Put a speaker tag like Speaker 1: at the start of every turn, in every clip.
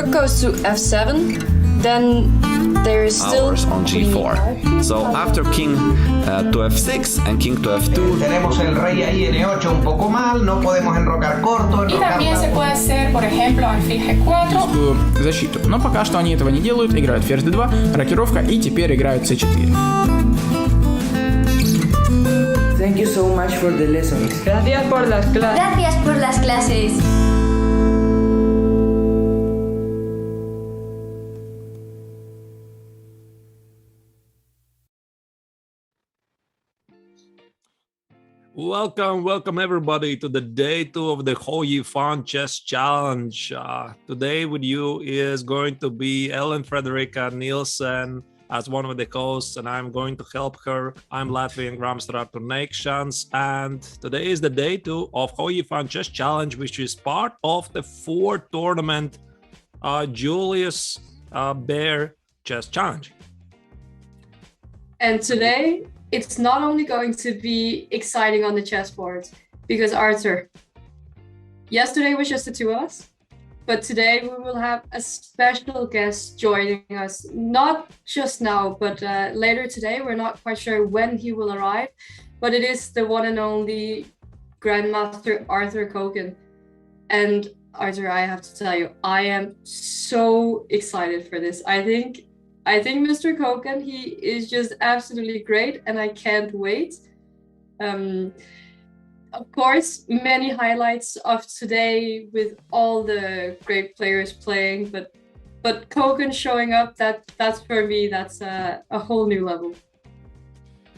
Speaker 1: rook goes to f7, then there is still
Speaker 2: Hours on g4. So after king to f6 and king to f2.
Speaker 3: Tenemos el rey ahí en e8 un poco mal, no podemos enrocar corto.
Speaker 4: Y también se puede hacer, por ejemplo, alfil g4.
Speaker 5: Защиту. Но пока что они этого не делают, играют ферзь d2, рокировка и теперь играют c4.
Speaker 6: Thank you so much for the lessons.
Speaker 1: Gracias por las clases.
Speaker 7: Gracias por las clases.
Speaker 8: Welcome everybody to the day 2 of the Hou Yifan Chess Challenge. Today with you is going to be Ellen Frederica Nilssen as one of the hosts, and I'm going to help her. I'm Latvian Grandmaster Arturs Neiksans, and today is the day 2 of Hou Yifan Chess Challenge, which is part of the 4th tournament Julius Baer Chess Challenge.
Speaker 9: And today, it's not only going to be exciting on the chessboard, because Arturs, yesterday was just the two of us, but today we will have a special guest joining us, not just now, but later today. We're not quite sure when he will arrive, but it is the one and only Grandmaster Arturs Kogan. And Arturs, I have to tell you, I am so excited for this. I think Mr. Kogan, he is just absolutely great, and I can't wait. Of course, many highlights of today with all the great players playing, but Kogan showing up, that's for me, that's a whole new level.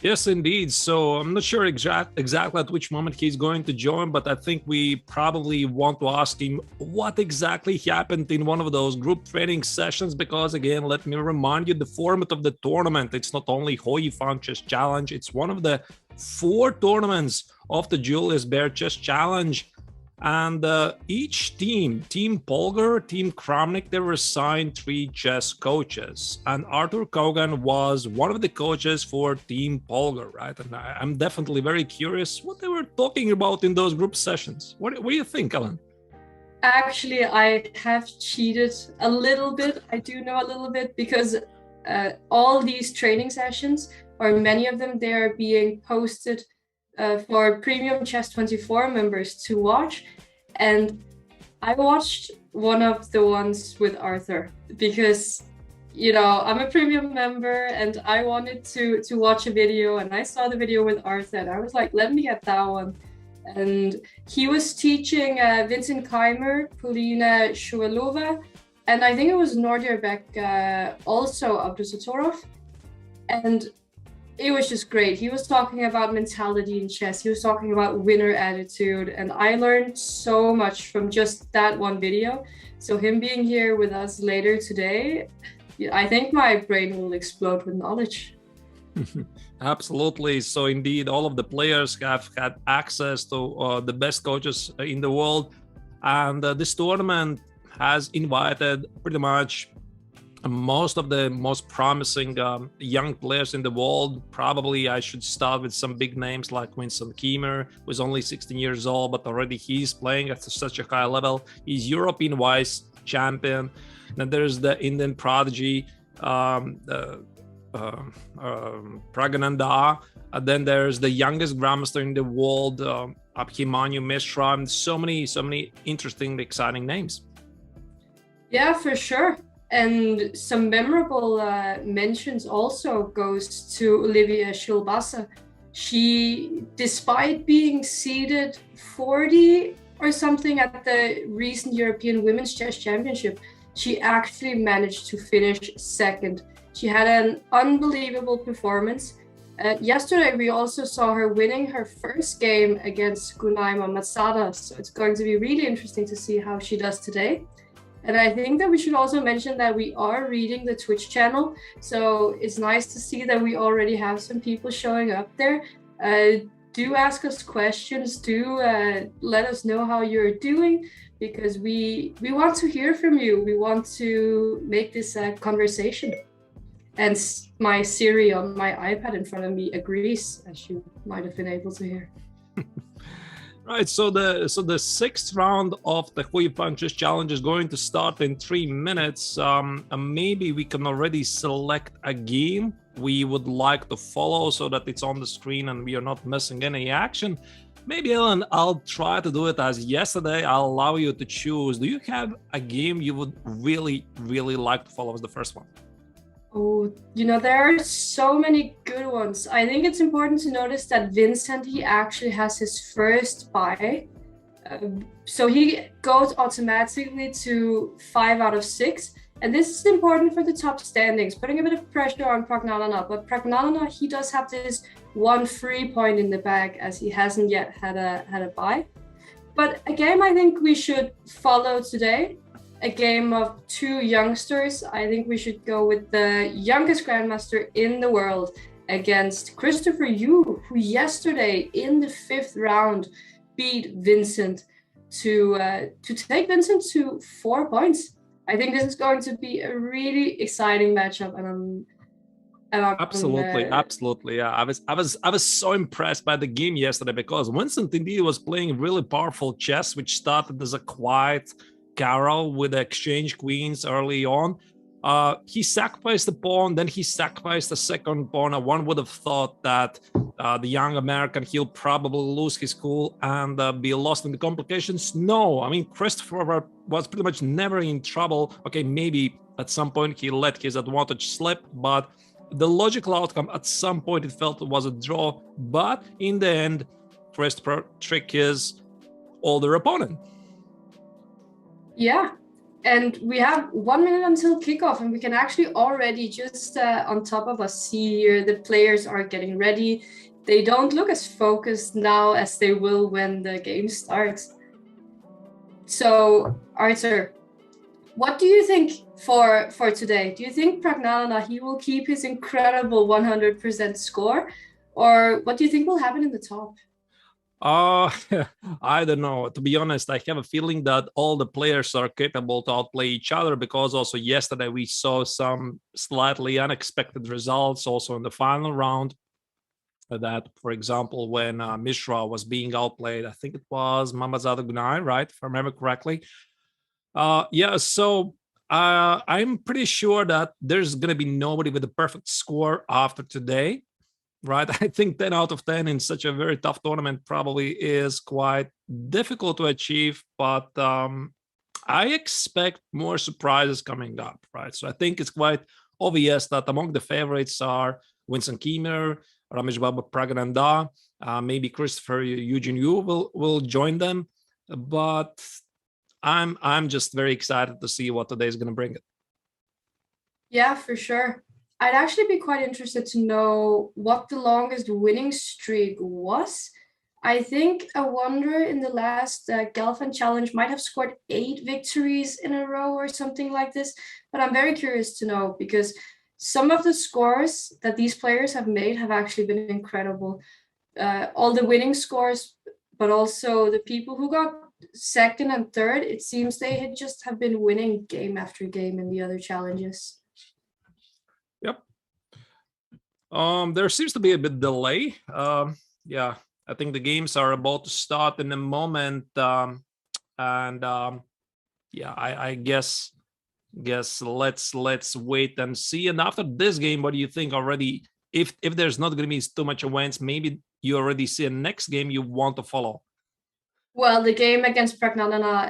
Speaker 8: Yes, indeed. So I'm not sure exactly at which moment he's going to join, but I think we probably want to ask him what exactly happened in one of those group training sessions, because again, let me remind you, the format of the tournament, it's not only Hou Yifan Chess Challenge, it's one of the 4 tournaments of the Julius Baer Chess Challenge. And each team Polgar, Team Kramnik, they were assigned 3 chess coaches. And Arturs Kogan was one of the coaches for Team Polgar, right? And I'm definitely very curious what they were talking about in those group sessions. What do you think, Ellen?
Speaker 9: Actually, I have cheated a little bit. I do know a little bit, because all these training sessions, or many of them, they are being posted for Premium Chess24 members to watch. And I watched one of the ones with Arturs because, you know, I'm a premium member and I wanted to watch a video, and I saw the video with Arturs and I was like, let me get that one. And he was teaching Vincent Keimer, Polina Shuvalova, and I think it was Nordir Beck, also Abdusatorov. And it was just great. He was talking about mentality in chess. He was talking about winner attitude. And I learned so much from just that one video. So him being here with us later today, I think my brain will explode with knowledge.
Speaker 8: Absolutely. So indeed, all of the players have had access to the best coaches in the world. And this tournament has invited pretty much most of the most promising young players in the world. Probably I should start with some big names like Vincent Keimer, who's only 16 years old, but already he's playing at such a high level. He's European vice champion. Then there's the Indian prodigy, Pragananda. Then there's the youngest grandmaster in the world, Abhimanyu Mishra, and so many interesting, exciting names.
Speaker 9: Yeah, for sure. And some memorable mentions also goes to Olivia Shilbasa. She, despite being seeded 40 or something at the recent European Women's Chess Championship, she actually managed to finish second. She had an unbelievable performance. Yesterday, we also saw her winning her first game against Gunaima Masada. So it's going to be really interesting to see how she does today. And I think that we should also mention that we are reading the Twitch channel. So it's nice to see that we already have some people showing up there. Do ask us questions. Do let us know how you're doing, because we want to hear from you. We want to make this a conversation. And my Siri on my iPad in front of me agrees, as you might have been able to hear.
Speaker 8: Right, so the sixth round of the Hou Yifan chess challenge is going to start in 3 minutes. And maybe we can already select a game we would like to follow so that it's on the screen and we are not missing any action. Maybe, Ellen, I'll try to do it as yesterday. I'll allow you to choose. Do you have a game you would really, really like to follow as the first one?
Speaker 9: Oh, there are so many good ones. I think it's important to notice that Vincent, he actually has his first bye. So he goes automatically to 5 out of 6. And this is important for the top standings, putting a bit of pressure on Pragnanana. But Pragnanana, he does have this one free point in the bag as he hasn't yet had a bye. But a game I think we should follow today, a game of 2 youngsters. I think we should go with the youngest grandmaster in the world against Christopher Yu, who yesterday in the 5th round beat Vincent to take Vincent to 4 points. I think this is going to be a really exciting matchup, and I'm
Speaker 8: absolutely. Yeah, I was so impressed by the game yesterday because Vincent indeed was playing really powerful chess, which started as a quiet Carol with exchange queens early on. He sacrificed the pawn, then he sacrificed the second pawn. And one would have thought that the young American, he'll probably lose his cool and be lost in the complications. No, I mean, Christopher was pretty much never in trouble. Okay, maybe at some point he let his advantage slip, but the logical outcome at some point it felt it was a draw. But in the end, Christopher tricked his older opponent.
Speaker 9: Yeah, and we have 1 minute until kickoff, and we can actually already just on top of us see here the players are getting ready. They don't look as focused now as they will when the game starts. So, Artur, what do you think for today? Do you think Pragnanana, he will keep his incredible 100% score, or what do you think will happen in the top?
Speaker 8: I don't know. To be honest, I have a feeling that all the players are capable to outplay each other, because also yesterday we saw some slightly unexpected results also in the final round. That, for example, when Mishra was being outplayed, I think it was Mamazada Gunai, right? If I remember correctly. So I'm pretty sure that there's going to be nobody with a perfect score after today. Right, I think 10 out of 10 in such a very tough tournament probably is quite difficult to achieve, but I expect more surprises coming up, right? So I think it's quite obvious that among the favorites are Vincent Kiemer, Ramesh Baba Pragananda, maybe Christopher Eugene Yu will join them, but I'm just very excited to see what today is going to bring it.
Speaker 9: Yeah, for sure. I'd actually be quite interested to know what the longest winning streak was. I think a Wanderer in the last Gelfand Challenge might have scored 8 victories in a row or something like this. But I'm very curious to know, because some of the scores that these players have made have actually been incredible. All the winning scores, but also the people who got second and third, it seems they had just have been winning game after game in the other challenges.
Speaker 8: Yep. There seems to be a bit delay. Yeah, I think the games are about to start in a moment. Yeah, I guess let's wait and see. And after this game, what do you think already? If there's not going to be too much events, maybe you already see a next game you want to follow.
Speaker 9: Well, the game against Pragnanana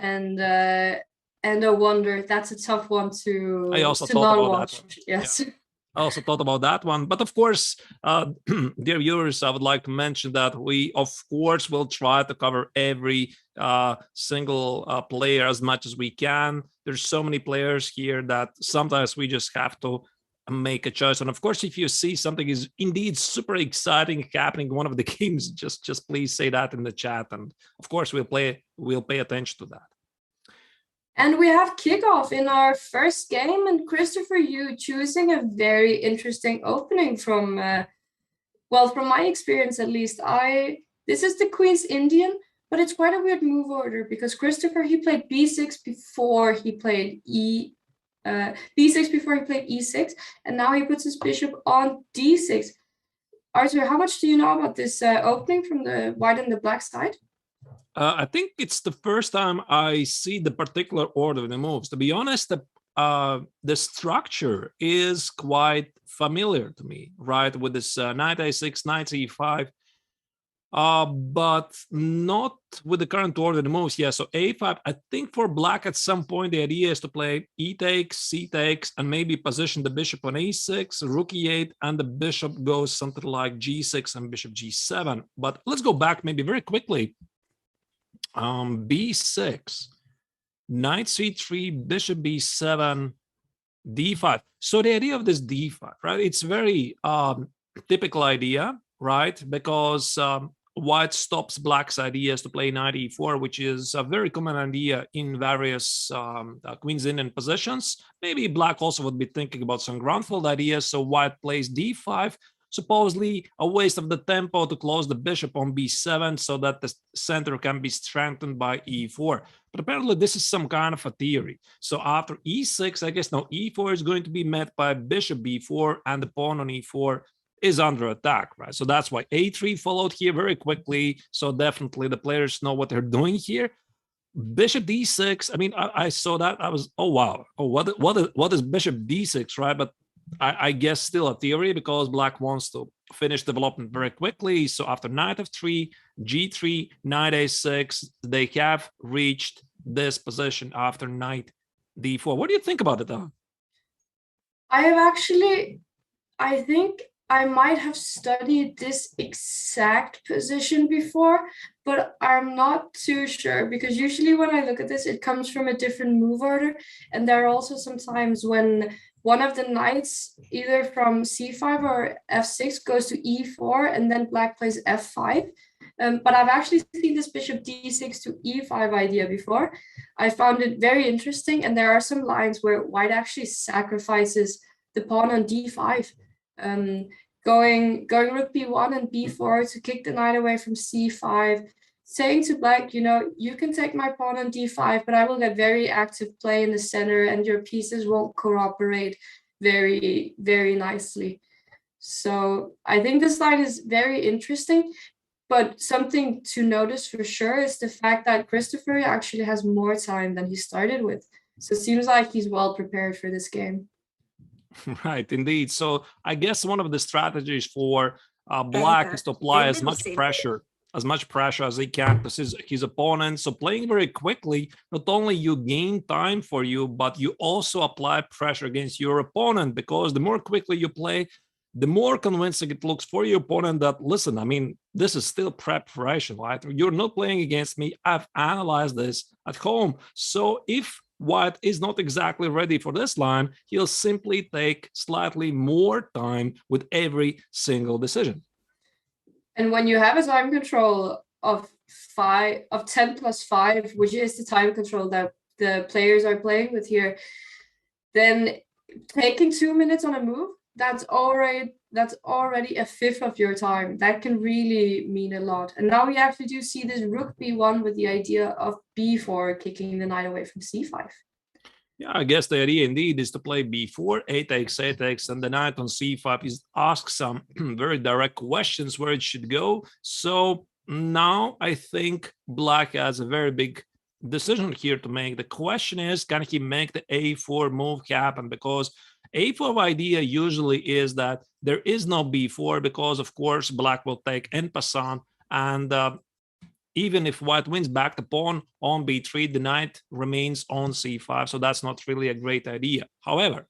Speaker 9: and a Wonder, that's a tough one to
Speaker 8: I also thought about that one.
Speaker 9: Yes.
Speaker 8: Yeah. I also thought about that one. But of course, dear viewers, I would like to mention that we, of course, will try to cover every single player as much as we can. There's so many players here that sometimes we just have to make a choice. And of course, if you see something is indeed super exciting happening in one of the games, just please say that in the chat. And of course, we'll pay attention to that.
Speaker 9: And we have kickoff in our first game, and Christopher Yu choosing a very interesting opening from my experience at least. This is the Queen's Indian, but it's quite a weird move order because Christopher, he played b6 before he played b6 before he played e6, and now he puts his bishop on d6. Artur, how much do you know about this opening from the white and the black side?
Speaker 8: I think it's the first time I see the particular order of the moves. To be honest, the structure is quite familiar to me, right? With this knight a6, knight e5, but not with the current order of the moves. Yeah, so a5. I think for black at some point the idea is to play e takes, c takes, and maybe position the bishop on a6, rook e8, and the bishop goes something like g6 and bishop g7. But let's go back maybe very quickly. b6, knight c3, bishop b7, d5. So the idea of this d5, right? It's very typical idea, right? Because white stops black's ideas to play knight e4, which is a very common idea in various queen's Indian positions. Maybe black also would be thinking about some ground-fold ideas, so white plays d5, supposedly a waste of the tempo to close the bishop on b7 so that the center can be strengthened by e4. But apparently this is some kind of a theory. So after e6, I guess now e4 is going to be met by bishop b4, and the pawn on e4 is under attack, right? So that's why a3 followed here very quickly. So definitely the players know what they're doing here. Bishop d6, I mean, I saw that, I was, oh wow, oh what is bishop d6, right? But I guess still a theory, because black wants to finish development very quickly. So after knight f3, g3, knight a6, they have reached this position after knight d4. What do you think about it, though?
Speaker 9: I think I might have studied this exact position before, but I'm not too sure, because usually when I look at this, it comes from a different move order. And there are also some times when one of the knights, either from c5 or f6, goes to e4, and then black plays f5. But I've actually seen this bishop d6 to e5 idea before. I found it very interesting, and there are some lines where white actually sacrifices the pawn on d5. Going rook b1 and b4 to kick the knight away from c5, saying to black, you know, you can take my pawn on d5, but I will get very active play in the center, and your pieces won't cooperate very, very nicely. So I think this line is very interesting, but something to notice for sure is the fact that Christopher actually has more time than he started with. So it seems like he's well prepared for this game.
Speaker 8: Right, indeed. So I guess one of the strategies for black is to apply as much pressure as he can to his opponent. So playing very quickly, not only you gain time for you, but you also apply pressure against your opponent, because the more quickly you play, the more convincing it looks for your opponent that, listen, I mean, this is still preparation, right? You're not playing against me. I've analyzed this at home. So if white is not exactly ready for this line, he'll simply take slightly more time with every single decision.
Speaker 9: And when you have a time control of 10 plus 5, which is the time control that the players are playing with here, then taking 2 minutes on a move, that's already a fifth of your time. That can really mean a lot. And now we actually do see this rook b1 with the idea of b4 kicking the knight away from c5.
Speaker 8: Yeah, I guess the idea indeed is to play b4, a takes, and the knight on c5 is ask some very direct questions where it should go. So now I think black has a very big decision here to make. The question is, can he make the a4 move happen? Because a4 idea usually is that there is no b4, because of course black will take en passant, and even if white wins back the pawn on b3, the knight remains on c5, so that's not really a great idea. However,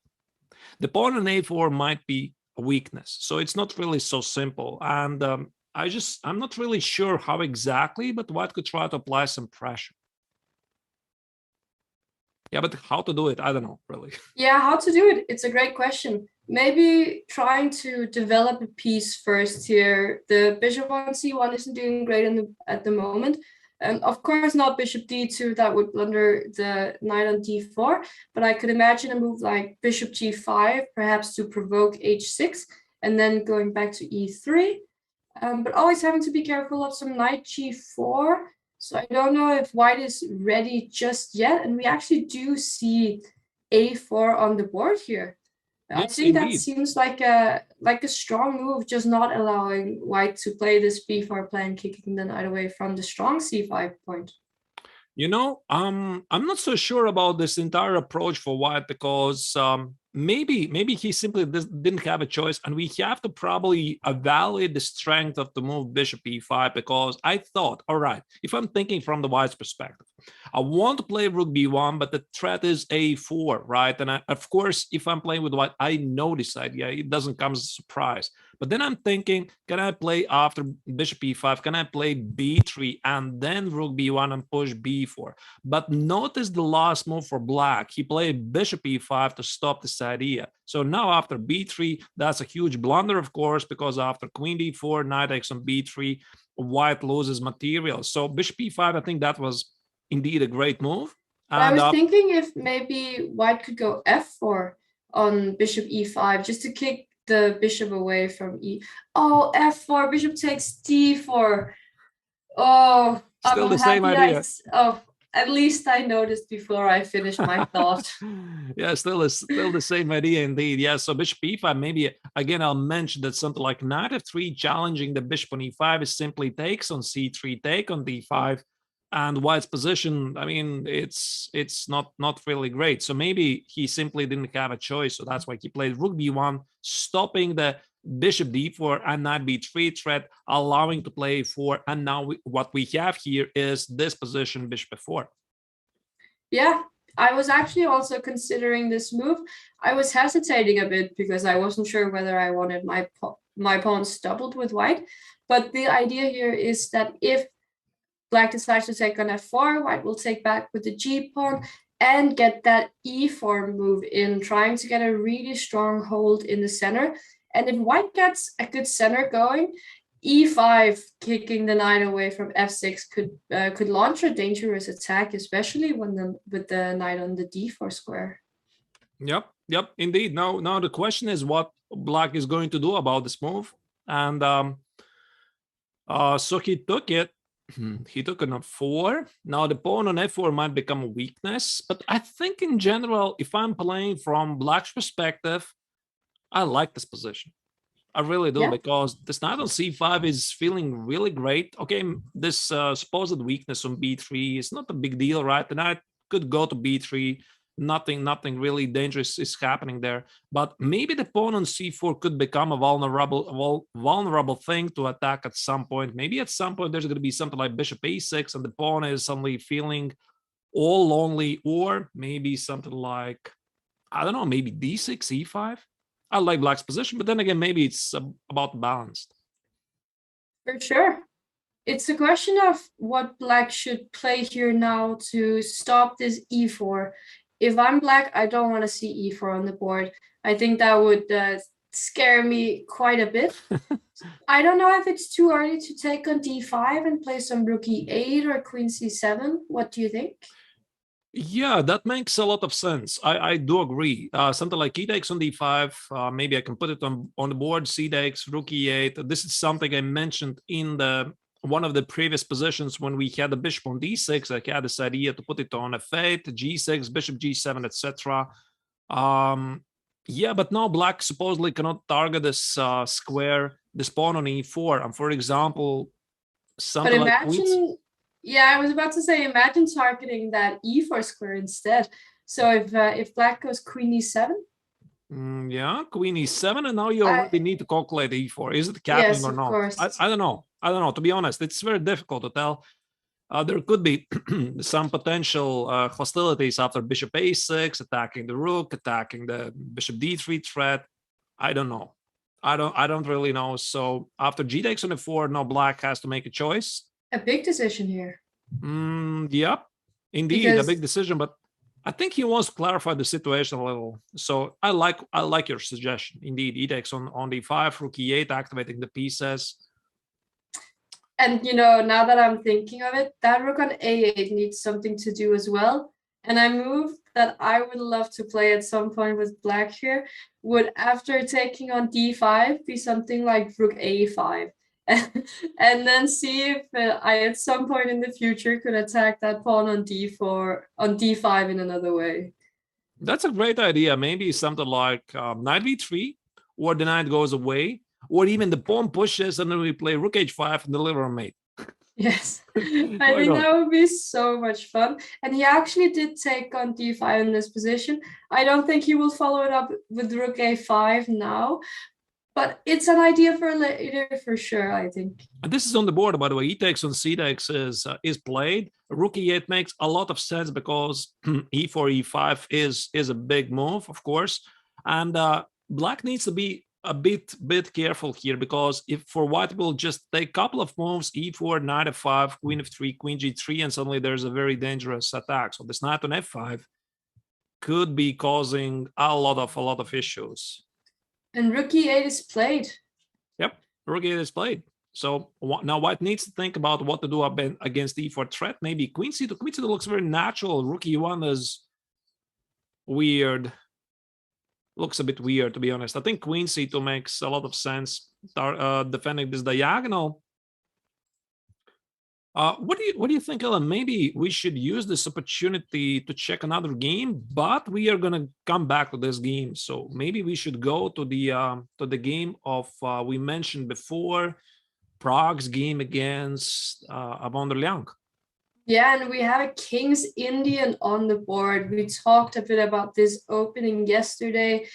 Speaker 8: the pawn on a4 might be a weakness, so it's not really so simple, and I'm not really sure how exactly, but white could try to apply some pressure. Yeah, but how to do it? I don't know, really.
Speaker 9: Yeah, how to do it? It's a great question. Maybe trying to develop a piece first here. The bishop on c1 isn't doing great at the moment. And of course, not bishop d2, that would blunder the knight on d4. But I could imagine a move like bishop g5, perhaps to provoke h6, and then going back to e3. But always having to be careful of some knight g4. So I don't know if white is ready just yet. And we actually do see a4 on the board here. I
Speaker 8: Yes,
Speaker 9: think that
Speaker 8: indeed.
Speaker 9: seems like a strong move, just not allowing white to play this b4 plan, kicking the knight away from the strong c5 point.
Speaker 8: You know, I'm not so sure about this entire approach for white because maybe he simply didn't have a choice, and we have to probably evaluate the strength of the move bishop e5, because I thought, all right, if I'm thinking from the white's perspective, I want to play rook b1, but the threat is a4, right? And of course, if I'm playing with white, I know this idea. It doesn't come as a surprise. But then I'm thinking, can I play after bishop e5? Can I play b3 and then rook b1 and push b4? But notice the last move for black. He played bishop e5 to stop this idea. So now after b3, that's a huge blunder, of course, because after queen d4, knight takes on b3, white loses material. So bishop e5, I think that was indeed a great move. And
Speaker 9: I was thinking if maybe white could go f4 on bishop e5 just to kick the bishop away from oh, f4, bishop takes d4. Oh,
Speaker 8: still
Speaker 9: I'm
Speaker 8: the same
Speaker 9: happy
Speaker 8: idea.
Speaker 9: at least I noticed before I finished my thought.
Speaker 8: Yeah, still the same idea indeed. Yeah, so bishop e5, maybe again I'll mention that something like knight f3 challenging the bishop on e5 is simply takes on c3, take on d5, and white's position, I mean, it's not really great. So maybe he simply didn't have a choice, so that's why he played rook b1, stopping the bishop d4 and knight b3 threat, allowing to play a4. And now what we have here is this position, bishop f4.
Speaker 9: Yeah, I was actually also considering this move. I was hesitating a bit because I wasn't sure whether I wanted my pawns doubled with white. But the idea here is that if black decides to take on f4, white will take back with the g pawn and get that e4 move in, trying to get a really strong hold in the center. And if white gets a good center going, e5 kicking the knight away from f6 could launch a dangerous attack, especially when with the knight on the d4 square.
Speaker 8: Yep, indeed. Now the question is what black is going to do about this move. And so he took it. He took on f4. Now the pawn on f4 might become a weakness, but I think in general, if I'm playing from black's perspective, I like this position. I really do, because this knight on c5 is feeling really great. Okay, this supposed weakness on b3 is not a big deal, right? The knight could go to b3. Nothing really dangerous is happening there. But maybe the pawn on c4 could become a vulnerable thing to attack at some point. Maybe at some point there's going to be something like bishop a6 and the pawn is suddenly feeling all lonely, or maybe something like, I don't know, maybe d6, e5. I like black's position, but then again, maybe it's about balanced.
Speaker 9: For sure. It's a question of what black should play here now to stop this e4. If I'm black, I don't want to see e4 on the board. I think that would scare me quite a bit. I don't know if it's too early to take on d5 and play some rook e8 or queen c7. What do you think?
Speaker 8: Yeah, that makes a lot of sense. I do agree. Something like e takes on d5. Maybe I can put it on the board. C takes, rook e8. This is something I mentioned in one of the previous positions when we had the bishop on d6. I had this idea to put it on f8, g6, bishop g7, etc. Yeah, but now black supposedly cannot target this square, this pawn on e4. And for example, something like queen.
Speaker 9: Yeah, I was about to say, imagine targeting that e4 square instead. So if black goes queen e7.
Speaker 8: Yeah, queen e7, and now you already need to calculate e4. Is it capping or not?
Speaker 9: Course.
Speaker 8: I don't know. To be honest, it's very difficult to tell. There could be some potential hostilities after bishop a6, attacking the rook, attacking the bishop d3 threat. I don't know. I don't really know. So after g takes on f4, now black has to make a choice.
Speaker 9: A big decision here.
Speaker 8: Yep, indeed, a big decision. But I think he wants to clarify the situation a little. So I like your suggestion. Indeed, e takes on d5, rook e8, activating the pieces.
Speaker 9: And now that I'm thinking of it, that rook on a8 needs something to do as well. And a move that I would love to play at some point with black here would, after taking on d5, be something like rook a5. And then see if I at some point in the future could attack that pawn on d4, on d5 in another way.
Speaker 8: That's a great idea. Maybe something like knight b3, or the knight goes away, or even the pawn pushes, and then we play rook h5 and deliver a mate.
Speaker 9: Yes, I
Speaker 8: Why
Speaker 9: think
Speaker 8: not?
Speaker 9: that would be so much fun. And he actually did take on d5 in this position. I don't think he will follow it up with rook a5 now, but it's an idea for later for sure, I think.
Speaker 8: And this is on the board, by the way. E takes on c6 is played. Rook e8 makes a lot of sense because e4, e5 is a big move, of course. And black needs to be a bit careful here, because if for white will just take a couple of moves, e4, knight f5, queen f3, queen g3, and suddenly there's a very dangerous attack. So this knight on f5 could be causing a lot of issues.
Speaker 9: And rook e8 is played.
Speaker 8: Yep, rook e8 is played. So now white needs to think about what to do against e4 threat. Maybe queen c2. Queen c2 looks very natural. Rook e1 is weird. Looks a bit weird, to be honest. I think queen c2 makes a lot of sense, defending this diagonal. What do you think, Ellen? Maybe we should use this opportunity to check another game, but we are gonna come back to this game. So maybe we should go to the game of we mentioned before, Prague's game against Van der Liang.
Speaker 9: Yeah, and we have a King's Indian on the board. We talked a bit about this opening yesterday,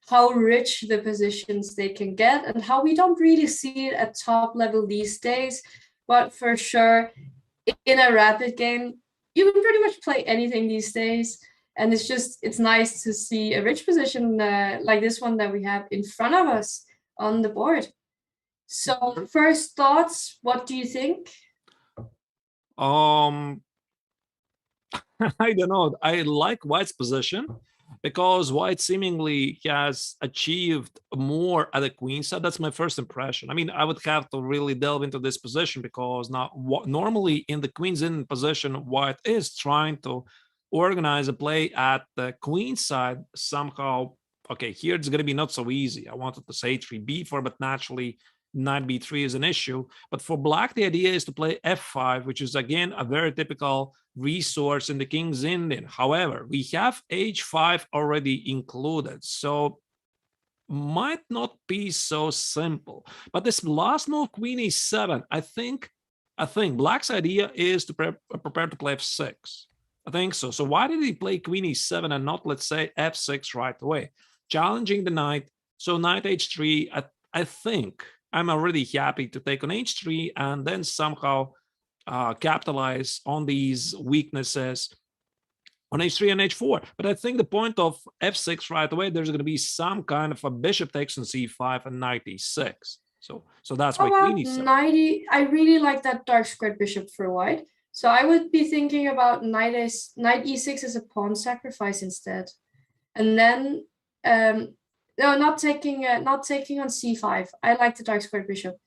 Speaker 9: how rich the positions they can get, and how we don't really see it at top level these days. But for sure, in a rapid game, you can pretty much play anything these days. And it's nice to see a rich position like this one that we have in front of us on the board. So first thoughts, what do you think?
Speaker 8: I don't know. I like white's position because white seemingly has achieved more at the queen side. That's my first impression. I mean, I would have to really delve into this position, because now normally in the queen's in position, white is trying to organize a play at the queen side somehow. Okay, here it's going to be not so easy. I wanted to say h3, b4, but naturally knight b3 is an issue. But for black, the idea is to play f5, which is again a very typical resource in the King's Indian. However, we have h5 already included, so might not be so simple. But this last move, queen e7, I think black's idea is to prepare to play f6. I think so. So why did he play queen e7 and not, let's say, f6 right away? Challenging the knight. So knight h3, I think I'm already happy to take on h3 and then somehow capitalize on these weaknesses on h3 and h4. But I think the point of f6 right away, there's going to be some kind of a bishop takes on c5 and knight e6. So that's why queen e7.
Speaker 9: I really like that dark squared bishop for white. So I would be thinking about knight e6 as a pawn sacrifice instead, and then no, not taking on c5. I like the dark squared bishop,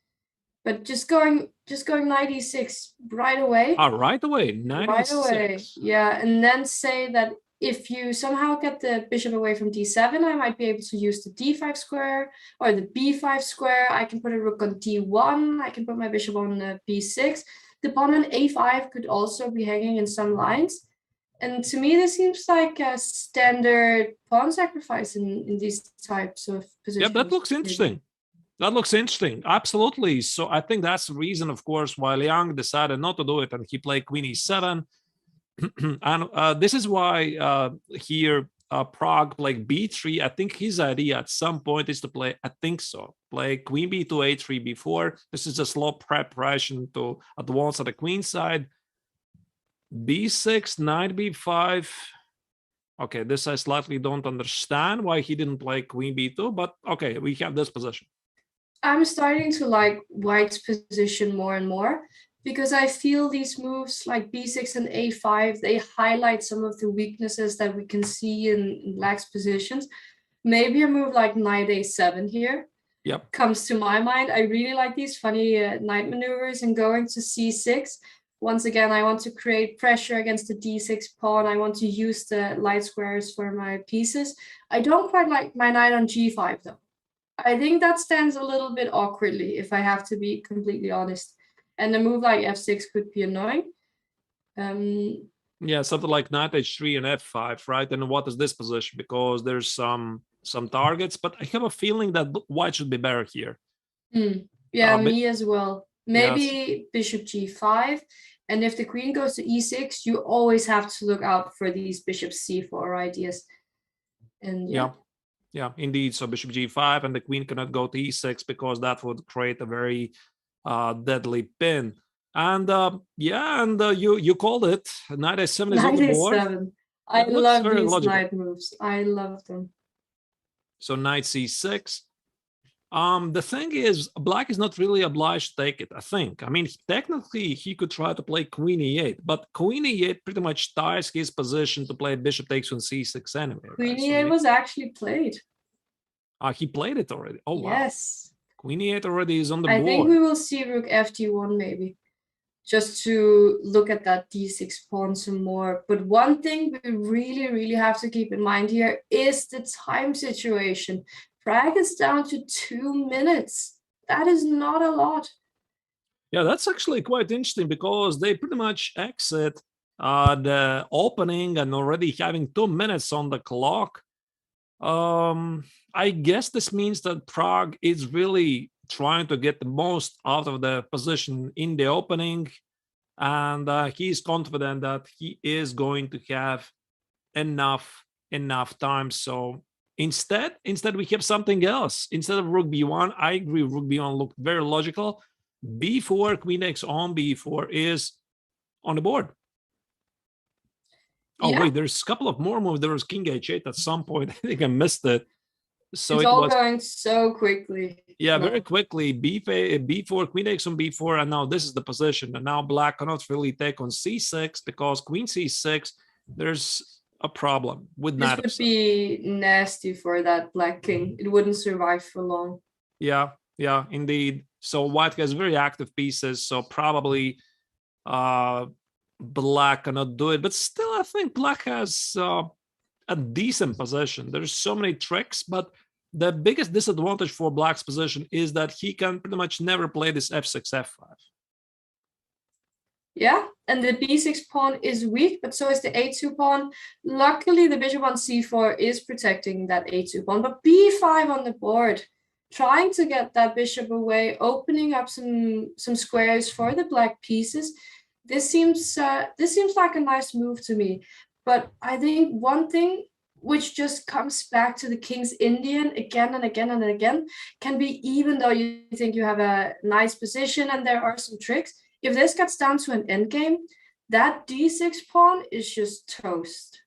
Speaker 9: but just going knight e6 right away.
Speaker 8: Right away, knight
Speaker 9: right
Speaker 8: e6.
Speaker 9: away, yeah, and then say that if you somehow get the bishop away from d7, I might be able to use the d5 square or the b5 square. I can put a rook on d1. I can put my bishop on b6. The pawn on a5 could also be hanging in some lines. And to me, this seems like a standard pawn sacrifice in these types of positions.
Speaker 8: Yeah, that looks interesting. That looks interesting. Absolutely. So I think that's the reason, of course, why Liang decided not to do it, and he played queen e7. And this is why here Prague played b3. I think his idea at some point is to play, play queen b2, a3, b4. This is a slow preparation to advance at the queen side. b6, knight b5. Okay, this I slightly don't understand why he didn't play queen b2, but okay, we have this position.
Speaker 9: I'm starting to like white's position more and more, because I feel these moves like b6 and a5, they highlight some of the weaknesses that we can see in black's positions. Maybe a move like knight a7 here comes to my mind. I really like these funny knight maneuvers, and going to c6. Once again, I want to create pressure against the d6 pawn. I want to use the light squares for my pieces. I don't quite like my knight on g5 though. I think that stands a little bit awkwardly, if I have to be completely honest. And a move like f6 could be annoying.
Speaker 8: Yeah, something like knight h3 and f5, right? And what is this position? Because there's some targets, but I have a feeling that white should be better here.
Speaker 9: Yeah,
Speaker 8: but-
Speaker 9: me as well. Maybe bishop g5. And if the queen goes to e6, you always have to look out for these bishop c4 ideas. And
Speaker 8: yeah, indeed. So bishop g5 and the queen cannot go to e6 because that would create a very deadly pin. And you called it. Knight a7 is on the board.
Speaker 9: knight a7. I
Speaker 8: That looks
Speaker 9: love
Speaker 8: very
Speaker 9: these
Speaker 8: logical.
Speaker 9: knight moves. I love them.
Speaker 8: So knight c6. The thing is, black is not really obliged to take it, I think. I mean, technically, he could try to play queen e8, but queen e8 pretty much ties his position to play bishop takes on c6 anyway.
Speaker 9: Queen
Speaker 8: right?
Speaker 9: e8 was actually played.
Speaker 8: He played it already. Oh, wow.
Speaker 9: Yes.
Speaker 8: Queen e8 already is on the
Speaker 9: I
Speaker 8: board.
Speaker 9: think we will see rook ft1 maybe, just to look at that d6 pawn some more. But one thing we really have to keep in mind here is the time situation. Prag is down to 2 minutes. That is not a lot.
Speaker 8: Yeah, that's actually quite interesting because they pretty much exit the opening and already having 2 minutes on the clock. I guess this means that Prague is really trying to get the most out of the position in the opening, and he is confident that he is going to have enough time. So instead we have something else. Instead of rook b1, I agree, rook b1 looked very logical. b4, queen takes on b4 is on the board. Oh, wait, there's a couple of more moves. There was king h8 at some point. I think I missed it. So
Speaker 9: it's
Speaker 8: it
Speaker 9: all
Speaker 8: was
Speaker 9: going so quickly.
Speaker 8: Yeah, very quickly. b4, queen takes on b4, and now this is the position. And now black cannot really take on c6 because queen c6, there's a problem with
Speaker 9: This
Speaker 8: knight
Speaker 9: would
Speaker 8: f7.
Speaker 9: be nasty for that black king. It wouldn't survive for long.
Speaker 8: Yeah, indeed. So white has very active pieces, so probably black cannot do it. But still, I think black has a decent position. There's so many tricks, but the biggest disadvantage for black's position is that he can pretty much never play this f6, f5.
Speaker 9: Yeah, and the b6 pawn is weak, but so is the a2 pawn. Luckily, the bishop on c4 is protecting that a2 pawn, but b5 on the board, trying to get that bishop away, opening up some squares for the black pieces. This seems like a nice move to me. But I think one thing which just comes back to the King's Indian again and again and again can be, even though you think you have a nice position and there are some tricks, if this gets down to an endgame, that d6 pawn is just toast.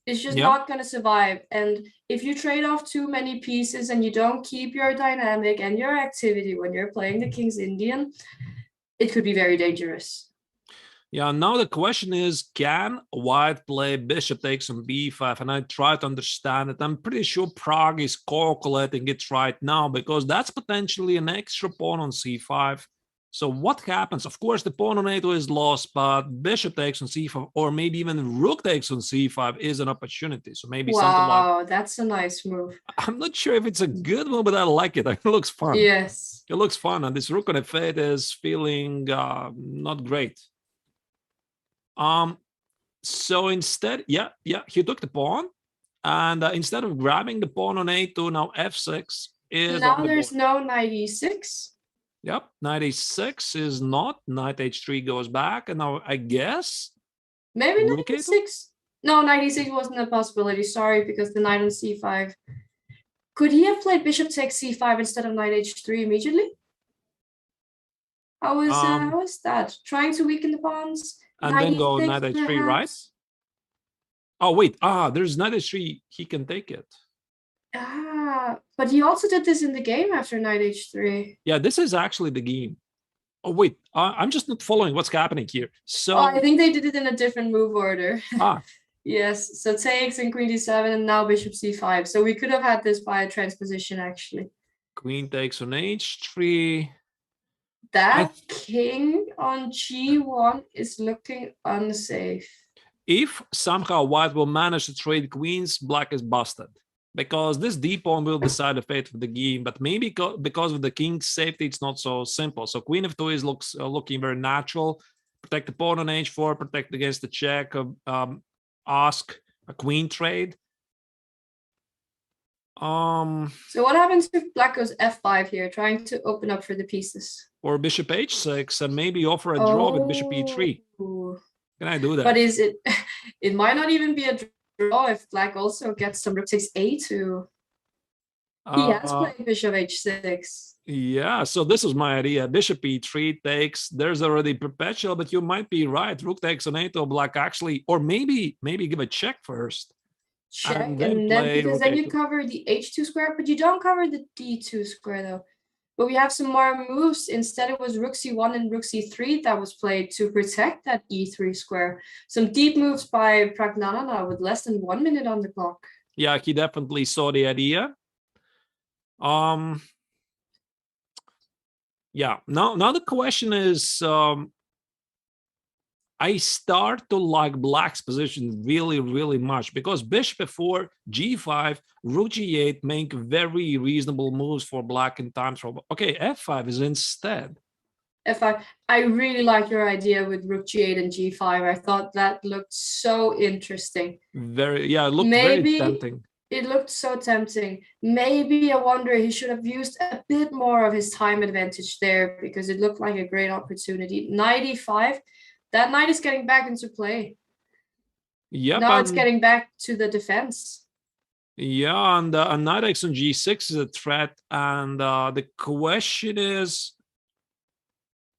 Speaker 9: It's just not going to survive. And if you trade off too many pieces and you don't keep your dynamic and your activity when you're playing the King's Indian, it could be very dangerous.
Speaker 8: Yeah, now the question is, can white play bishop takes on b5? And I try to understand it. I'm pretty sure Prague is calculating it right now because that's potentially an extra pawn on c5. So what happens? Of course, the pawn on a2 is lost, but bishop takes on c5, or maybe even rook takes on c5 is an opportunity. So maybe something like...
Speaker 9: Wow, that's a nice move.
Speaker 8: I'm not sure if it's a good move, but I like it. It looks fun.
Speaker 9: Yes.
Speaker 8: It looks fun, and this rook on f8 is feeling not great. So instead, he took the pawn, and instead of grabbing the pawn on a2, now f6 is
Speaker 9: now
Speaker 8: on the
Speaker 9: there's
Speaker 8: board.
Speaker 9: no knight e6.
Speaker 8: Yep, knight a6 is not. Knight h3 goes back, and now I guess
Speaker 9: maybe
Speaker 8: rook
Speaker 9: knight
Speaker 8: a2?
Speaker 9: e6. No, knight e6 wasn't a possibility. Sorry, because the knight on c5. Could he have played bishop takes c5 instead of knight h3 immediately? How was that? Trying to weaken the pawns.
Speaker 8: And then go knight h3, right? Oh wait, there's knight h3. He can take it.
Speaker 9: But he also did this in the game after knight h3.
Speaker 8: Yeah, this is actually the game. Oh wait, I'm just not following what's happening here. So
Speaker 9: I think they did it in a different move order. Yes, so takes and queen d7 and now bishop c5. So we could have had this by a transposition actually.
Speaker 8: Queen takes on h3.
Speaker 9: That king on g1 is looking unsafe.
Speaker 8: If somehow white will manage to trade queens, black is busted. Because this d pawn will decide the fate of the game, but maybe because of the king's safety, it's not so simple. So queen f2 is looking very natural. protect the pawn on h4, protect against the check, ask a queen trade.
Speaker 9: So what happens if black goes f5 here, trying to open up for the pieces?
Speaker 8: Or bishop h6 and maybe offer a draw with bishop e3.
Speaker 9: Oh.
Speaker 8: Can I do that?
Speaker 9: But is it? It might not even be a draw if black also gets some rook takes a2. He has played bishop h6.
Speaker 8: Yeah, so this is my idea. Bishop e3 takes. There's already perpetual, but you might be right. Rook takes on a2, black actually, or maybe give a check first.
Speaker 9: Check, and then because then you cover the h2 square, but you don't cover the d2 square though. But we have some more moves. Instead, it was rook c1 and rook c3 that was played to protect that e3 square. Some deep moves by Pragnanana with less than 1 minute on the clock.
Speaker 8: Yeah, he definitely saw the idea. Yeah. Now the question is, I start to like black's position really, really much because bishop f4, g5, rook g8 make very reasonable moves for black in time trouble. Okay, f5 is instead.
Speaker 9: F5. I really like your idea with rook g8 and g5. I thought that looked so interesting.
Speaker 8: It looked very tempting.
Speaker 9: It looked so tempting. Maybe I wonder he should have used a bit more of his time advantage there because it looked like a great opportunity. Knight e5. That knight is getting back into play.
Speaker 8: Yep,
Speaker 9: now it's getting back to the defense.
Speaker 8: Yeah, and knight x on g6 is a threat. And the question is,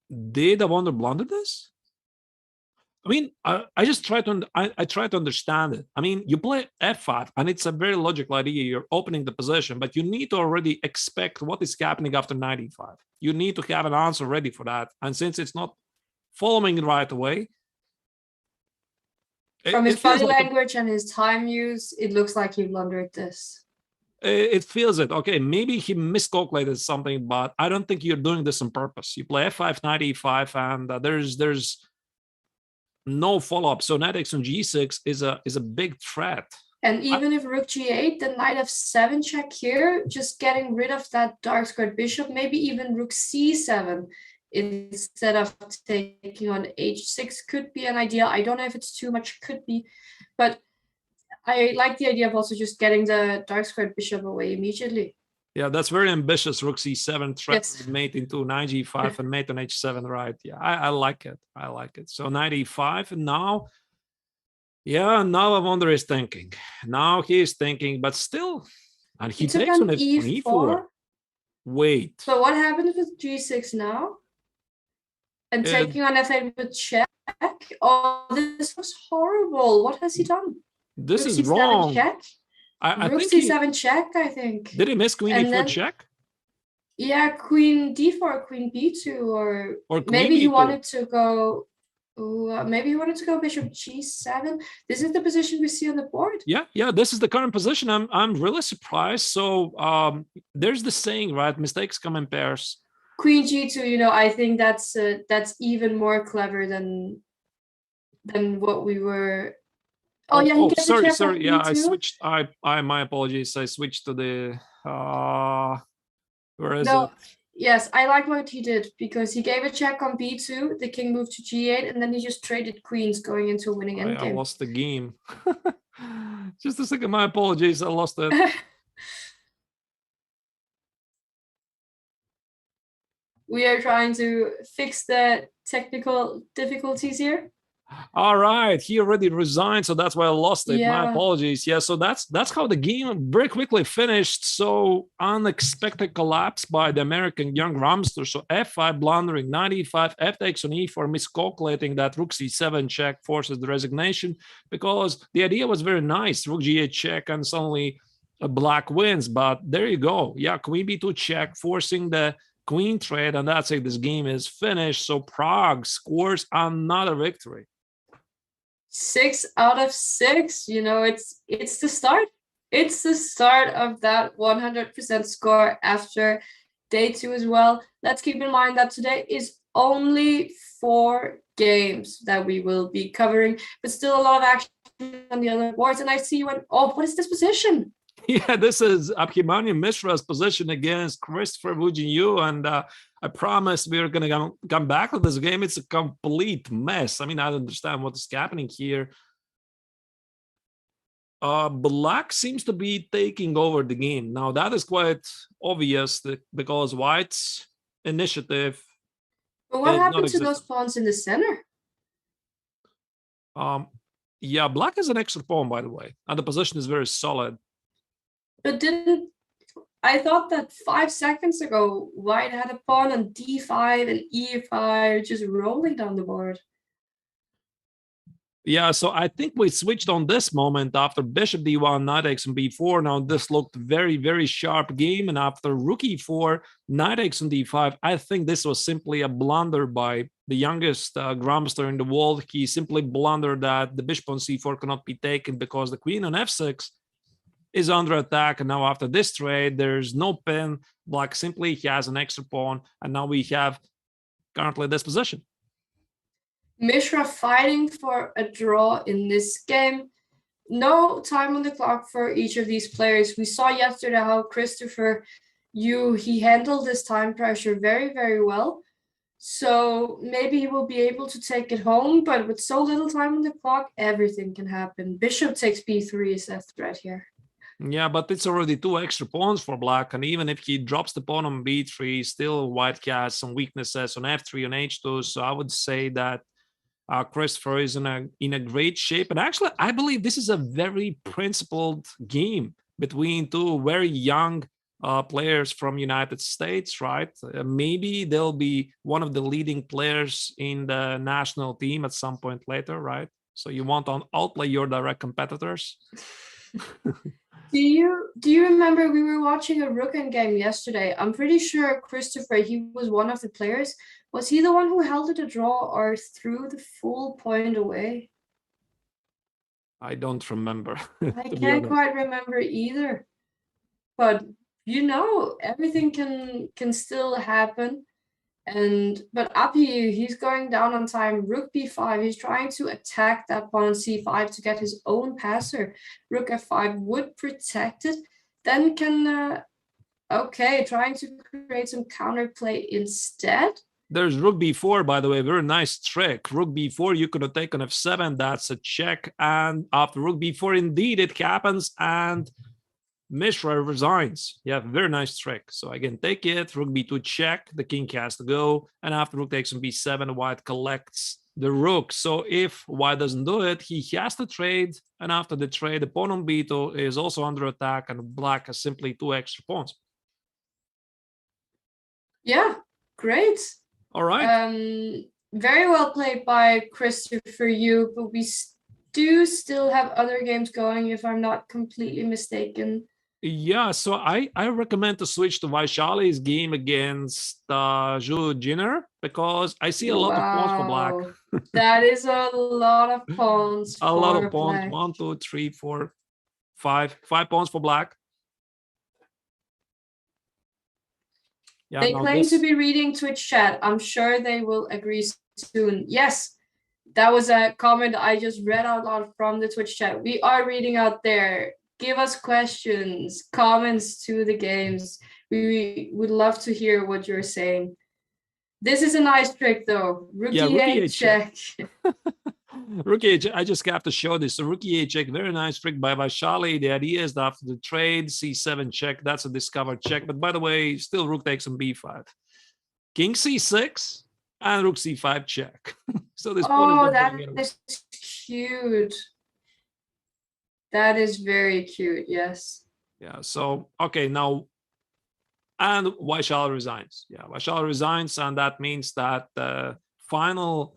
Speaker 8: did Avonder blunder this? I mean, I just try to I try to understand it. I mean, you play f5, and it's a very logical idea. You're opening the position, but you need to already expect what is happening after knight e5. You need to have an answer ready for that. And since it's not following it right away,
Speaker 9: from his body language and his time use, it looks like he blundered this.
Speaker 8: It feels it. Okay, maybe he miscalculated something, but I don't think you're doing this on purpose. You play f5, knight e5, and there's no follow-up. So knight x on g6 is a big threat.
Speaker 9: And even if rook g8, the knight f7 check here, just getting rid of that dark squared bishop, maybe even rook c7 instead of taking on h6 could be an idea. I don't know if it's too much, could be, but I like the idea of also just getting the dark squared bishop away immediately.
Speaker 8: Yeah, that's very ambitious. Rook c7 threat,
Speaker 9: yes.
Speaker 8: Mate into knight g5 and mate on h7, right? Yeah, I like it. I like it. So knight e5, and now, yeah, now Avonder is thinking. Now he is thinking, but still, and he takes on e4. Wait.
Speaker 9: So what happened with g6 now? And taking on f8 with check. Oh, this was horrible. What has he done?
Speaker 8: This is wrong.
Speaker 9: Check?
Speaker 8: I
Speaker 9: Rook
Speaker 8: think
Speaker 9: c7 check, I think.
Speaker 8: Did he miss queen e4 check?
Speaker 9: Yeah, queen d4, queen b2, or maybe he wanted to go. Maybe he wanted to go bishop g7. This is the position we see on the board.
Speaker 8: Yeah. This is the current position. I'm really surprised. So there's the saying, right? Mistakes come in pairs.
Speaker 9: Queen g2. I think that's even more clever than what we were. Oh yeah, he gets
Speaker 8: sorry. Yeah, I switched. My apologies. I switched to the. Where is it?
Speaker 9: Yes, I like what he did because he gave a check on b2. The king moved to g8, and then he just traded queens going into a winning endgame.
Speaker 8: I lost the game. Just a second. My apologies. I lost it.
Speaker 9: We are trying to fix the technical difficulties here.
Speaker 8: All right, he already resigned, so that's why I lost it. My apologies. Yeah, so that's how the game very quickly finished. So unexpected collapse by the American young Rumster. So f5 blundering, knight e5, f takes on e4, miscalculating that rook c7 check forces the resignation because the idea was very nice. Rook g8 check and suddenly a black wins. But there you go. Yeah, queen b2 check, forcing the queen trade, and that's it. This game is finished. So Prague scores another victory.
Speaker 9: 6 out of 6. It's the start. It's the start of that 100% score after day 2 as well. Let's keep in mind that today is only 4 games that we will be covering, but still a lot of action on the other boards. And I see what is this position?
Speaker 8: Yeah, this is Abhimanyu Mishra's position against Christopher Wu Jinyu, and I promise we're gonna come back to this game. It's a complete mess. I mean, I don't understand what is happening here. Black seems to be taking over the game. Now that is quite obvious because White's initiative
Speaker 9: But what
Speaker 8: is
Speaker 9: happened to
Speaker 8: non-existent.
Speaker 9: those pawns in the center?
Speaker 8: Yeah, Black is an extra pawn, by the way, and the position is very solid.
Speaker 9: But I thought that 5 seconds ago, White had a pawn on d5 and e5 just rolling down the board.
Speaker 8: Yeah, so I think we switched on this moment after bishop d1, knight x and b4. Now this looked very, very sharp game. And after rook e4, knight x and d5, I think this was simply a blunder by the youngest grandmaster in the world. He simply blundered that the bishop on c4 cannot be taken because the queen on f6 is under attack. And now after this trade, there's no pin. Black simply has an extra pawn. And now we have currently this position.
Speaker 9: Mishra fighting for a draw in this game. No time on the clock for each of these players. We saw yesterday how Christopher Yu, he handled this time pressure very, very well. So maybe he will be able to take it home, but with so little time on the clock, everything can happen. Bishop takes b3 is a threat here.
Speaker 8: Yeah, but it's already 2 extra pawns for Black, and even if he drops the pawn on b3, still White has some weaknesses on f3 and h2. So I would say that Christopher is in a great shape. And actually, I believe this is a very principled game between two very young players from United States, right? Maybe they'll be one of the leading players in the national team at some point later, right? So you want to outplay your direct competitors.
Speaker 9: Do you remember we were watching a Rooken game yesterday? I'm pretty sure Christopher, he was one of the players. Was he the one who held it a draw or threw the full point away?
Speaker 8: I don't remember.
Speaker 9: I can't quite remember either. But you know, everything can still happen. But Api, he's going down on time. Rook b5, he's trying to attack that pawn on c5 to get his own passer. Rook f5 would protect it. Then can trying to create some counterplay instead.
Speaker 8: There's rook b4, by the way, very nice trick. Rook b4, you could have taken f7, that's a check. And after rook b4, indeed, it happens, and Mishra resigns. Yeah, very nice trick. So again, take it, rook b2 check, the king has to go, and after rook takes on b7, White collects the rook. So if White doesn't do it, he has to trade, and after the trade, the pawn on b2 is also under attack, and Black has simply 2 extra pawns.
Speaker 9: Yeah, great.
Speaker 8: All right.
Speaker 9: Very well played by Christopher Yu, but we do still have other games going, if I'm not completely mistaken.
Speaker 8: Yeah, so I recommend to switch to Vaishali's game against Zhu Jinner, because I see a lot of pawns for Black.
Speaker 9: That is a lot of pawns.
Speaker 8: A lot of pawns.
Speaker 9: Black.
Speaker 8: 1, 2, 3, 4, 5. 5 pawns for Black. Yeah,
Speaker 9: they claim to be reading Twitch chat. I'm sure they will agree soon. Yes, that was a comment I just read out loud from the Twitch chat. We are reading out there. Give us questions, comments to the games. We would love to hear what you're saying. This is a nice trick, though. Rook G8 check.
Speaker 8: Rook G8, I just have to show this. So Rook G8 check, very nice trick by Vaishali. The idea is that after the trade, C7 check, that's a discovered check. But by the way, still Rook takes on B5. King C6 and Rook C5 check. So this
Speaker 9: that is cute. That is very cute, yes.
Speaker 8: Yeah, so, okay, now, and Vaishali resigns. Yeah, Vaishali resigns, and that means that the final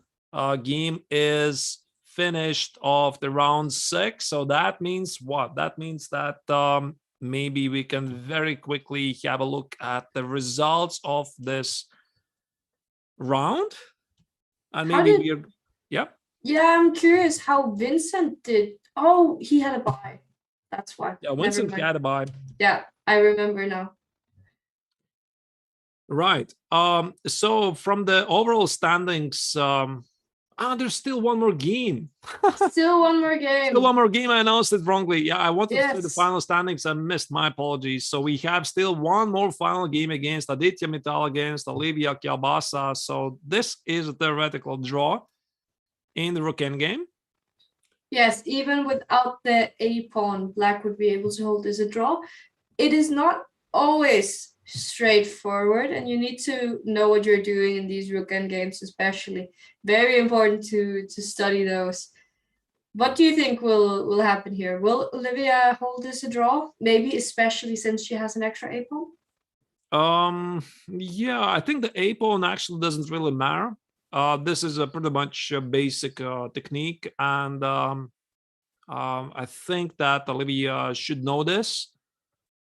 Speaker 8: game is finished of the round 6. So that means what? That means that maybe we can very quickly have a look at the results of this round. And maybe yeah,
Speaker 9: I'm curious how Vincent did. Oh, he had a bye. That's why.
Speaker 8: Yeah, Vincent had a bye.
Speaker 9: Yeah, I remember now.
Speaker 8: Right. So from the overall standings, Ah, there's still one more game.
Speaker 9: Still one more game.
Speaker 8: Still one more game. I announced it wrongly. Yeah, I wanted to say the
Speaker 9: Yes.
Speaker 8: final standings. I missed. My apologies. So we have still one more final game against Aditya Mittal against Olivia Kielbasa. So this is a theoretical draw in the Rook endgame.
Speaker 9: Yes, even without the A pawn, Black would be able to hold as a draw. It is not always straightforward, and you need to know what you're doing in these Rook endgames, especially. Very important to study those. What do you think will happen here? Will Olivia hold this a draw? Maybe especially since she has an extra A pawn?
Speaker 8: Yeah, I think the A pawn actually doesn't really matter. This is a pretty much a basic technique, and I think that Olivia should know this.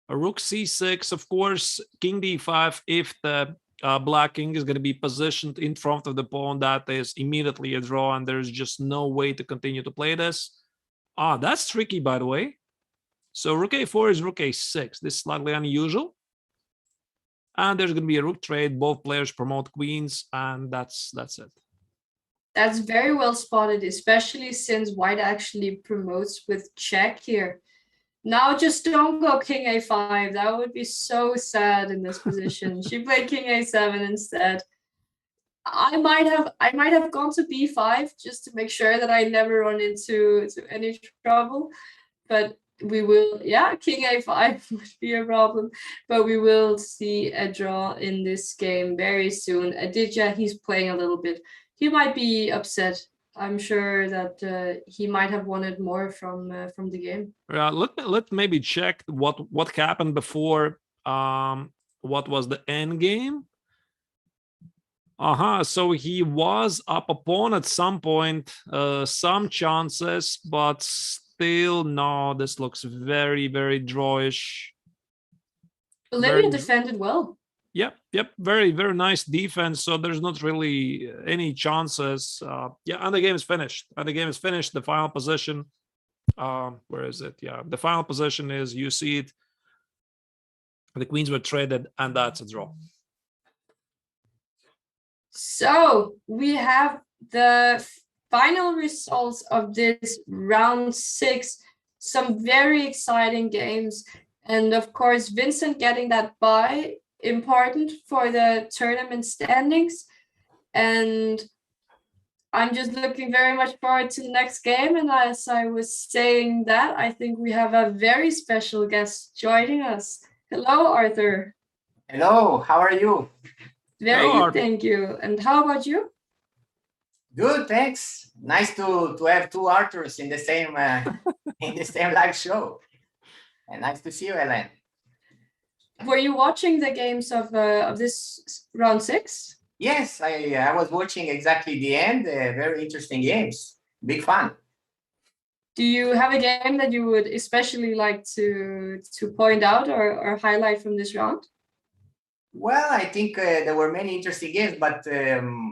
Speaker 8: A Rook C6, of course, King D5. If the Black King is going to be positioned in front of the pawn, that is immediately a draw, and there's just no way to continue to play this. That's tricky, by the way. So Rook A4 is Rook A6. This is slightly unusual. And there's going to be a rook trade. Both players promote queens, and that's it.
Speaker 9: That's very well spotted, especially since White actually promotes with check here. Now just don't go King A5. That would be so sad in this position. She played King A7 instead. I might have gone to B5 just to make sure that I never run into any trouble. But we will, yeah, King A5 would be a problem. But we will see a draw in this game very soon. Aditya, he's playing a little bit. He might be upset. I'm sure that he might have wanted more from the game.
Speaker 8: Let maybe check what happened before. What was the end game? So he was up a pawn at some point. Some chances, but still no. This looks very, very drawish.
Speaker 9: Olivia defended well.
Speaker 8: Yep. Very, very nice defense. So there's not really any chances. And the game is finished. The final position. Where is it? Yeah, the final position is, you see it. The queens were traded, and that's a draw.
Speaker 9: So we have the final results of this round 6. Some very exciting games, and of course, Vincent getting that bye. Important for the tournament standings, and I'm just looking very much forward to the next game. And as I was saying that, I think we have a very special guest joining us. Hello, Arthur.
Speaker 7: Hello, how are you?
Speaker 9: Very good, thank you. And how about you?
Speaker 7: Good, thanks. Nice to have two Arturs in the same live show, and nice to see you, Ellen.
Speaker 9: Were you watching the games of this round 6?
Speaker 7: Yes, I was watching exactly the end. Very interesting games. Big fun.
Speaker 9: Do you have a game that you would especially like to point out or highlight from this round?
Speaker 7: Well, I think there were many interesting games, but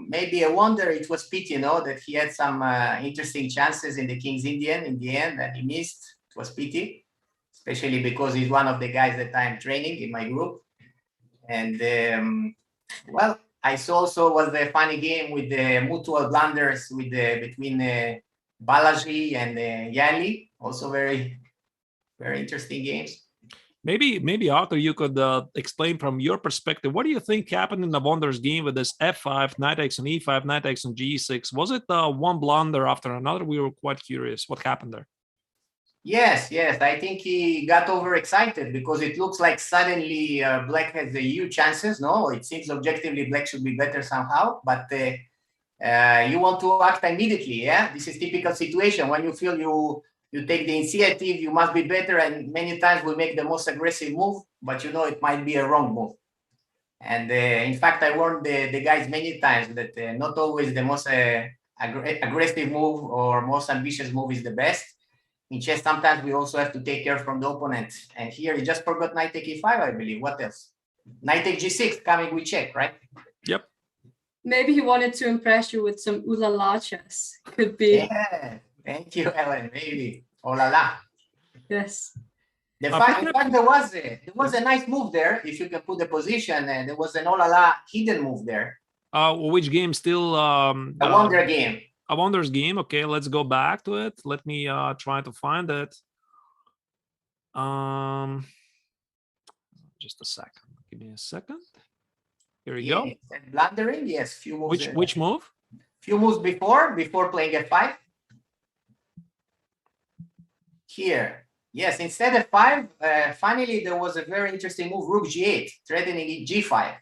Speaker 7: maybe a wonder it was pity, that he had some interesting chances in the King's Indian in the end and he missed. It was pity, especially because he's one of the guys that I'm training in my group. And well, I saw also was the funny game with the mutual blunders between Balaji and Yali. Also very, very interesting games.
Speaker 8: Maybe Arthur, you could explain from your perspective, what do you think happened in the Wonders game with this F5, knight takes on E5, knight takes on G6? Was it one blunder after another? We were quite curious. What happened there?
Speaker 7: Yes. I think he got overexcited because it looks like suddenly Black has huge chances. No, it seems objectively Black should be better somehow, but you want to act immediately. Yeah, this is typical situation when you feel you take the initiative, you must be better, and many times we make the most aggressive move, but it might be a wrong move. And in fact, I warned the guys many times that not always the most aggressive move or most ambitious move is the best. In chess, sometimes we also have to take care from the opponent. And here he just forgot knight take e5, I believe. What else? Knight take g6, coming with check, right?
Speaker 8: Yep.
Speaker 9: Maybe he wanted to impress you with some ooh la la chess. Could be.
Speaker 7: Yeah. Thank you, Ellen. Maybe. Oh la la.
Speaker 9: Yes.
Speaker 7: In fact, there was a nice move there. If you can put the position, there was an oh la la hidden move there.
Speaker 8: Which game still?
Speaker 7: The Wonder game.
Speaker 8: a wonders game. Okay, let's go back to it. Let me try to find it. Just a second. Give me a second. Here we go.
Speaker 7: And blundering, yes. Few moves.
Speaker 8: Which move?
Speaker 7: Few moves before playing f5. Here, yes. Instead of f5, finally there was a very interesting move. Rook G8, threatening G5.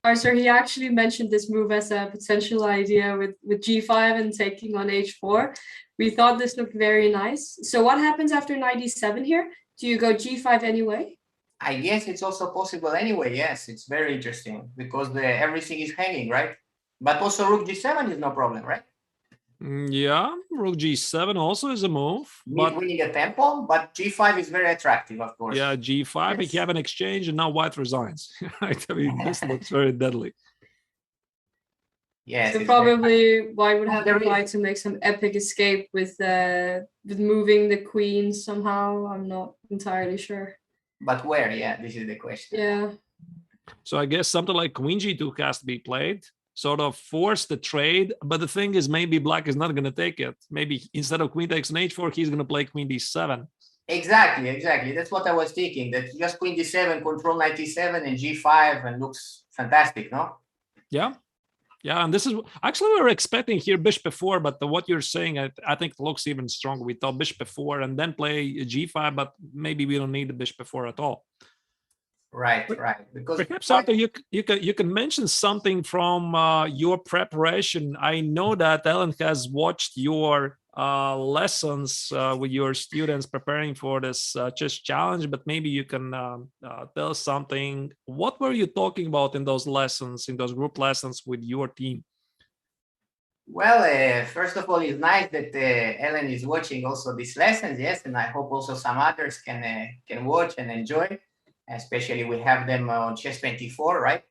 Speaker 9: Arthur, he actually mentioned this move as a potential idea with G5 and taking on H4. We thought this looked very nice. So what happens after knight e7 here? Do you go G5 anyway?
Speaker 7: I guess it's also possible anyway. Yes, it's very interesting because everything is hanging, right? But also Rook G7 is no problem, right?
Speaker 8: Yeah, Rook G7 also is a move. But
Speaker 7: winning a tempo, but G5 is very attractive, of course.
Speaker 8: yeah, G5,
Speaker 9: Yes.
Speaker 8: we have an exchange and now white resigns. Right? I mean, this looks very deadly.
Speaker 7: Yes.
Speaker 9: So
Speaker 7: it's
Speaker 9: probably white would have
Speaker 7: There
Speaker 9: to
Speaker 7: is-
Speaker 9: try to make some epic escape with moving the queen somehow. I'm not entirely sure.
Speaker 7: But where? Yeah, this is the question.
Speaker 9: Yeah.
Speaker 8: So I guess something like Queen G2 has to be played, sort of force the trade. But the thing is, maybe black is not going to take it. Maybe instead of Queen takes an H4, he's going to play Queen D7.
Speaker 7: Exactly. That's what I was thinking. That just Queen D7, control knight E7 and G5, and looks fantastic, no?
Speaker 8: Yeah. Yeah, and this is actually we were expecting here bishop before, but what you're saying, I think it looks even stronger. We thought bishop before and then play G5, but maybe we don't need the bishop before at all.
Speaker 7: Right. Because
Speaker 8: Perhaps Arthur, you can mention something from your preparation. I know that Ellen has watched your lessons with your students preparing for this chess challenge, but maybe you can tell us something. What were you talking about in those lessons, in those group lessons with your team?
Speaker 7: Well, first of all, it's nice that Ellen is watching also these lessons, yes, and I hope also some others can watch and enjoy. Especially we have them on Chess24, right?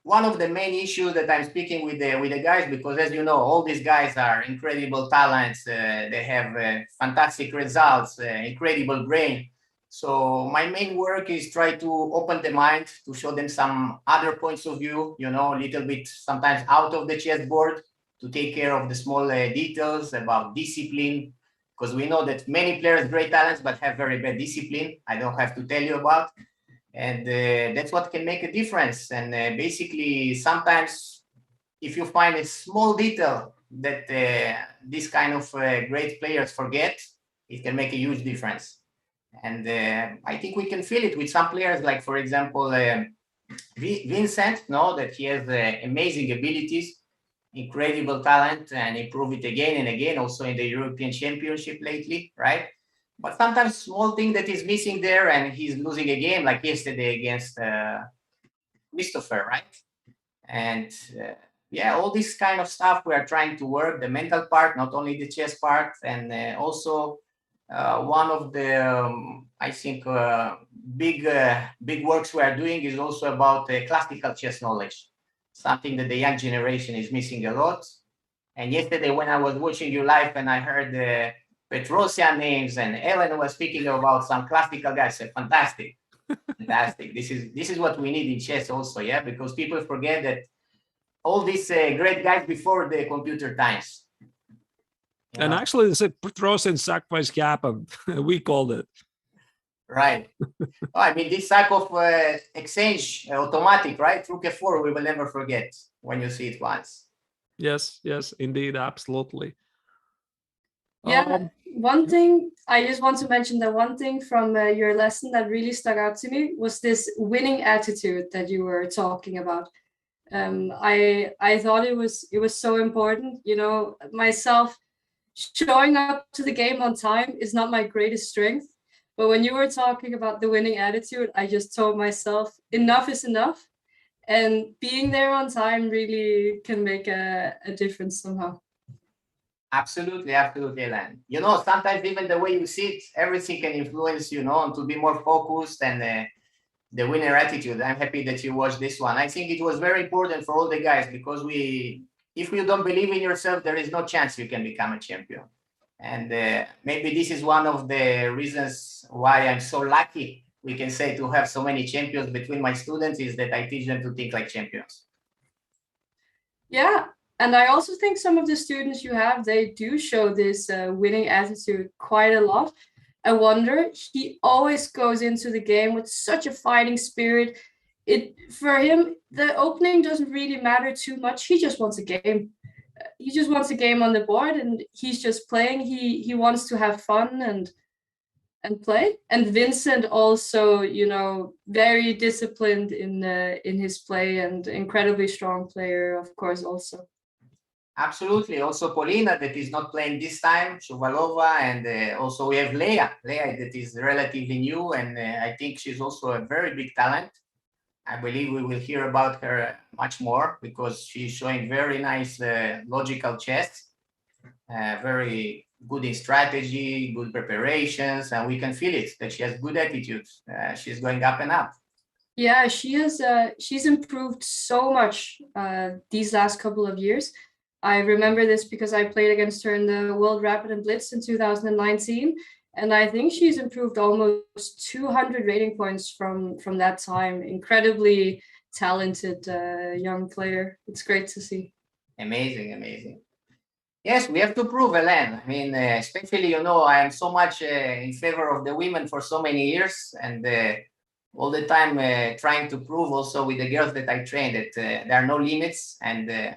Speaker 7: One of the main issues that I'm speaking with the guys, because as you know, all these guys are incredible talents. They have fantastic results, incredible brain. So my main work is try to open the mind, to show them some other points of view, you know, a little bit sometimes out of the chessboard, to take care of the small details about discipline, because we know that many players, great talents, but have very bad discipline. I don't have to tell you about. And that's what can make a difference. And basically, sometimes if you find a small detail that these kind of great players forget, it can make a huge difference. And I think we can feel it with some players, like, for example, Vincent, that he has amazing abilities, incredible talent, and improve it again and again, also in the European Championship lately, right? But sometimes small thing that is missing there and he's losing a game, like yesterday against Christopher, right? And yeah, all this kind of stuff we are trying to work, the mental part, not only the chess part, and also one of the, I think, big works we are doing is also about classical chess knowledge, something that the young generation is missing a lot. And yesterday when I was watching you live and I heard Petrosian names and Ellen was speaking about some classical guys, fantastic. This is what we need in chess also, yeah, because people forget that all these great guys before the computer times.
Speaker 8: And actually, the Petrosian sacrifice happened. We called it.
Speaker 7: Right. I mean, this type of exchange, automatic, right? Rook F4, we will never forget when you see it once.
Speaker 8: Yes, indeed, absolutely.
Speaker 9: Yeah, one thing I just want to mention, that one thing from your lesson that really stuck out to me was this winning attitude that you were talking about. I thought it was so important. You know, myself, showing up to the game on time is not my greatest strength. But when you were talking about the winning attitude, I just told myself enough is enough. And being there on time really can make a difference somehow.
Speaker 7: Absolutely, Ellen. You know, sometimes even the way you sit, everything can influence, you know, and to be more focused and the winner attitude. I'm happy that you watched this one. I think it was very important for all the guys because if you don't believe in yourself, there is no chance you can become a champion. And maybe this is one of the reasons why I'm so lucky, we can say, to have so many champions between my students, is that I teach them to think like champions.
Speaker 9: Yeah, and I also think some of the students you have, they do show this winning attitude quite a lot. I wonder, he always goes into the game with such a fighting spirit. For him, the opening doesn't really matter too much. He just wants a game. He just wants a game on the board, and he's just playing. He wants to have fun and play. And Vincent also, very disciplined in his play and incredibly strong player, of course, also.
Speaker 7: Absolutely. Also Polina that is not playing this time, Shuvalova, and also we have Leia that is relatively new, and I think she's also a very big talent. I believe we will hear about her much more because she's showing very nice logical chess, very good in strategy, good preparations, and we can feel it that she has good attitudes. She's going up and up.
Speaker 9: Yeah, she's improved so much these last couple of years. I remember this because I played against her in the World Rapid and Blitz in 2019, and I think she's improved almost 200 rating points from that time. Incredibly talented young player. It's great to see.
Speaker 7: Amazing, amazing. Yes, we have to prove, Hélène. I mean, especially, I am so much in favor of the women for so many years, and all the time trying to prove also with the girls that I train that there are no limits, and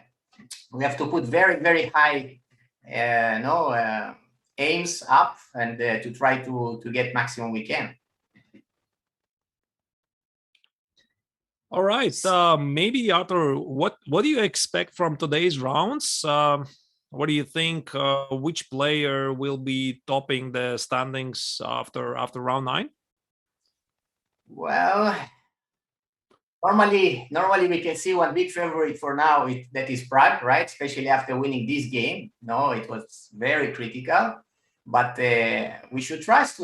Speaker 7: we have to put very, very high aims up and to try to get maximum we can.
Speaker 8: All right, maybe Artur, what do you expect from today's rounds? What do you think? Which player will be topping the standings after round 9?
Speaker 7: Well, normally we can see one big favorite for now. That is Prague, right? Especially after winning this game. No, it was very critical, but we should trust.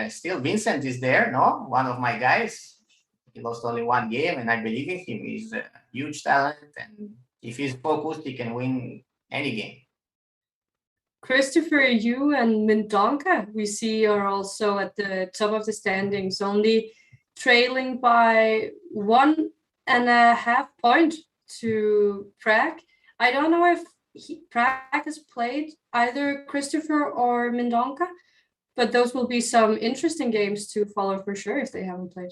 Speaker 7: Still, Vincent is there. No, one of my guys. He lost only one game, and I believe in him. He's a huge talent, and if he's focused, he can win any game.
Speaker 9: Christopher Yu and Mendonca, we see, are also at the top of the standings, only trailing by 1.5 point to Prague. I don't know if Prague has played either Christopher or Mendonca, but those will be some interesting games to follow for sure if they haven't played.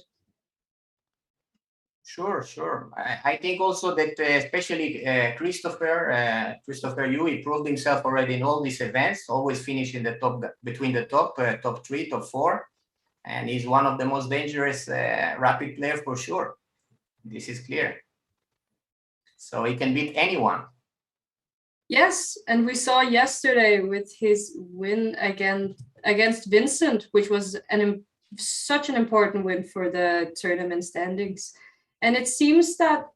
Speaker 7: Sure. I think also that especially Christopher Yu, he proved himself already in all these events, always finishing the top, between the top 3, top 4, and he's one of the most dangerous rapid players for sure. This is clear. So he can beat anyone.
Speaker 9: Yes, and we saw yesterday with his win against Vincent, which was such an important win for the tournament standings. And it seems that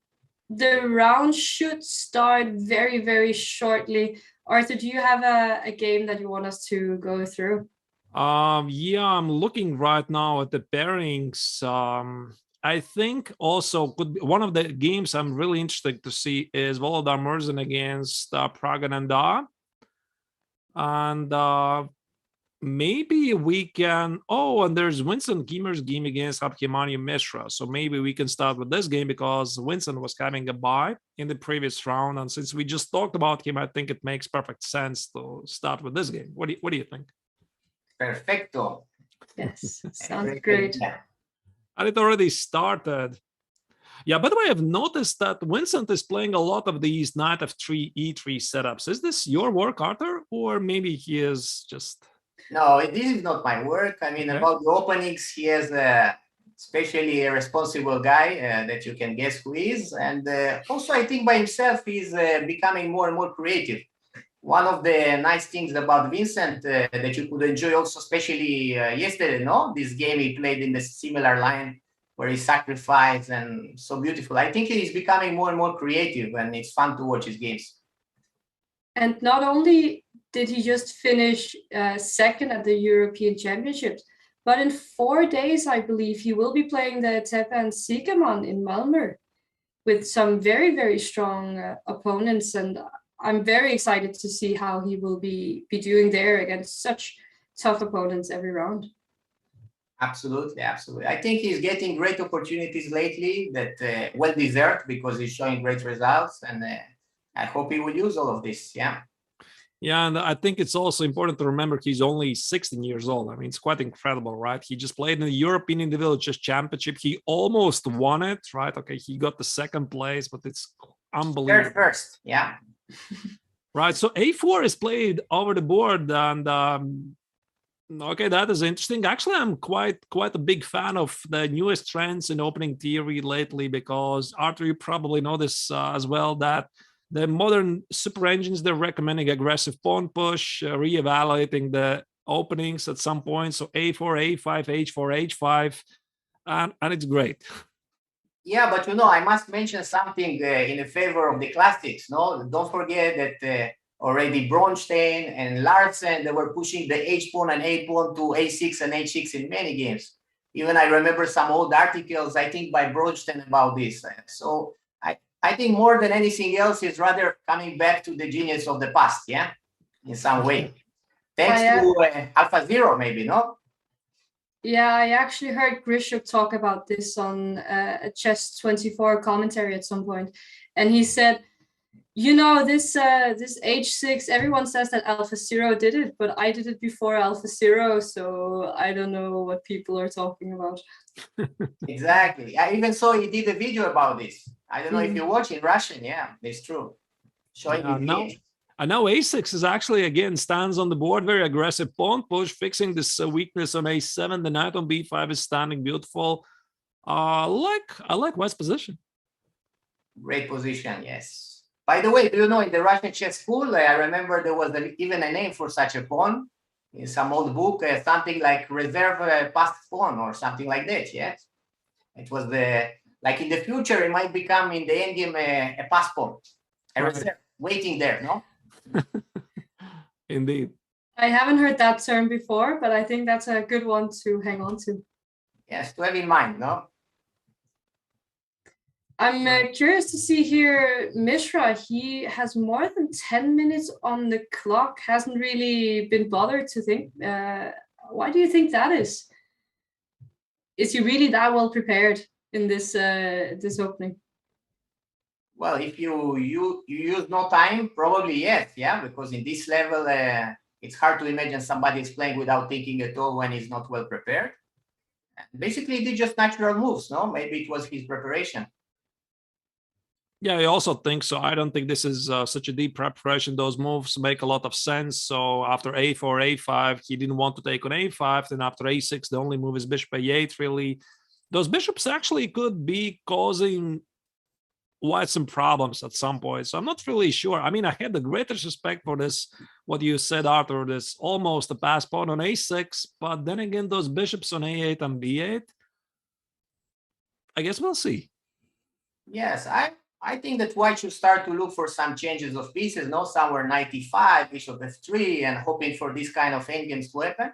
Speaker 9: the round should start very, very shortly. Arthur, do you have a game that you want us to go through?
Speaker 8: Yeah, I'm looking right now at the pairings. I think also could be one of the games I'm really interested to see is Volodar Murzin against Pragananda. And maybe we can, and there's Vincent Kimmer's game against Abhimanyu Mishra. So maybe we can start with this game because Vincent was having a bye in the previous round. And since we just talked about him, I think it makes perfect sense to start with this game. What do you think?
Speaker 7: Perfecto.
Speaker 9: Yes, sounds great.
Speaker 8: And it already started. Yeah, by the way, I've noticed that Vincent is playing a lot of these knight f3, e3 setups. Is this your work, Arthur? Or maybe he is just...
Speaker 7: No, this is not my work. I mean, about the openings, he has especially a responsible guy that you can guess who is. And also, I think by himself, he's becoming more and more creative. One of the nice things about Vincent that you could enjoy also, especially yesterday, this game he played in the similar line where he sacrificed and so beautiful. I think he's becoming more and more creative, and it's fun to watch his games.
Speaker 9: And not only did he just finish second at the European Championships, but in 4 days, I believe, he will be playing the Tepe and Siegemann in Malmö with some very, very strong opponents. And I'm very excited to see how he will be doing there against such tough opponents every round.
Speaker 7: Absolutely. I think he's getting great opportunities lately that well-deserved because he's showing great results. And I hope he will use all of this. Yeah.
Speaker 8: Yeah, and I think it's also important to remember he's only 16 years old. I mean, it's quite incredible, right? He just played in the European Individual Chess Championship. He almost won it, right? Okay, he got the second place, but it's unbelievable.
Speaker 7: Third first, yeah.
Speaker 8: Right, so A4 is played over the board, and okay, that is interesting. Actually, I'm quite a big fan of the newest trends in opening theory lately, because Artur, you probably know this as well, that the modern super engines, they're recommending aggressive pawn push, reevaluating the openings at some point. So A4, A5, H4, H5, and it's great.
Speaker 7: Yeah, but I must mention something in favor of the classics. No, don't forget that already Bronstein and Larsen, they were pushing the H pawn and A pawn to A6 and H6 in many games. Even I remember some old articles, I think by Bronstein, about this. So I think more than anything else is rather coming back to the genius of the past, yeah, in some way. Thanks to AlphaZero, maybe, no?
Speaker 9: Yeah, I actually heard Grishuk talk about this on a Chess24 commentary at some point, and he said, this H6, everyone says that AlphaZero did it, but I did it before AlphaZero, so I don't know what people are talking about.
Speaker 7: Exactly. I even saw he did a video about this. I don't know if you watch in Russian. Yeah, it's true. Showing
Speaker 8: I know A6 is actually, again, stands on the board, very aggressive pawn push, fixing this weakness on A7. The knight on B5 is standing beautiful. I like White's position.
Speaker 7: Great position, yes. By the way, do you know, in the Russian chess school, I remember there was even a name for such a pawn in some old book, something like reserve passed pawn or something like that, yes? It was like in the future, it might become in the endgame a pass pawn, a reserve, waiting there, no?
Speaker 8: Indeed.
Speaker 9: I haven't heard that term before, but I think that's a good one to hang on to.
Speaker 7: Yes, to have in mind, no?
Speaker 9: I'm curious to see here, Mishra, he has more than 10 minutes on the clock, hasn't really been bothered to think. Why do you think that is? Is he really that well prepared in this opening?
Speaker 7: Well, if you use no time, probably yes, yeah, because in this level, it's hard to imagine somebody is playing without thinking at all when he's not well prepared. Basically, he did just natural moves, no? Maybe it was his preparation.
Speaker 8: Yeah, I also think so. I don't think this is such a deep preparation. Those moves make a lot of sense. So after A4, A5, he didn't want to take on A5. Then after A6, the only move is bishop A8, really. Those bishops actually could be causing White some problems at some point. So I'm not really sure. I mean, I had the greatest respect for this, what you said, Artur, this almost a pass pawn on A6. But then again, those bishops on A8 and B8, I guess we'll see.
Speaker 7: Yes, I think that White should start to look for some changes of pieces, no, somewhere knight e5, bishop f3, and hoping for this kind of endgames to happen.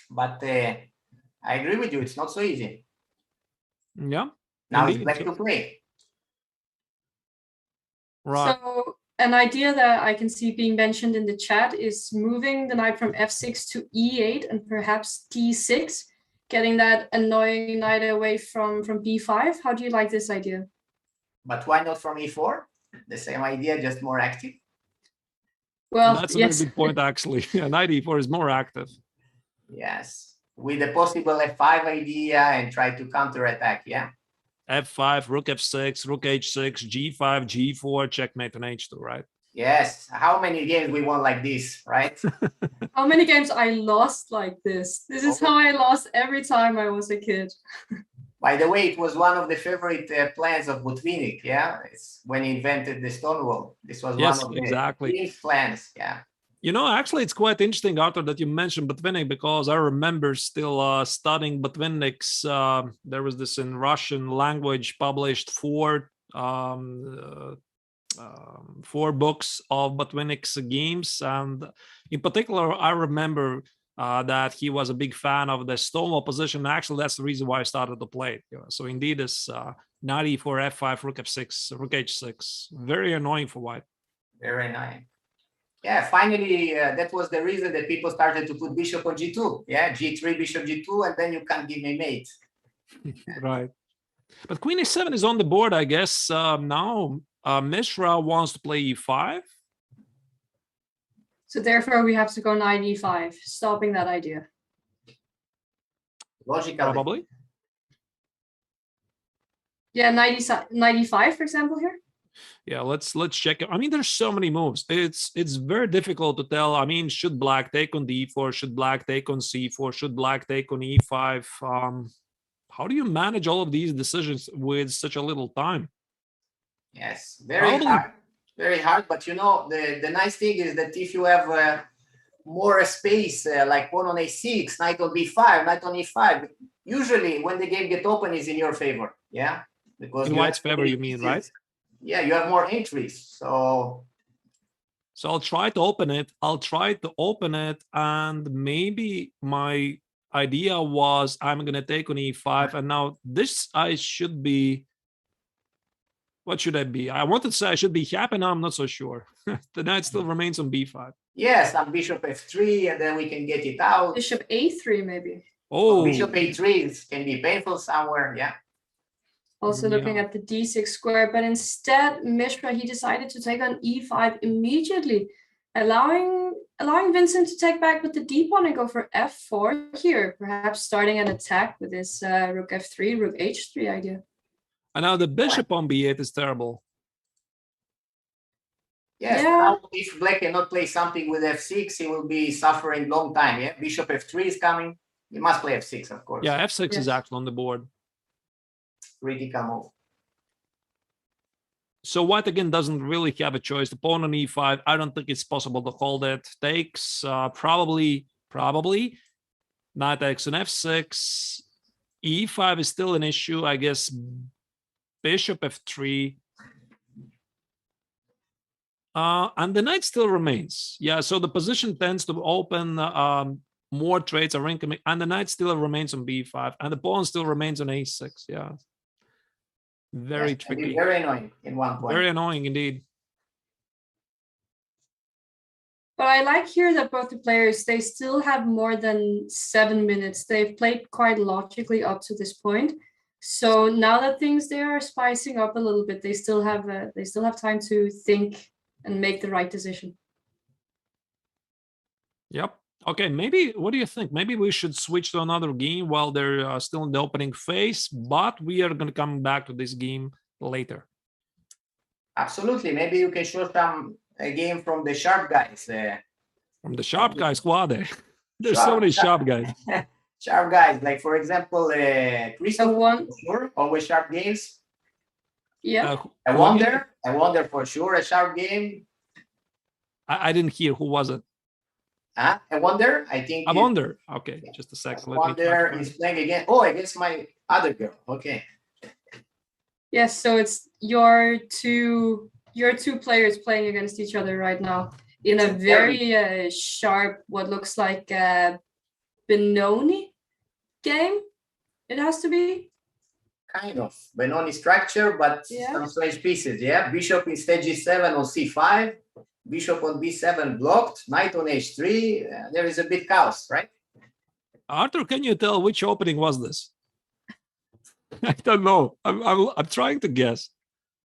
Speaker 7: But I agree with you, it's not so easy.
Speaker 8: Yeah.
Speaker 7: Now it's black to play.
Speaker 8: Right.
Speaker 9: So an idea that I can see being mentioned in the chat is moving the knight from f6 to e8 and perhaps d6, getting that annoying knight away from b5. How do you like this idea?
Speaker 7: But why not from e4? The same idea, just more active.
Speaker 9: Well,
Speaker 8: that's a
Speaker 9: yes.
Speaker 8: very good point, actually. Yeah, knight e4 is more active.
Speaker 7: Yes, with the possible f5 idea and try to counterattack, yeah.
Speaker 8: F5, rook f6, rook h6, g5, g4, checkmate on h2, right?
Speaker 7: Yes. How many games we won like this, right?
Speaker 9: How many games I lost like this? This is how I lost every time I was a kid.
Speaker 7: By the way, it was one of the favorite plans of Botvinnik, yeah? It's when he invented the Stonewall. This was one of the plans, yeah.
Speaker 8: You know, actually, it's quite interesting, Artur, that you mentioned Botvinnik, because I remember still studying Botvinnik's. There was this in Russian language published four books of Botvinnik's games. And in particular, I remember that he was a big fan of the Stonewall position. Actually, that's the reason why I started to play it. So indeed, it's knight e4, f5, rook f6, rook h6. Very annoying for White.
Speaker 7: Very annoying. Yeah, finally, that was the reason that people started to put bishop on g2. Yeah, g3, bishop g2, and then you can't give me mate.
Speaker 8: Right. But queen a7 is on the board, I guess. Now, Mishra wants to play e5.
Speaker 9: So therefore, we have to go knight e5, stopping that idea.
Speaker 7: Logically.
Speaker 8: Probably.
Speaker 9: Yeah, knight e5, for example, here.
Speaker 8: Yeah, let's check it. I mean, there's so many moves. It's very difficult to tell. I mean, should black take on d4? Should black take on c4? Should black take on e5? How do you manage all of these decisions with such a little time?
Speaker 7: Yes, very hard. Very hard. But you know, the nice thing is that if you have more space, like pawn on a6, knight on b5, knight on e5, usually when the game gets open is in your favor. Yeah, because
Speaker 8: In white's favor, you mean, right?
Speaker 7: Yeah, you have more entries. So
Speaker 8: I'll try to open it. And maybe my idea was I'm going to take on e5. And now this I should be. What should I be? I wanted to say I should be happy. Now I'm not so sure. The knight still remains on b5.
Speaker 7: yes, and bishop f3, and then we can get it out.
Speaker 9: Bishop a3, maybe.
Speaker 8: Oh,
Speaker 7: Bishop a3 can be painful somewhere. Yeah.
Speaker 9: Also looking
Speaker 8: Yeah.
Speaker 9: at the d6 square, but instead Mishra, he decided to take on e5 immediately, allowing Vincent to take back with the d pawn and go for f4 here, perhaps starting an attack with this rook f3, rook h3 idea.
Speaker 8: and now the bishop on b8 is terrible.
Speaker 7: Yes.
Speaker 9: Yeah.
Speaker 7: Now if black cannot play something with f6, he will be suffering long time. Yeah. Bishop f3 is coming. He must play f6, of course.
Speaker 8: Yeah, f6 is
Speaker 9: Yes.
Speaker 8: actually on the board.
Speaker 7: Critical move.
Speaker 8: So white again doesn't really have a choice. The pawn on e5, I don't think it's possible to hold it. Takes probably knight takes on f6. e5 is still an issue, I guess. Bishop f3. And the knight still remains. Yeah, so the position tends to open. More trades are incoming, and the knight still remains on b5, and the pawn still remains on a6. Yeah, very
Speaker 7: Yes, can be
Speaker 8: tricky.
Speaker 7: very annoying in one point.
Speaker 8: Very annoying indeed.
Speaker 9: But I like here that both the players, they still have more than 7 minutes. They've played quite logically up to this point. So now that things they are spicing up a little bit, they still have time to think and make the right decision.
Speaker 8: Yep. Okay, maybe, what do you think? Maybe we should switch to another game while they're still in the opening phase, but we are going to come back to this game later.
Speaker 7: Absolutely. Maybe you can show some a game from the sharp guys.
Speaker 8: From the sharp guy squad, there's so many sharp guys.
Speaker 7: Sharp guys, like for example, Christoph,
Speaker 9: one-
Speaker 7: for sure, always sharp games.
Speaker 9: Yeah.
Speaker 7: I wonder for sure a sharp game.
Speaker 8: I didn't hear, who was it?
Speaker 7: I wonder. I think.
Speaker 8: I wonder. Okay, just a second.
Speaker 7: I wonder is playing again. Oh, against my other girl. Okay.
Speaker 9: Yes, so it's your two players playing against each other right now in a very sharp, what looks like a Benoni game. It has to be.
Speaker 7: Kind of Benoni structure, but some strange pieces. Yeah, bishop instead g7 on c5, bishop on b7 blocked, knight on h3. There is a bit chaos, right?
Speaker 8: Artur, can you tell which opening was this? I don't know. I'm trying to guess.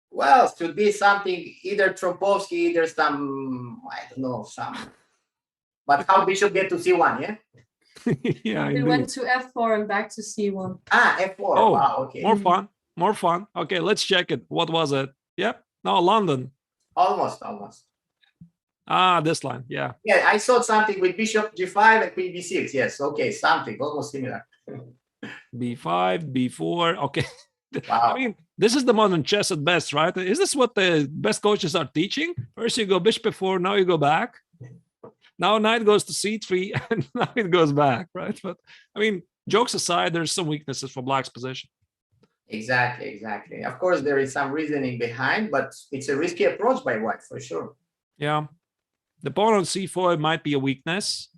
Speaker 7: Well, should be something either Trompowsky, either some I don't know some. But how bishop get to c1? Yeah.
Speaker 8: Yeah.
Speaker 9: We went to f4 and back to c1.
Speaker 7: Ah, f4.
Speaker 8: Oh,
Speaker 7: wow, okay.
Speaker 8: More fun. Okay, let's check it. What was it? Yep. No, London.
Speaker 7: Almost.
Speaker 8: Ah, this line. Yeah.
Speaker 7: Yeah, I saw something with bishop g5 and queen b6. Yes, okay, something almost similar.
Speaker 8: B5, B4. Okay.
Speaker 7: Wow.
Speaker 8: I mean, this is the modern chess at best, right? Is this what the best coaches are teaching? First you go bishop f4, now you go back. Now knight goes to c3, and now it goes back, right? But I mean, jokes aside, there's some weaknesses for black's position.
Speaker 7: Exactly. Of course, there is some reasoning behind, but it's a risky approach by white for sure.
Speaker 8: Yeah. The pawn on c4 might be a weakness.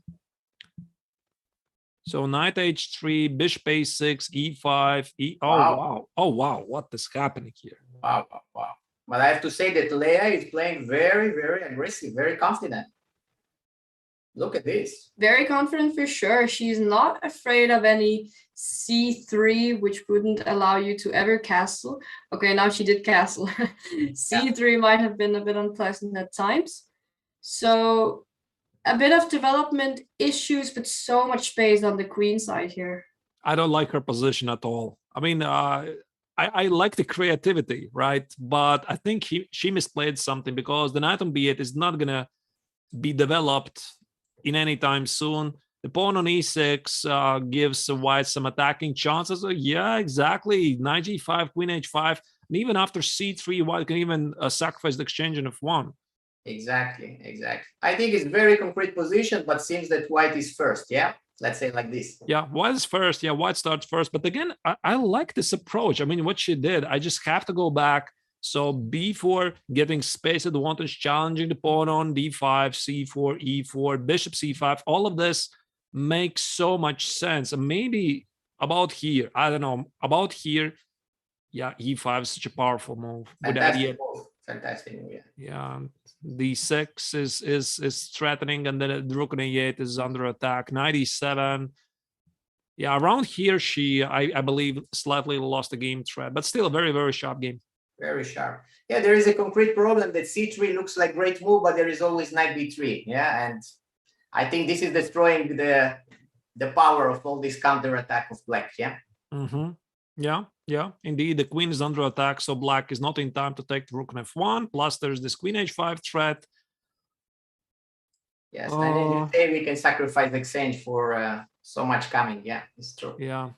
Speaker 8: So knight h3, bishop a6, e5,
Speaker 7: Wow.
Speaker 8: Oh wow, what is happening here?
Speaker 7: Wow. But I have to say that Leia is playing very, very aggressive, very confident. Look at this.
Speaker 9: Very confident for sure. She's not afraid of any c3, which wouldn't allow you to ever castle. Okay, now she did castle. c3 might have been a bit unpleasant at times. So a bit of development issues, but so much space on the queen side here.
Speaker 8: I don't like her position at all. I mean, I like the creativity, right? But I think she misplayed something, because the knight on b8 is not gonna be developed in any time soon. The pawn on e6 gives white some attacking chances. Yeah, exactly. Knight g5, queen h5, and even after c3, white can even sacrifice the exchange in f1.
Speaker 7: Exactly. I think it's very concrete position, but seems that white is first. Yeah, let's say like this.
Speaker 8: Yeah, white is first. Yeah, white starts first. But again, I like this approach. I mean, what she did, I just have to go back. So b4, getting space advantage, challenging the pawn on d5, c4, e4, bishop c5. All of this makes so much sense. And maybe about here, I don't know, about here, yeah, e5 is such a powerful move.
Speaker 7: Fantastic move. Fantastic move, yeah.
Speaker 8: Yeah, d6 is threatening, and then the rook on e8 is under attack. Knight e7. Yeah, around here, I believe, slightly lost the game threat, but still a very, very sharp game.
Speaker 7: Very sharp. Yeah, there is a concrete problem that c3 looks like great move, but there is always knight b3. Yeah, and I think this is destroying the power of all this counter attack of black. Yeah.
Speaker 8: Yeah, indeed. The queen is under attack, so black is not in time to take the rook on f1. Plus, there's this queen h5 threat.
Speaker 7: Yes, and in this day we can sacrifice exchange for so much coming. Yeah, it's true.
Speaker 8: Yeah.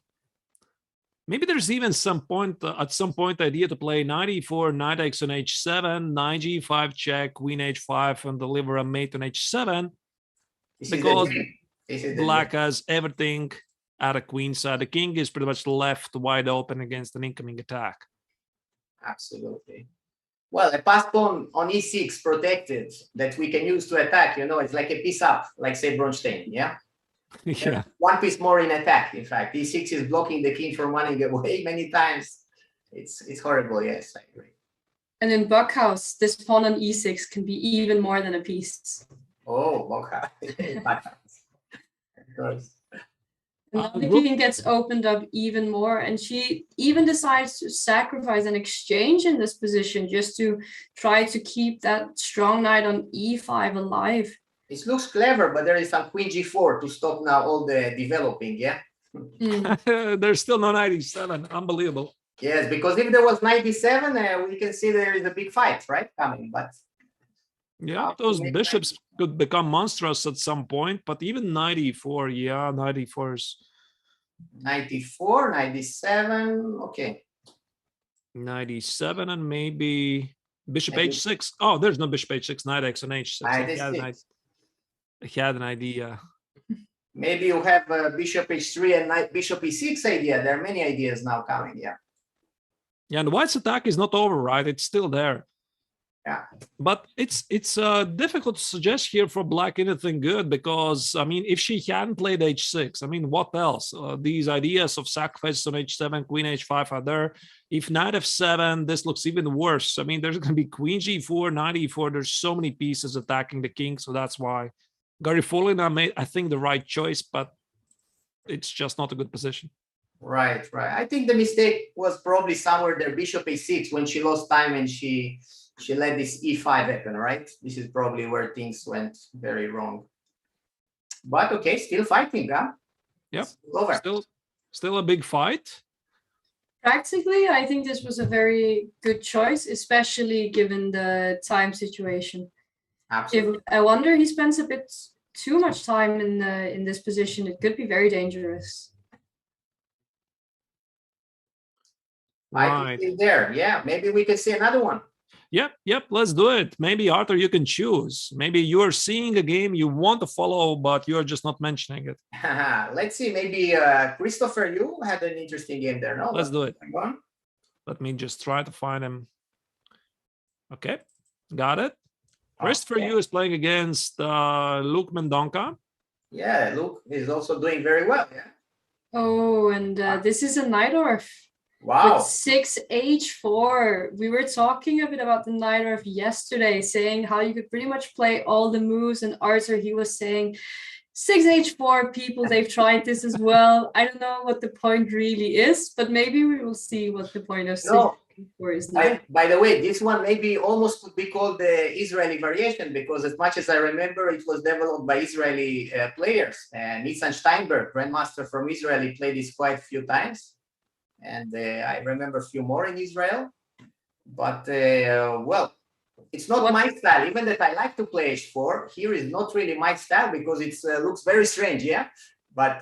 Speaker 8: Maybe there's even some point at some point idea to play knight e4, knight takes on h7, knight g5 check, queen h5, and deliver a mate on h7, because black has everything at a queen side. The king is pretty much left wide open against an incoming attack.
Speaker 7: Absolutely. Well, a passed pawn on e6 protected that we can use to attack. You know, it's like a piece up, like say Bronstein. Yeah.
Speaker 8: Yeah.
Speaker 7: One piece more in attack. In fact, e6 is blocking the king from running away many times. It's horrible. Yes, I agree.
Speaker 9: And in Buckhouse, this pawn on e6 can be even more than a piece.
Speaker 7: Oh, Buckhouse. Of course.
Speaker 9: And now the king gets opened up even more, and she even decides to sacrifice an exchange in this position just to try to keep that strong knight on e5 alive.
Speaker 7: It looks clever, but there is some queen g4 to stop now all the developing, yeah?
Speaker 8: There's still no knight e7. Unbelievable.
Speaker 7: Yes, because if there was knight e7, we can see there is a big fight, right, coming, but...
Speaker 8: Yeah, those bishops could become monstrous at some point, but even knight e4, yeah, knight e4 is...
Speaker 7: Knight e4, knight e7, okay.
Speaker 8: Knight e7 and maybe bishop h6. Oh, there's no bishop h6, knight x on h6. I had an idea.
Speaker 7: Maybe you have bishop h3 and knight bishop e6 idea. There are many ideas now coming, yeah.
Speaker 8: Yeah, and white's attack is not over, right? It's still there.
Speaker 7: Yeah.
Speaker 8: But it's difficult to suggest here for black anything good, because, I mean, if she hadn't played h6, I mean, what else? These ideas of sacrifices on h7, queen h5 are there. If knight f7, this looks even worse. I mean, there's going to be queen g4, knight e4. There's so many pieces attacking the king, so that's why Garifolina made, I think, the right choice, but it's just not a good position.
Speaker 7: Right. I think the mistake was probably somewhere there, bishop a6, when she lost time and she let this e5 happen, right? This is probably where things went very wrong. But okay, still fighting, huh?
Speaker 8: Yep. Still a big fight.
Speaker 9: Practically, I think this was a very good choice, especially given the time situation.
Speaker 7: Absolutely.
Speaker 9: If I wonder he spends a bit too much time in this position, it could be very dangerous.
Speaker 7: I think he's there. Yeah, maybe we can see another one.
Speaker 8: Yep, let's do it. Maybe, Artur, you can choose. Maybe you're seeing a game you want to follow, but you're just not mentioning it.
Speaker 7: Let's see. Maybe Christopher, you had an interesting game there, no?
Speaker 8: Let's do it. Let me just try to find him. Okay, got it. Christopher Yu is playing against Luke Mendonca.
Speaker 7: Yeah, Luke is also doing very well. Yeah.
Speaker 9: Oh, and this is a Nightorf.
Speaker 7: Wow.
Speaker 9: With 6h4. We were talking a bit about the knight of yesterday, saying how you could pretty much play all the moves, and Arthur, he was saying 6h4 people, they've tried this as well. I don't know what the point really is, but maybe we will see what the point of 6h4 is now.
Speaker 7: By the way, this one maybe almost could be called the Israeli variation, because as much as I remember, it was developed by Israeli players. And Nilssen Steinberg, grandmaster from Israel, he played this quite a few times. And I remember a few more in Israel. But, well, it's not my style. Even that I like to play h4, here is not really my style because it looks very strange, yeah? But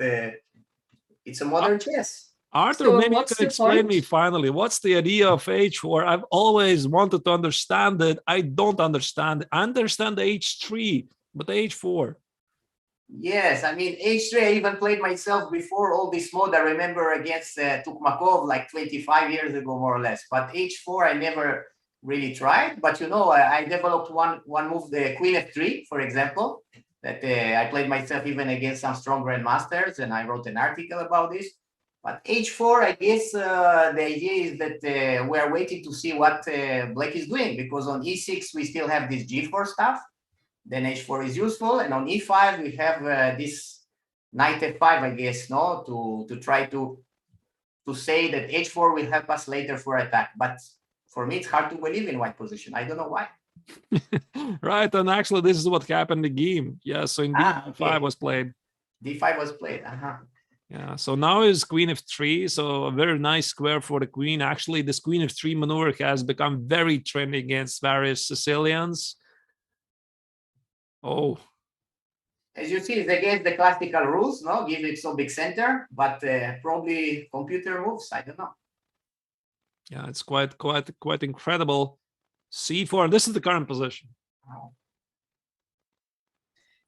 Speaker 7: it's a modern chess.
Speaker 8: Arthur,
Speaker 9: So
Speaker 8: maybe you
Speaker 9: what's
Speaker 8: can
Speaker 9: the
Speaker 8: explain
Speaker 9: point?
Speaker 8: me finally, what's the idea of h4? I've always wanted to understand it. I don't understand. I understand the h3, but the h4.
Speaker 7: Yes, I mean, h3, I even played myself before all this mode. I remember against Tukmakov like 25 years ago, more or less. But h4, I never really tried. But, you know, I developed one move, the queen f3, for example, that I played myself even against some strong grandmasters, and I wrote an article about this. But h4, I guess the idea is that we are waiting to see what Black is doing, because on e6, we still have this g4 stuff. Then h4 is useful, and on e5 we have this knight f5, I guess, no, to try to say that h4 will help us later for attack. But for me, it's hard to believe in white position. I don't know why.
Speaker 8: Right, and actually, this is what happened in the game. Yeah, so indeed, d5 was played.
Speaker 7: d5 was played.
Speaker 8: Yeah, so now is queen f3, so a very nice square for the queen. Actually, this queen f3 maneuver has become very trendy against various Sicilians. Oh.
Speaker 7: As you see, it's against the classical rules, no? Give it so big center, but probably computer moves. I don't know.
Speaker 8: Yeah, it's quite incredible. c4, and this is the current position.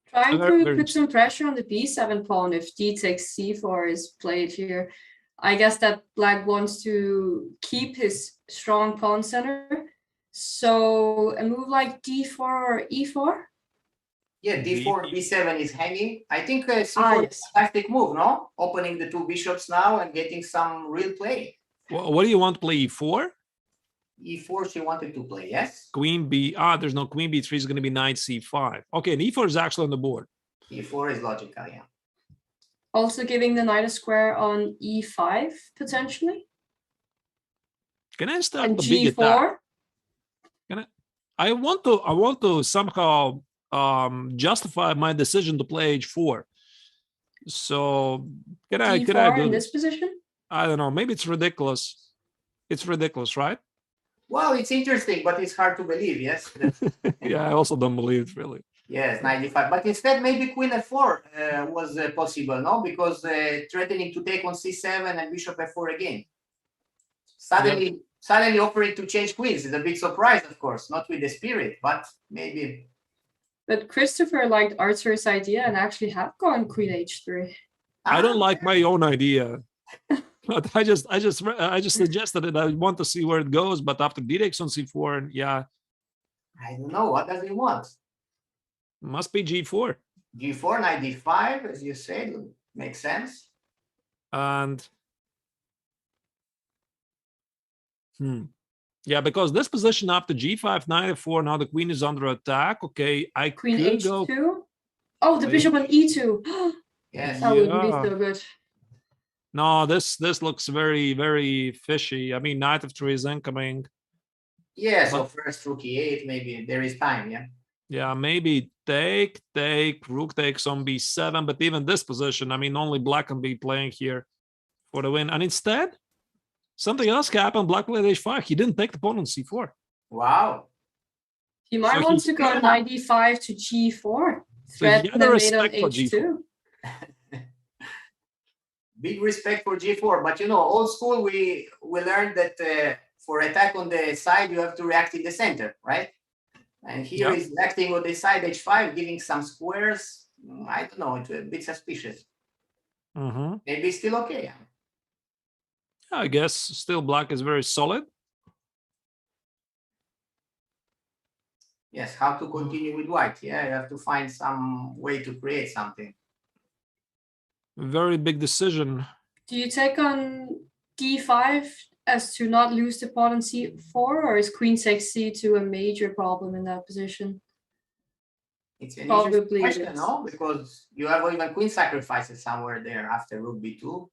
Speaker 9: Trying to put some pressure on the b7 pawn if d takes c4 is played here. I guess that Black wants to keep his strong pawn center. So a move like d4 or e4?
Speaker 7: Yeah, d4, b7 is hanging. I think c4 is a tactic move, no? Opening the two bishops now and getting some real play.
Speaker 8: Well, what do you want to play, e4?
Speaker 7: e4 she wanted to play, yes.
Speaker 8: Queen b, there's no queen b3 is going to be knight c5. Okay, and e4 is actually on the board.
Speaker 7: e4 is logical, yeah.
Speaker 9: Also giving the knight a square on e5, potentially.
Speaker 8: Can I start
Speaker 9: and
Speaker 8: the big
Speaker 9: g4?
Speaker 8: attack? Can I want to somehow justify my decision to play h4. So can I do
Speaker 9: in this position?
Speaker 8: I don't know, maybe it's ridiculous. It's ridiculous, right?
Speaker 7: Well, it's interesting, but it's hard to believe, yes.
Speaker 8: Yeah, I also don't believe it, really.
Speaker 7: Yes, 95. But instead, maybe queen f4 was possible, no? Because threatening to take on c7 and bishop f4 again. Suddenly offering to change queens is a big surprise, of course, not with the spirit, but maybe.
Speaker 9: But Christopher liked Arturs' idea and actually have gone queen h3.
Speaker 8: I don't like my own idea. But I just suggested it. I want to see where it goes. But after d takes on c4, and yeah,
Speaker 7: I don't know. What does he want?
Speaker 8: Must be g4.
Speaker 7: G4, knight d5, as you said, makes sense.
Speaker 8: And yeah, because this position after g5, knight f4, now the queen is under attack. Okay, I
Speaker 9: queen
Speaker 8: could
Speaker 9: h2.
Speaker 8: go.
Speaker 9: Oh, the bishop on e2.
Speaker 7: Yes,
Speaker 9: that wouldn't be so good.
Speaker 8: No, this looks very, very fishy. I mean, knight f3 is incoming.
Speaker 7: Yeah, so first rook e8, maybe there is time, yeah.
Speaker 8: Yeah, maybe take, rook takes on b7, but even this position, I mean, only Black can be playing here for the win. And instead, something else happened. Black played h5. He didn't take the pawn on c4.
Speaker 7: Wow.
Speaker 9: He might want to go knight d5 to g4. Threaten the mate on h2.
Speaker 7: Big respect for g4, but you know, old school, we learned that for attack on the side, you have to react in the center, right? And here is acting on the side h5, giving some squares. I don't know, it's a bit suspicious. Maybe it's still okay.
Speaker 8: I guess still Black is very solid.
Speaker 7: Yes, how to continue with white? Yeah, you have to find some way to create something.
Speaker 8: Very big decision.
Speaker 9: Do you take on d5 as to not lose the pawn on c4, or is queen takes c2 a major problem in that position?
Speaker 7: It's an
Speaker 9: Probably
Speaker 7: interesting question,
Speaker 9: it is.
Speaker 7: no? Because you have even queen sacrifices somewhere there after rook b2.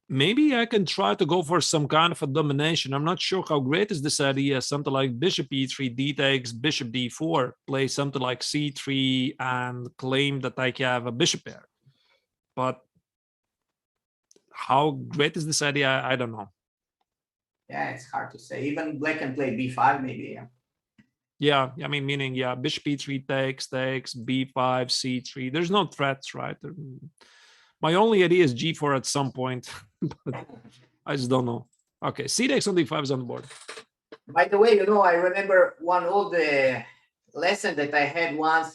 Speaker 8: Maybe I can try to go for some kind of a domination. I'm not sure how great is this idea. Something like bishop e3, d takes, bishop d4, play something like c3 and claim that I have a bishop pair. But how great is this idea? I don't know.
Speaker 7: Yeah, it's hard to say. Even black can play b5 maybe. Yeah.
Speaker 8: Yeah, I mean, meaning, yeah, bishop e3 takes, b5, c3. There's no threats, right? My only idea is g4 at some point, but I just don't know. Okay, c takes on d5 is on the board.
Speaker 7: By the way, I remember one old lesson that I had once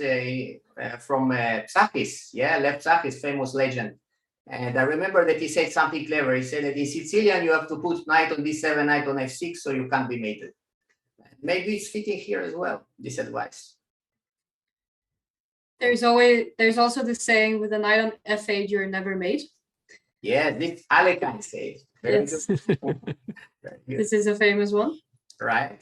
Speaker 7: from Psakis, Lev Psakis, famous legend. And I remember that he said something clever. He said that in Sicilian, you have to put knight on d7, knight on f6, so you can't be mated. Maybe it's fitting here as well, this advice.
Speaker 9: There's also the saying with a knight on f8, you're never mate.
Speaker 7: Yeah, this Alekan said. Very
Speaker 9: Yes.
Speaker 7: good. Very good.
Speaker 9: This is a famous one.
Speaker 7: Right.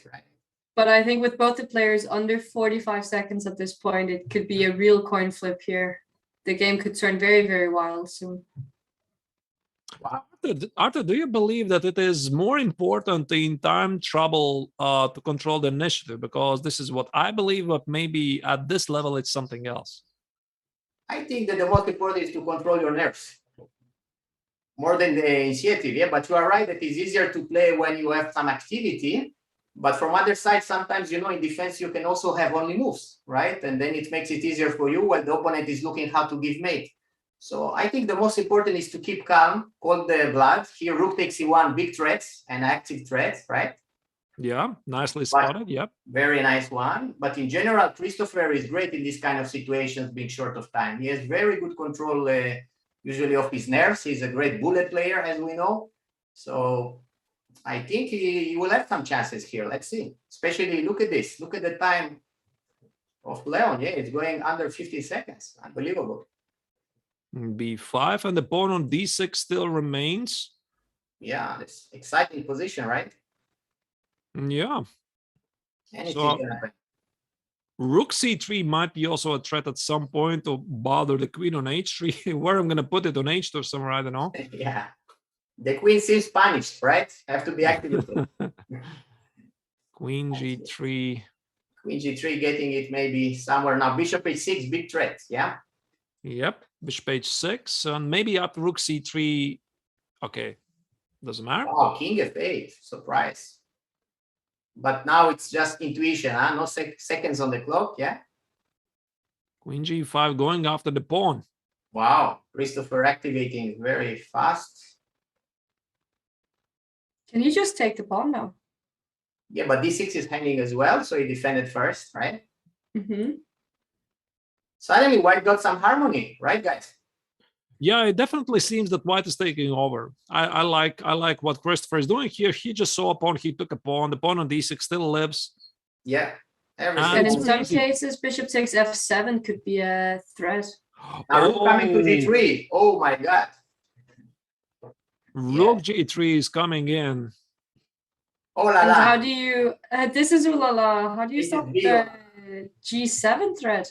Speaker 9: But I think with both the players under 45 seconds at this point, it could be a real coin flip here. The game could turn very, very wild soon.
Speaker 7: Wow.
Speaker 8: Artur, do you believe that it is more important in time trouble to control the initiative? Because this is what I believe, but maybe at this level, it's something else.
Speaker 7: I think that the most important is to control your nerves more than the initiative. Yeah, but you are right that it's easier to play when you have some activity. But from other side, sometimes, in defense, you can also have only moves, right? And then it makes it easier for you when the opponent is looking how to give mate. So I think the most important is to keep calm, hold the blood. Here, rook takes e1, big threats and active threats, right?
Speaker 8: Yeah, nicely spotted. Yep.
Speaker 7: Very nice one. But in general, Christopher is great in this kind of situations, being short of time. He has very good control, usually of his nerves. He's a great bullet player, as we know. So I think he will have some chances here. Let's see. Especially, look at this. Look at the time of Leon. Yeah, it's going under 50 seconds. Unbelievable.
Speaker 8: b5 and the pawn on d6 still remains.
Speaker 7: Yeah, it's exciting position, right?
Speaker 8: Yeah.
Speaker 7: Anything
Speaker 8: So,
Speaker 7: can happen.
Speaker 8: rook c3 might be also a threat at some point to bother the queen on h3. Where I'm going to put it, on h2 somewhere, I don't know.
Speaker 7: Yeah. The queen seems punished, right? Have to be activated.
Speaker 8: Queen g3.
Speaker 7: Queen g3 getting it maybe somewhere now. Bishop h6, big threat, yeah?
Speaker 8: Yep, bishop h6, and maybe up rook c3. Okay, doesn't matter.
Speaker 7: Oh, king f8, surprise. But now it's just intuition, huh? No seconds on the clock, yeah?
Speaker 8: Queen g5 going after the pawn.
Speaker 7: Wow, Christopher activating very fast.
Speaker 9: Can you just take the pawn now?
Speaker 7: Yeah, but d6 is hanging as well, so he defended first, right?
Speaker 9: Mm-hmm.
Speaker 7: Suddenly, white got some harmony, right, guys?
Speaker 8: Yeah, it definitely seems that white is taking over. I like what Christopher is doing here. He just saw a pawn, he took a pawn. The pawn on d6 still lives.
Speaker 7: Yeah.
Speaker 9: And in some
Speaker 8: Easy.
Speaker 9: cases, bishop takes f7 could be a threat.
Speaker 7: Now rook coming to d3. Oh my god.
Speaker 8: Rook g3 is coming in.
Speaker 7: Oh la
Speaker 9: And
Speaker 7: la.
Speaker 9: how do you, this is ulala, how do you
Speaker 7: This is
Speaker 9: stop
Speaker 7: big.
Speaker 9: the g7 threat?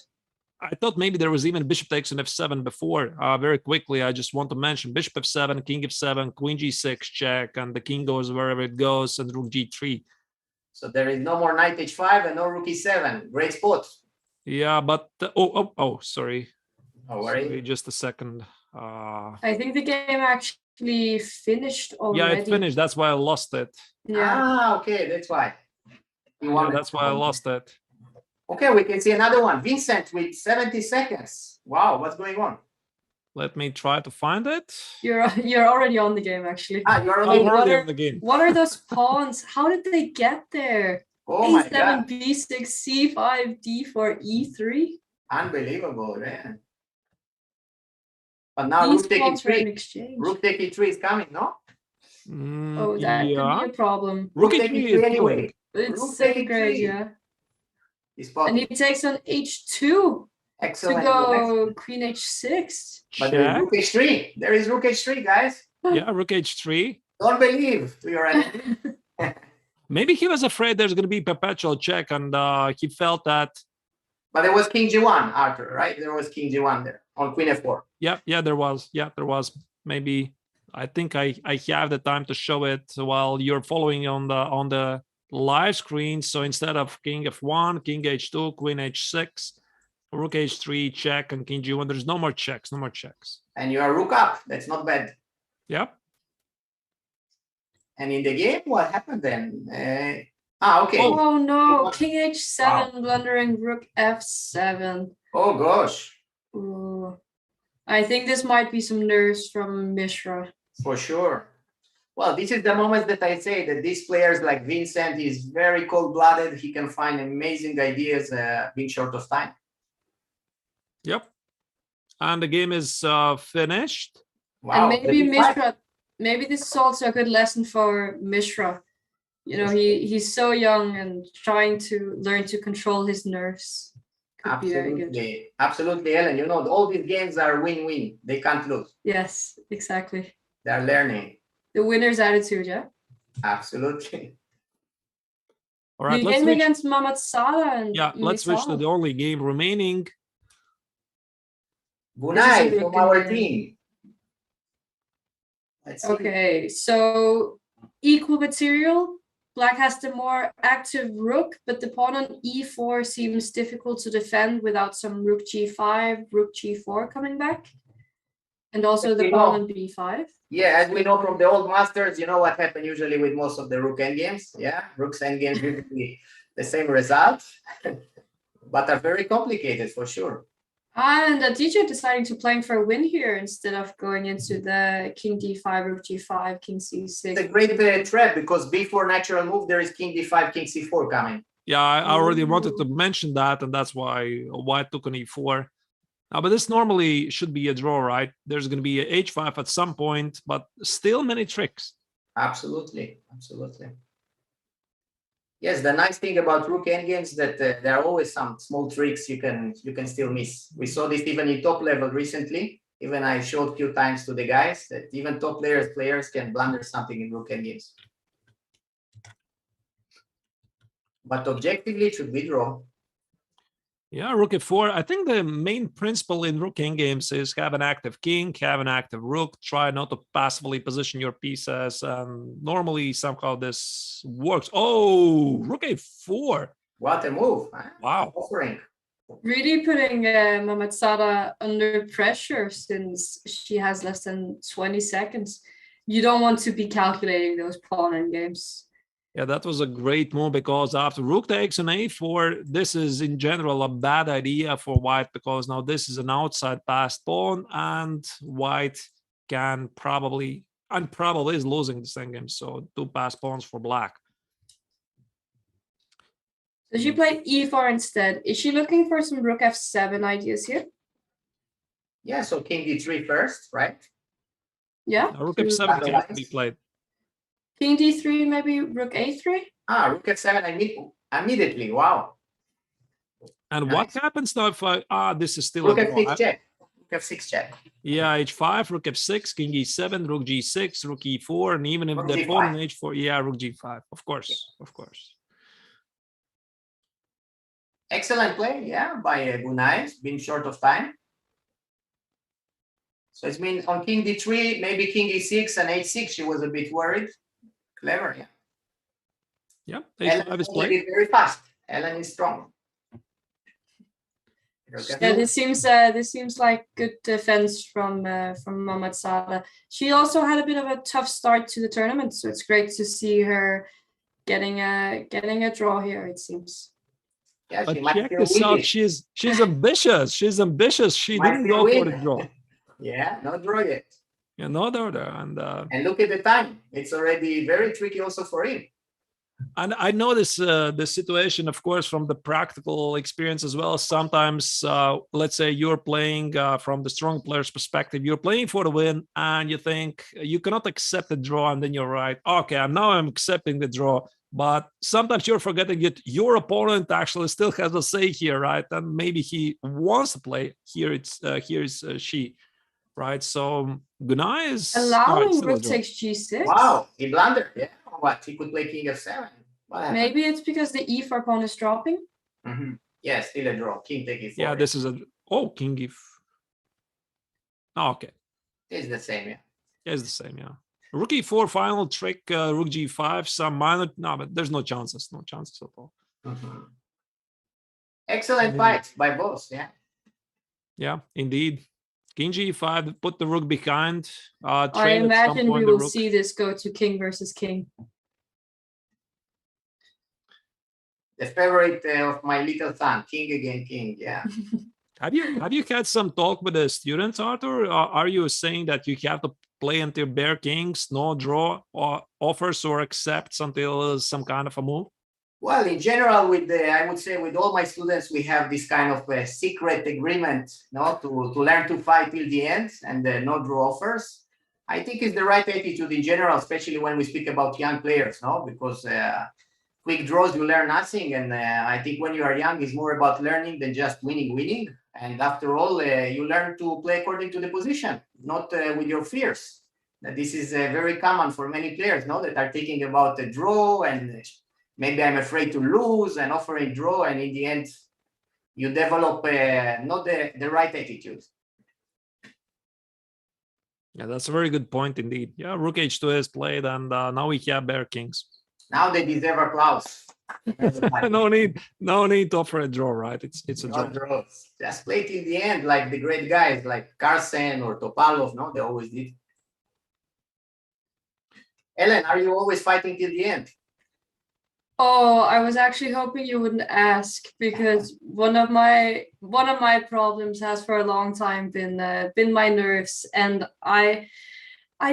Speaker 8: I thought maybe there was even bishop takes on f7 before. Very quickly, I just want to mention bishop f7, king f7, queen g6 check, and the king goes wherever it goes, and rook g3.
Speaker 7: So there is no more knight h5 and no rook e7. Great spot.
Speaker 8: Yeah, but sorry.
Speaker 7: No worry.
Speaker 8: Sorry, just a second.
Speaker 9: I think the game actually finished already.
Speaker 8: Yeah, it finished. That's why I lost it.
Speaker 9: Yeah.
Speaker 7: Ah, okay, that's why.
Speaker 8: Yeah, that's why I lost it.
Speaker 7: Okay, we can see another one. Vincent with 70 seconds. Wow, what's going on?
Speaker 8: Let me try to find it.
Speaker 9: You're already on the game, actually.
Speaker 7: Ah, you're on
Speaker 8: I'm
Speaker 7: the
Speaker 8: already
Speaker 9: what
Speaker 8: on the game.
Speaker 9: What are those pawns? How did they get there?
Speaker 7: Oh my
Speaker 9: A7,
Speaker 7: god.
Speaker 9: b6, c5, d4, e3.
Speaker 7: Unbelievable, man. But now
Speaker 9: These
Speaker 7: rook take
Speaker 9: pawns were in
Speaker 7: e3.
Speaker 9: exchange.
Speaker 7: Rook take e3 is coming, no?
Speaker 9: Oh, that
Speaker 8: yeah.
Speaker 9: could be a problem.
Speaker 8: Rook
Speaker 7: take
Speaker 8: e3
Speaker 7: e3
Speaker 8: is
Speaker 7: anyway.
Speaker 8: good.
Speaker 9: It's
Speaker 7: Rook
Speaker 9: so
Speaker 7: take
Speaker 9: great,
Speaker 7: e3.
Speaker 9: yeah.
Speaker 7: He's
Speaker 9: And
Speaker 7: spotted.
Speaker 9: he takes on h2
Speaker 7: Excellent.
Speaker 9: to go queen h6.
Speaker 7: But there is
Speaker 8: Check.
Speaker 7: rook h3. There is rook h3, guys.
Speaker 8: Yeah, rook h3.
Speaker 7: Don't believe your enemy.
Speaker 8: Maybe he was afraid there's going to be perpetual check, and he felt that.
Speaker 7: But there was King G1, Arthur, right? There was King G1 there on Queen F4.
Speaker 8: Yeah, there was. Yeah, there was. Maybe I think I have the time to show it while you're following on the live screen. So instead of King F1, King H2, Queen H6, Rook H3, check, and King G1, there's no more checks, no more checks.
Speaker 7: And you are Rook up. That's not bad.
Speaker 8: Yep.
Speaker 7: And in the game, what happened then? Okay.
Speaker 9: Oh no, King H7 blundering Rook F7.
Speaker 7: Oh gosh.
Speaker 9: Ooh. I think this might be some nerves from Mishra.
Speaker 7: For sure. Well, this is the moment that I say that these players like Vincent is very cold-blooded. He can find amazing ideas being short of time.
Speaker 8: Yep. And the game is finished.
Speaker 7: Wow.
Speaker 9: And maybe Mishra, maybe this is also a good lesson for Mishra. You know, he's so young and trying to learn to control his nerves. Could be very good.
Speaker 7: Absolutely. Absolutely, Ellen. You know, all these games are win-win. They can't lose.
Speaker 9: Yes, exactly.
Speaker 7: They're learning.
Speaker 9: The winner's attitude, yeah?
Speaker 7: Absolutely.
Speaker 8: All right,
Speaker 9: The
Speaker 8: let's
Speaker 9: game
Speaker 8: switch.
Speaker 9: against Mohamed Salah and
Speaker 8: Let's switch to the only game remaining.
Speaker 7: Bunai
Speaker 9: This is a
Speaker 7: from
Speaker 9: good
Speaker 7: our
Speaker 9: game.
Speaker 7: team. Let's see.
Speaker 9: Okay, so equal material. Black has the more active rook, but the pawn on e4 seems difficult to defend without some rook g5, rook g4 coming back. And also the pawn on b5.
Speaker 7: Yeah, as we know from the old masters, you know what happened usually with most of the rook endgames. Yeah, rook's endgames usually the same result, but are very complicated for sure.
Speaker 9: And the DJ deciding to playing for a win here instead of going into the king d5, rook g5, king c6.
Speaker 7: It's a great trap because before natural move, there is king d5, king c4 coming.
Speaker 8: Yeah, I already wanted to mention that, and that's why white took on e4. But this normally should be a draw, right? There's going to be a h5 at some point, but still many tricks.
Speaker 7: Absolutely, absolutely. Yes, the nice thing about rook endgames is that there are always some small tricks you can still miss. We saw this even in top level recently. Even I showed a few times to the guys that even top players can blunder something in rook endgames. But objectively, it should be draw.
Speaker 8: Yeah, rook f4. I think the main principle in rook endgames is have an active king, have an active rook, try not to passively position your pieces. Normally, somehow this works. Oh, rook a4.
Speaker 7: What a move. Huh?
Speaker 8: Wow.
Speaker 7: Offering.
Speaker 9: Really putting Mohamed Salah under pressure since she has less than 20 seconds. You don't want to be calculating those pawn endgames.
Speaker 8: Yeah, that was a great move because after rook takes on a4, this is in general a bad idea for white because now this is an outside passed pawn and white can probably is losing this endgame. So two passed pawns for black.
Speaker 9: So she played e4 instead. Is she looking for some rook f7 ideas here?
Speaker 7: Yeah, so king d3 first, right?
Speaker 9: Yeah.
Speaker 8: Rook f7 can be played.
Speaker 9: King d3, maybe rook a3?
Speaker 7: Ah, rook f7 immediately. Wow.
Speaker 8: And
Speaker 7: Nice.
Speaker 8: what happens now if this is still
Speaker 7: Rook
Speaker 8: a draw?
Speaker 7: f6 check. Rook f6 check.
Speaker 8: Yeah, h5, rook f6, king e7, rook g6, rook e4, and even if
Speaker 7: Rook
Speaker 8: the
Speaker 7: g5.
Speaker 8: pawn on h4, yeah, rook g5, of course, of course.
Speaker 7: Excellent play, yeah, by Bunai, being short of time. So it's mean on king d3, maybe king e6 and h6, she was a bit worried. Clever, yeah.
Speaker 8: Yeah, h5
Speaker 7: Ellen
Speaker 8: is
Speaker 7: played
Speaker 8: played.
Speaker 7: it very fast. Ellen is strong.
Speaker 9: Yeah, this seems like good defense from Mohamed Salah. She also had a bit of a tough start to the tournament, so it's great to see her getting a draw here. It seems.
Speaker 7: Yeah,
Speaker 8: But
Speaker 7: she might
Speaker 8: check
Speaker 7: still
Speaker 8: this
Speaker 7: win
Speaker 8: out.
Speaker 7: it.
Speaker 8: She's ambitious. She's ambitious. She
Speaker 7: Might
Speaker 8: didn't
Speaker 7: still
Speaker 8: go for
Speaker 7: win.
Speaker 8: the draw.
Speaker 7: Yeah, no draw yet.
Speaker 8: Yeah, no doubt.
Speaker 7: And look at the time. It's already very tricky also for him.
Speaker 8: And I know this the situation, of course, from the practical experience as well. Sometimes, let's say you're playing from the strong player's perspective, you're playing for the win, and you think you cannot accept the draw, and then you're right. Okay, I'm accepting the draw. But sometimes you're forgetting that your opponent actually still has a say here, right? And maybe he wants to play. Here is she. right? So Gunai is
Speaker 9: Allowing
Speaker 8: still a
Speaker 9: rook
Speaker 8: draw.
Speaker 9: takes g6.
Speaker 7: Wow, he blundered. Yeah. What? He could play king f7. What happened?
Speaker 9: Maybe it's because the e4 pawn is dropping.
Speaker 7: Yeah, still a draw. King take e4.
Speaker 8: Yeah, this is a king if. Oh, okay,
Speaker 7: It's the same. Yeah.
Speaker 8: yeah, it's the same. Yeah, rook e4 final trick. Rook g5. Some minor. No, but there's no chances. No chances at all.
Speaker 7: Excellent fight by both. Yeah.
Speaker 8: Yeah, indeed. King g5. Put the rook behind.
Speaker 9: I
Speaker 8: Trade at some
Speaker 9: imagine we
Speaker 8: point the
Speaker 9: will
Speaker 8: rook.
Speaker 9: see this go to king versus king.
Speaker 7: The favorite of my little son, king again, king. Yeah.
Speaker 8: Have you had some talk with the students, Artur? Are you saying that you have to play until bare kings, no draw or offers or accepts until some kind of a move?
Speaker 7: Well, in general, I would say with all my students, we have this kind of a secret agreement, no, to learn to fight till the end and no draw offers. I think it's the right attitude in general, especially when we speak about young players, no, because quick draws you learn nothing, and I think when you are young, it's more about learning than just winning. And after all, you learn to play according to the position, not with your fears. This is very common for many players, no, that are thinking about a draw and maybe I'm afraid to lose and offering draw, and in the end, you develop not the right attitude.
Speaker 8: Yeah, that's a very good point indeed. Yeah, rook h2 is played, and now we have bare kings.
Speaker 7: Now they deserve applause.
Speaker 8: no need to offer a draw, right? It's a draw.
Speaker 7: Not draws. Just play till the end, like the great guys like Carlsen or Topalov. No, they always did. Ellen, are you always fighting till the end?
Speaker 9: Oh, I was actually hoping you wouldn't ask, because one of my problems has for a long time been my nerves, and I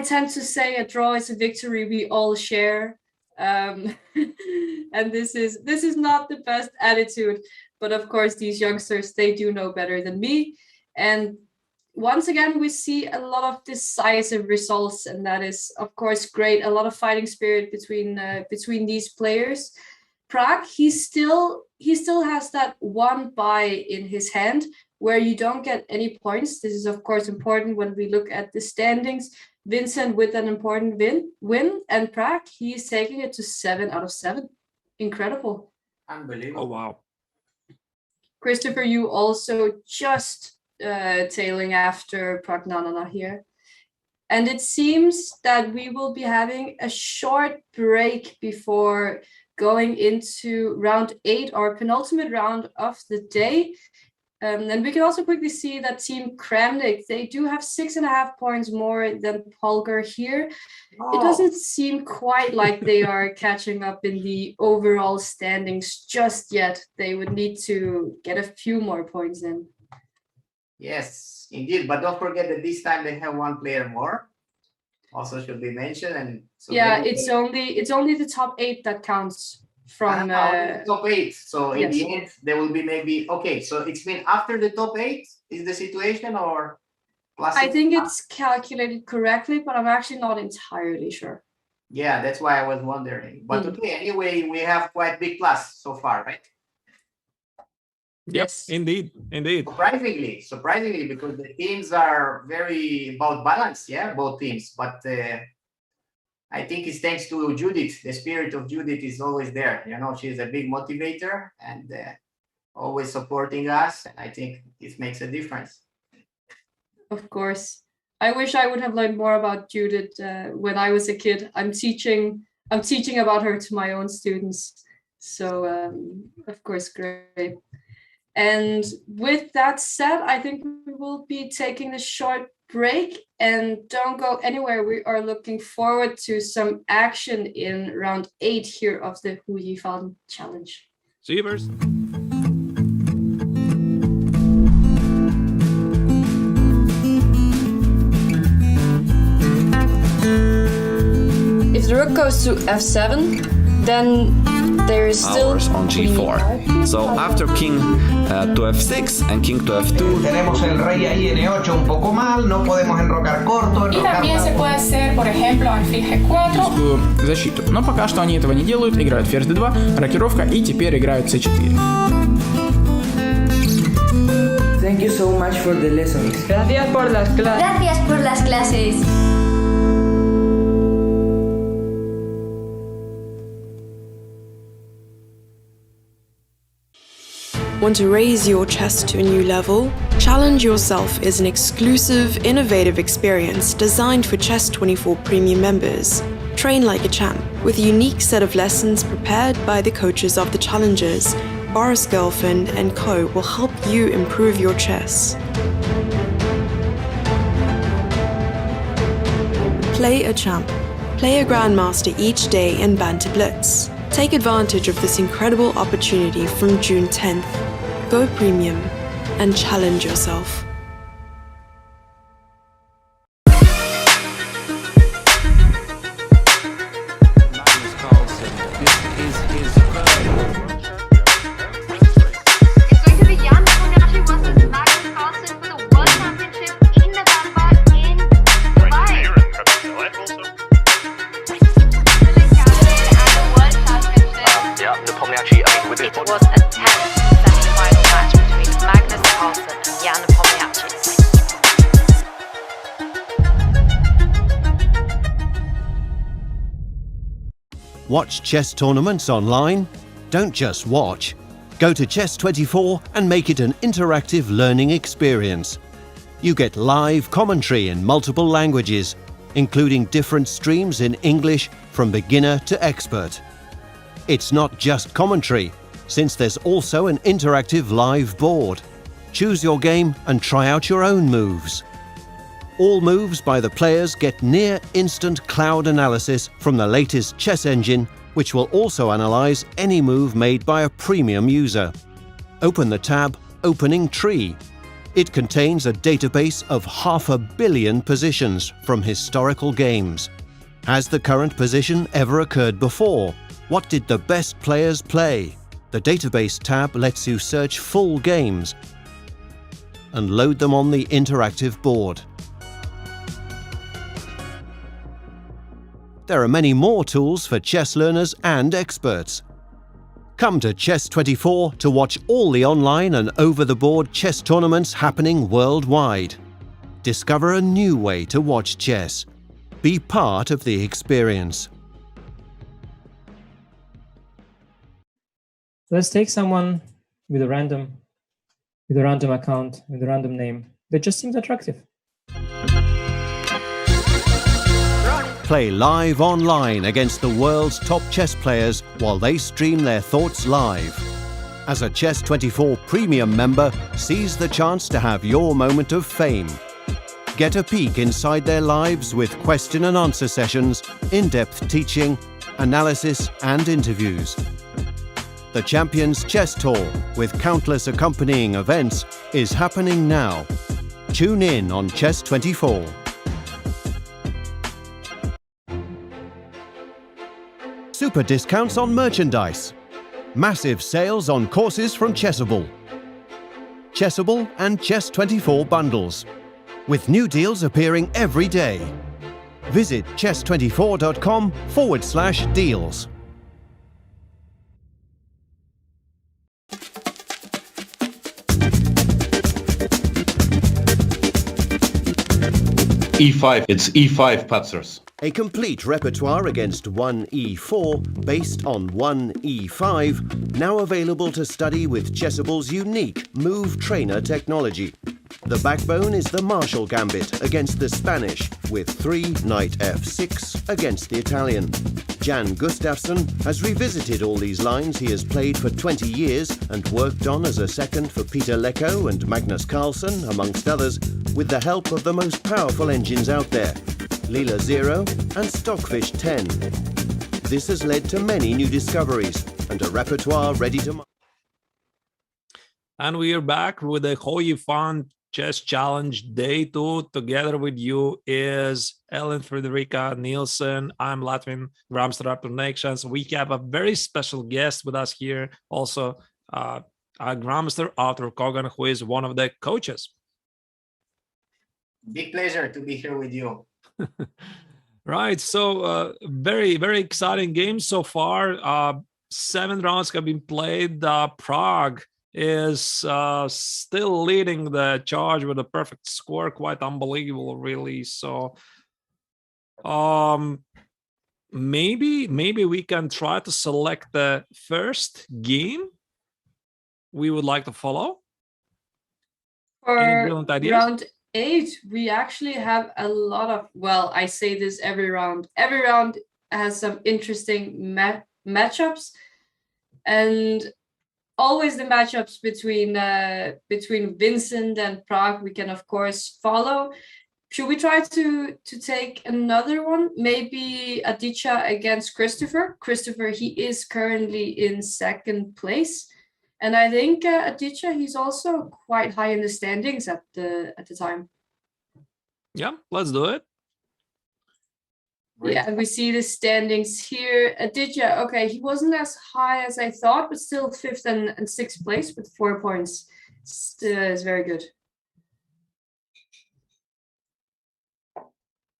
Speaker 9: tend to say a draw is a victory we all share. And this is not the best attitude, but of course these youngsters, they do know better than me, and once again we see a lot of decisive results, and that is of course great. A lot of fighting spirit between these players. Pragg, he still has that one buy in his hand where you don't get any points. This is of course important when we look at the standings. Vincent with an important win, and Pragg, he's taking it to 7 out of 7. Incredible.
Speaker 7: Unbelievable.
Speaker 8: Oh wow.
Speaker 9: Christopher, you also just tailing after Pragnanana here. And it seems that we will be having a short break before going into round 8, our penultimate round of the day. And we can also quickly see that Team Kramnik, they do have 6.5 points more than Polgar here.
Speaker 7: Oh.
Speaker 9: It doesn't seem quite like they are catching up in the overall standings just yet. They would need to get a few more points in.
Speaker 7: Yes, indeed. But don't forget that this time they have one player more. Also should be mentioned. And so
Speaker 9: yeah, it's only the top 8 that counts from
Speaker 7: top 8. So in
Speaker 9: yes.
Speaker 7: the end, there will be maybe okay. So it's been after the top 8 is the situation, or plus?
Speaker 9: I think it's calculated correctly, but I'm actually not entirely sure.
Speaker 7: Yeah, that's why I was wondering. But okay, anyway, we have quite big plus so far, right?
Speaker 8: Yes, indeed.
Speaker 7: Surprisingly, because the teams are very about balance, yeah, both teams. But I think it's thanks to Judith. The spirit of Judith is always there. You know, she's a big motivator and always supporting us. And I think it makes a difference.
Speaker 9: Of course. I wish I would have learned more about Judith when I was a kid. I'm teaching about her to my own students. So of course, great. And with that said, I think we will be taking a short break, and don't go anywhere. We are looking forward to some action in round 8 here of the Hou Yifan challenge.
Speaker 8: See you first.
Speaker 1: If the rook goes to f7, then there is still
Speaker 2: Hours on g4. So after king to f6 and king to f2.
Speaker 3: Tenemos el rey ahí en e8 un poco mal, no podemos enrocar corto.
Speaker 4: Y también se puede hacer, por ejemplo, alfil g4.
Speaker 5: Защиту. Но пока что они этого не делают, играют ферзь d2, рокировка, и теперь играют c4.
Speaker 6: Thank you so much for the lessons.
Speaker 10: Gracias por las clases.
Speaker 1: Gracias por las clases.
Speaker 11: Want to raise your chess to a new level? Challenge Yourself is an exclusive, innovative experience designed for Chess24 Premium members. Train like a champ, with a unique set of lessons prepared by the coaches of the challengers. Boris Girlfriend and Co. will help you improve your chess. Play a champ. Play a grandmaster each day in Banter Blitz. Take advantage of this incredible opportunity from June 10th. Go premium and challenge yourself.
Speaker 12: Watch chess tournaments online? Don't just watch. Go to Chess24 and make it an interactive learning experience. You get live commentary in multiple languages, including different streams in English from beginner to expert. It's not just commentary, since there's also an interactive live board. Choose your game and try out your own moves. All moves by the players get near-instant cloud analysis from the latest chess engine, which will also analyze any move made by a premium user. Open the tab Opening Tree. It contains a database of 500 million positions from historical games. Has the current position ever occurred before? What did the best players play? The database tab lets you search full games and load them on the interactive board. There are many more tools for chess learners and experts. Come to Chess24 to watch all the online and over-the-board chess tournaments happening worldwide. Discover a new way to watch chess. Be part of the experience.
Speaker 13: Let's take someone with a random account, with a random name that just seems attractive.
Speaker 12: Play live online against the world's top chess players while they stream their thoughts live. As a Chess24 Premium member, seize the chance to have your moment of fame. Get a peek inside their lives with question and answer sessions, in-depth teaching, analysis and interviews. The Champions Chess Tour, with countless accompanying events, is happening now. Tune in on Chess24. Super discounts on merchandise. Massive sales on courses from Chessable. Chessable and Chess24 bundles, with new deals appearing every day. Visit chess24.com/deals.
Speaker 14: E5, it's E5 Patzers.
Speaker 12: A complete repertoire against 1e4 based on 1e5, now available to study with Chessable's unique Move Trainer technology. The backbone is the Marshall Gambit against the Spanish, with 3 Knight f6 against the Italian. Jan Gustafsson has revisited all these lines he has played for 20 years and worked on as a second for Peter Lecco and Magnus Carlsen, amongst others, with the help of the most powerful engines out there, Leela 0 and Stockfish 10. This has led to many new discoveries and a repertoire ready to...
Speaker 8: And we are back with the Hou Yifan Chess Challenge Day 2. Together with you is Ellen Frederica Nilssen. I'm Latvian Grandmaster Arturs Neiksans. We have a very special guest with us here, also Grandmaster Artur Kogan, who is one of the coaches.
Speaker 7: Big pleasure to be here with you.
Speaker 8: Right. So very, very exciting game so far. 7 rounds have been played. Prague is still leading the charge with a perfect score. Quite unbelievable, really. So maybe we can try to select the first game we would like to follow. Any
Speaker 9: For
Speaker 8: brilliant ideas?
Speaker 9: round 8, we actually have a lot of, well, I say this every round. Every round has some interesting matchups, and always the matchups between Vincent and Prague we can of course follow. Should we try to take another one? Maybe Aditya against Christopher. Christopher, he is currently in second place. And I think Aditya, he's also quite high in the standings at the time.
Speaker 8: Yeah, let's do it.
Speaker 9: Yeah, and we see the standings here. Aditya, okay, he wasn't as high as I thought, but still 5th and 6th place with 4 points. Still is very good.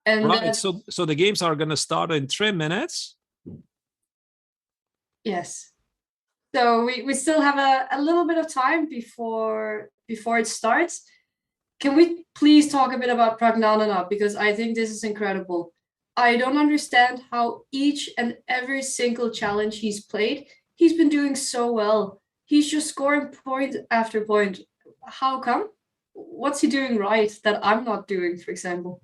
Speaker 9: And
Speaker 8: right, so the games are going to start in 3 minutes.
Speaker 9: Yes. So we still have a little bit of time before it starts. Can we please talk a bit about Pragnanana, because I think this is incredible. I don't understand how each and every single challenge he's played, he's been doing so well. He's just scoring point after point. How come? What's he doing right that I'm not doing, for example?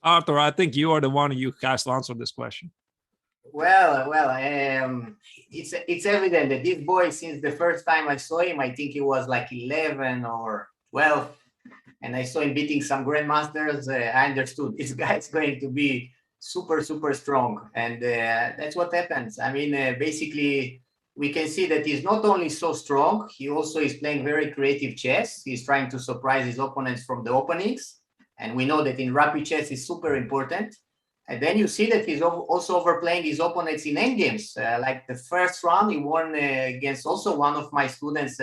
Speaker 8: Artur, I think you are the one who has to answer this question.
Speaker 7: Well, it's evident that this boy, since the first time I saw him, I think he was like 11 or 12, and I saw him beating some grandmasters. I understood this guy is going to be super, super strong, and that's what happens. I mean, basically, we can see that he's not only so strong, he also is playing very creative chess. He's trying to surprise his opponents from the openings, and we know that in rapid chess is super important. And then you see that he's also overplaying his opponents in endgames. Like the first round, he won against also one of my students,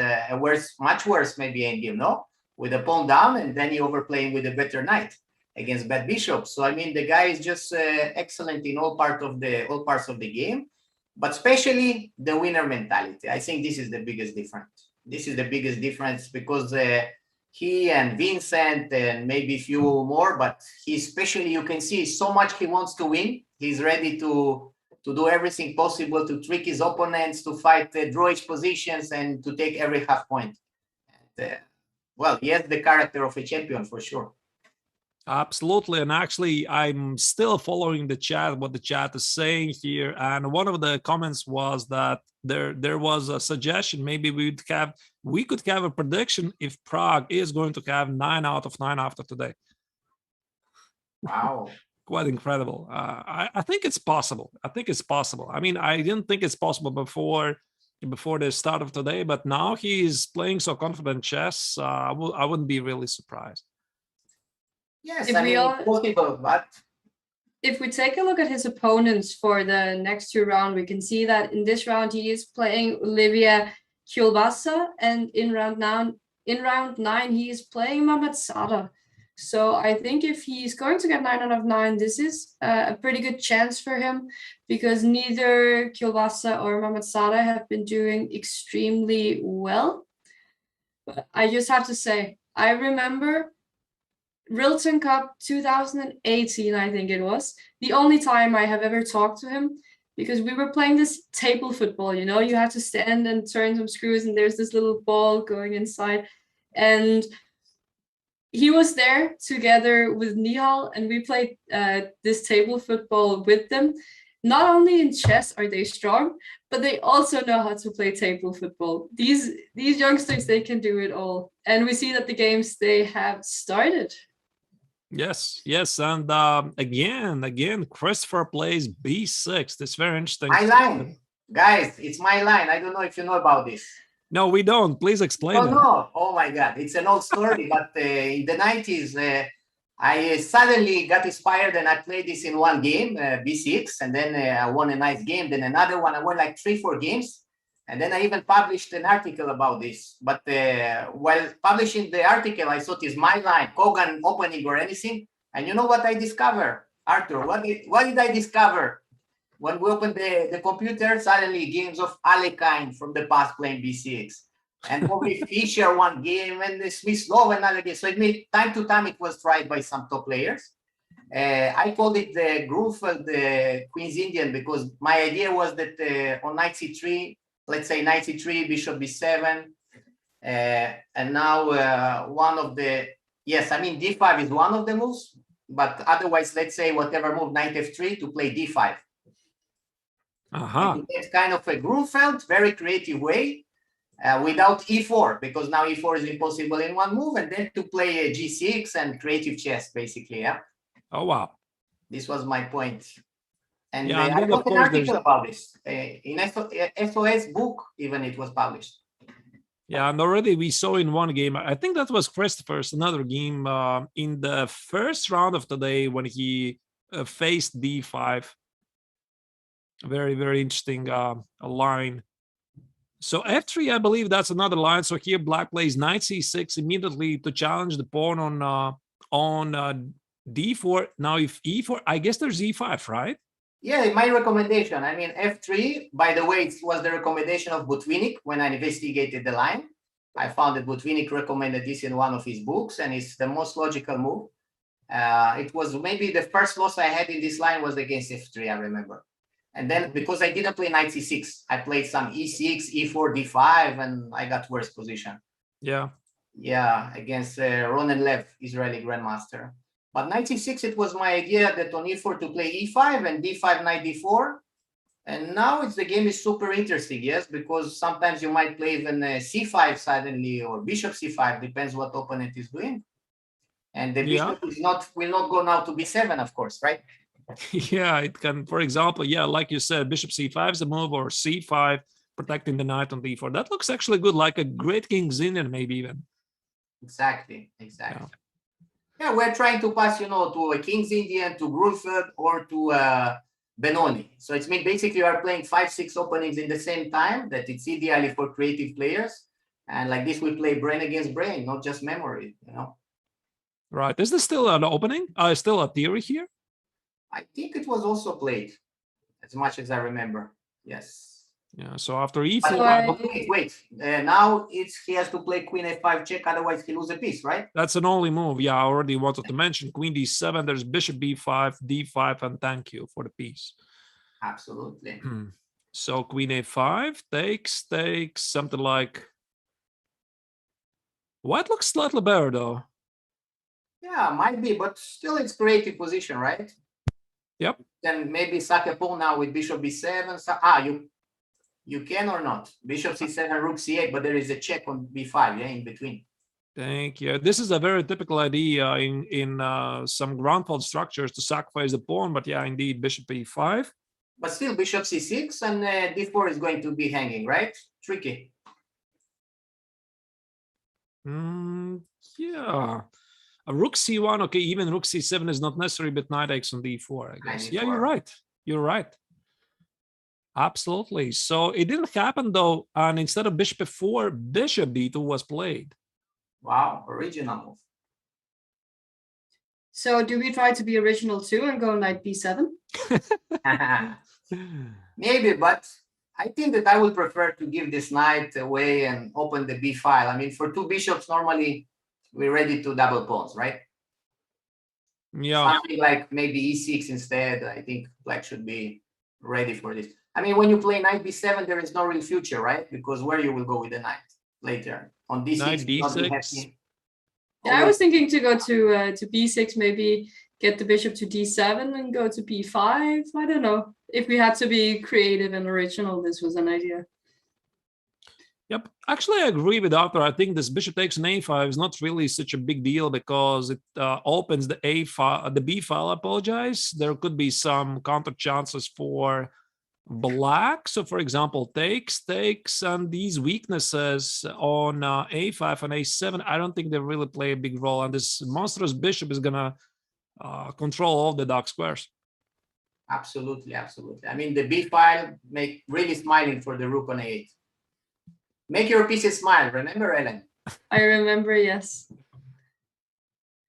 Speaker 7: much worse maybe endgame, no? With a pawn down, and then he overplaying with a better knight against bad bishop. So I mean, the guy is just excellent in all parts of the game, but especially the winner mentality. I think this is the biggest difference. This is the biggest difference because he and Vincent and maybe a few more, but he especially, you can see so much he wants to win. He's ready to do everything possible to trick his opponents, to fight drawish positions, and to take every half point. And, well, he has the character of a champion for sure.
Speaker 8: Absolutely. And actually, I'm still following the chat, what the chat is saying here. And one of the comments was that there was a suggestion, maybe we could have a prediction if Prague is going to have 9 out of 9 after today.
Speaker 7: Wow.
Speaker 8: Quite incredible. I think it's possible. I mean, I didn't think it's possible before the start of today, but now he's playing so confident chess. I wouldn't be really surprised.
Speaker 7: Yes, I mean, possible, but
Speaker 9: if we take a look at his opponents for the next 2 rounds, we can see that in this round he is playing Olivia Kielbasa, and in round 9 he is playing Mehmet Sada. So I think if he's going to get 9 out of 9, this is a pretty good chance for him, because neither Kielbasa or Mehmet Sada have been doing extremely well. But I just have to say, I remember Rilton Cup 2018, I think it was, the only time I have ever talked to him, because we were playing this table football, you know, you have to stand and turn some screws and there's this little ball going inside. And he was there together with Nihal, and we played this table football with them. Not only in chess are they strong, but they also know how to play table football. These youngsters, they can do it all. And we see that the games, they have started.
Speaker 8: Yes, and again, Christopher plays b6. That's very interesting.
Speaker 7: My line, guys, it's my line. I don't know if you know about this.
Speaker 8: No, we don't. Please explain.
Speaker 7: Oh, no. Oh, my God. It's an old story, but in the 90s, I suddenly got inspired and I played this in one game, b6, and then I won a nice game. Then another one, I won like 3-4 games. And then I even published an article about this. But while publishing the article, I thought it's my line, Kogan opening or anything. And you know what I discovered, Artur? What did I discover? When we opened the computer, suddenly games of Alekhine from the past playing b6. and probably Fischer one game and Smyslov another game. So it made time to time it was tried by some top players. I called it the Grufeld, the Queen's Indian, because my idea was that on knight c3, let's say knight c3, bishop b7, and now one of the, yes, I mean d5 is one of the moves, but otherwise, let's say whatever move, knight f3 to play d5. It's kind of a Grufeld, very creative way, without e4, because now e4 is impossible in one move, and then to play a g6 and creative chess, basically, yeah.
Speaker 8: Oh, wow.
Speaker 7: This was my point. And
Speaker 8: yeah,
Speaker 7: I wrote an article about this. In SOS book, even it was published.
Speaker 8: Yeah, and already we saw in one game, I think that was Christopher's, another game in the first round of today when he faced d5. Very, very interesting line. So f3, I believe that's another line. So here black plays knight c6 immediately to challenge the pawn on d4. Now if e4, I guess there's e5, right?
Speaker 7: Yeah, my recommendation. I mean, f3, by the way, it was the recommendation of Botvinnik when I investigated the line. I found that Botvinnik recommended this in one of his books, and it's the most logical move. It was maybe the first loss I had in this line was against f3, I remember. And then because I didn't play knight c6, I played some e6, e4, d5, and I got worse position.
Speaker 8: Yeah.
Speaker 7: Yeah, against Ronen Lev, Israeli grandmaster. But knight c6, it was my idea that on e4 to play e5 and d5, knight d4. And now the game is super interesting, yes, because sometimes you might play even c5 suddenly or bishop c5, depends what opponent is doing. And the bishop will not go now to b7, of course, right?
Speaker 8: Yeah, it can, for example, yeah, like you said, bishop c5 is a move, or c5, protecting the knight on d4. That looks actually good, like a great King's Indian, maybe even.
Speaker 7: Exactly. Yeah, we're trying to pass, to a King's Indian, to Grufeld, or to Benoni. So it's mean basically you are playing 5-6 openings in the same time, that it's ideally for creative players. And like this, we play brain against brain, not just memory,
Speaker 8: Right. Is this still an opening? Still a theory here?
Speaker 7: I think it was also played, as much as I remember. Yes.
Speaker 8: Yeah. So after e4,
Speaker 7: wait. Now he has to play queen f5 check, otherwise he loses a piece, right?
Speaker 8: That's an only move. Yeah, I already wanted to mention queen d7. There's bishop b5, d5, and thank you for the piece.
Speaker 7: Absolutely.
Speaker 8: So queen a5 takes something like. White looks slightly better though.
Speaker 7: Yeah, might be, but still it's creative position, right?
Speaker 8: Yep.
Speaker 7: Then maybe sack a pawn now with bishop b7. So, you can or not. Bishop c7, rook c8, but there is a check on b5, yeah, in between.
Speaker 8: Thank you. This is a very typical idea in some ground fault structures to sacrifice the pawn, but yeah, indeed, bishop e5.
Speaker 7: But still, bishop c6 and d4 is going to be hanging, right? Tricky.
Speaker 8: Yeah. A rook c1, okay, even rook c7 is not necessary, but knight takes on d4, I guess. Yeah, you're right. You're right. Absolutely. So it didn't happen though, and instead of bishop f4, bishop d2 was played.
Speaker 7: Wow, original move.
Speaker 9: So do we try to be original too and go knight b7?
Speaker 7: Maybe, but I think that I would prefer to give this knight away and open the b file. I mean, for two bishops, normally we're ready to double pawns, right?
Speaker 8: Yeah.
Speaker 7: Something like maybe e6 instead. I think black should be ready for this. I mean, when you play knight b7, there is no real future, right? Because where you will go with the knight later on d6.
Speaker 8: Knight d6.
Speaker 9: Yeah, I was thinking to go to b6, maybe get the bishop to d7 and go to b5. I don't know. If we had to be creative and original, this was an idea.
Speaker 8: Yep. Actually, I agree with Arthur. I think this bishop takes an a5 is not really such a big deal because it opens the a file, the b file. I apologize. There could be some counter chances for black. So, for example, takes, and these weaknesses on a5 and a7, I don't think they really play a big role. And this monstrous bishop is gonna control all the dark squares.
Speaker 7: Absolutely. I mean, the b file make really smiling for the rook on a8. Make your pieces smile. Remember, Ellen?
Speaker 9: I remember, yes.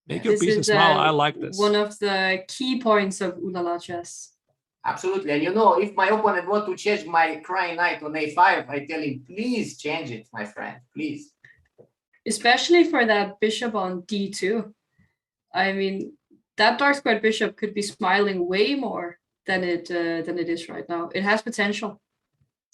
Speaker 8: Make your pieces smile. I like this.
Speaker 9: One of the key points of Ulala chess.
Speaker 7: Absolutely. And you know, if my opponent wants to change my crying knight on a5, I tell him, please change it, my friend, please.
Speaker 9: Especially for that bishop on d2. I mean, that dark squared bishop could be smiling way more than it is right now. It has potential.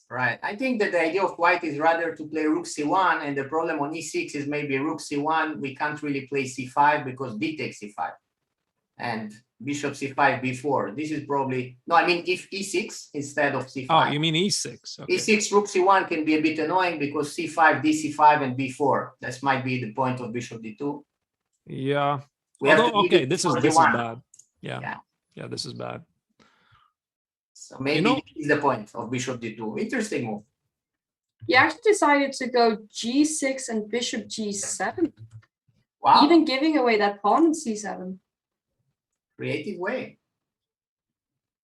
Speaker 7: Right. I think that the idea of white is rather to play rook c1, and the problem on e6 is maybe rook c1. We can't really play c5 because d takes c5. And bishop c5 b4. This is probably no. I mean, if e6 instead of c5.
Speaker 8: Oh, you mean e6? Okay.
Speaker 7: E6 rook c1 can be a bit annoying because c5, dc5, and b4. That might be the point of bishop d2.
Speaker 8: Yeah.
Speaker 7: We have
Speaker 8: Although,
Speaker 7: to
Speaker 8: okay, this is bad.
Speaker 7: Yeah.
Speaker 8: Yeah, this is bad.
Speaker 7: So maybe this is the point of bishop d2. Interesting move.
Speaker 9: He actually decided to go g6 and bishop g7.
Speaker 7: Wow.
Speaker 9: Even giving away that pawn in c7.
Speaker 7: Creative way.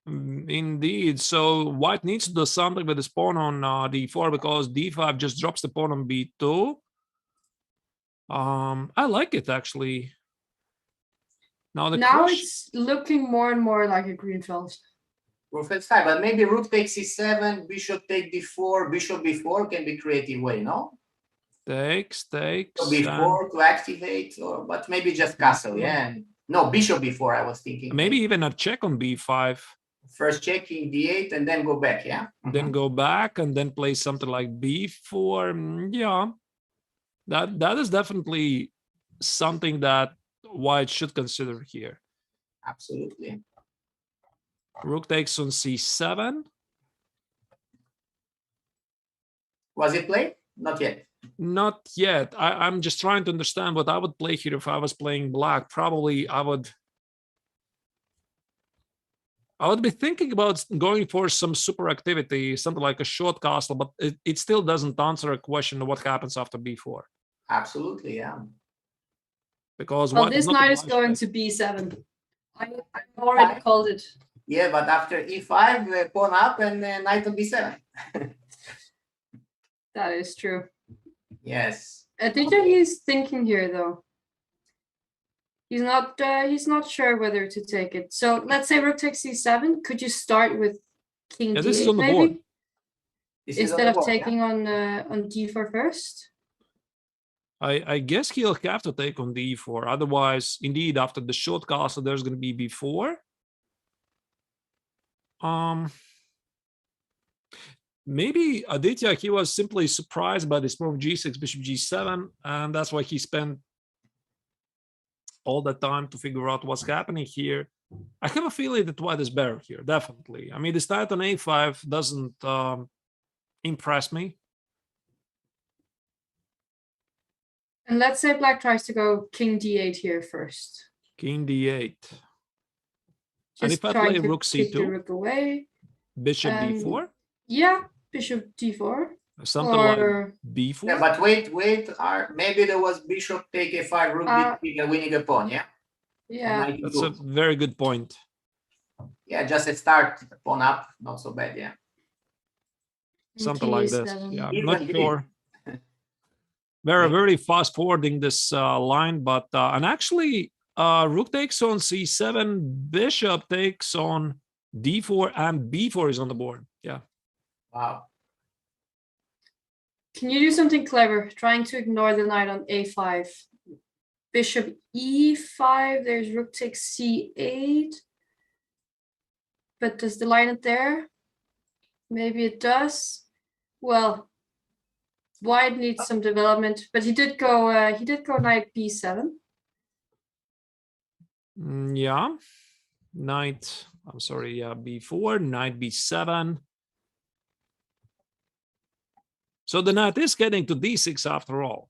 Speaker 8: Indeed. So white needs to do something with his pawn on d4 because d5 just drops the pawn on b2. I like it actually. Now
Speaker 9: it's looking more and more like a Greenfeld.
Speaker 7: Greenfeld style, but maybe rook takes c7, bishop take d4, bishop b4 can be creative way, no?
Speaker 8: Takes.
Speaker 7: So b4 to activate, or but maybe just castle, yeah. No, bishop b4, I was thinking.
Speaker 8: Maybe even a check on b5.
Speaker 7: First check king d8 and then go back, yeah?
Speaker 8: Then go back and then play something like b4. Yeah. That is definitely something that white should consider here.
Speaker 7: Absolutely.
Speaker 8: Rook takes on c7.
Speaker 7: Was it played? Not yet.
Speaker 8: Not yet. I'm just trying to understand what I would play here if I was playing black. Probably I would be thinking about going for some super activity, something like a short castle, but it still doesn't answer a question of what happens after b4.
Speaker 7: Absolutely, yeah.
Speaker 8: Because
Speaker 9: this knight is going to b7. I already called it.
Speaker 7: Yeah, but after e5, pawn up and knight on b7.
Speaker 9: That is true.
Speaker 7: Yes.
Speaker 9: I think that he's thinking here, though. He's not sure whether to take it. So let's say rook takes c7. Could you start with king
Speaker 8: this is
Speaker 9: d8
Speaker 8: on the
Speaker 9: maybe?
Speaker 8: board.
Speaker 9: Instead of taking on d4 first?
Speaker 8: I guess he'll have to take on d4. Otherwise, indeed, after the short castle, there's going to be b4. Maybe Aditya, he was simply surprised by this move g6, bishop g7, and that's why he spent all the time to figure out what's happening here. I have a feeling that white is better here, definitely. I mean, this knight on a5 doesn't impress me.
Speaker 9: And let's say black tries to go king d8 here first.
Speaker 8: King d8.
Speaker 9: Just
Speaker 8: and if I play rook
Speaker 9: kick the
Speaker 8: c2,
Speaker 9: rook away.
Speaker 8: bishop d4?
Speaker 9: Yeah, bishop d4.
Speaker 8: Something like b4?
Speaker 7: Yeah, but wait, maybe there was bishop take a5, rook d3, winning a pawn, yeah?
Speaker 9: Yeah.
Speaker 8: That's a very good point.
Speaker 7: Yeah, just a start, pawn up, not so bad, yeah.
Speaker 8: Something like this. Yeah, I'm not sure. Very fast forwarding this line, but and actually rook takes on c7, bishop takes on d4, and b4 is on the board. Yeah.
Speaker 7: Wow.
Speaker 9: Can you do something clever, trying to ignore the knight on a5? Bishop e5, there's rook takes c8. But does the line it there? Maybe it does. Well, white needs some development, but he did go knight b7.
Speaker 8: Yeah. Knight, I'm sorry, b4, knight b7. So the knight is getting to d6 after all.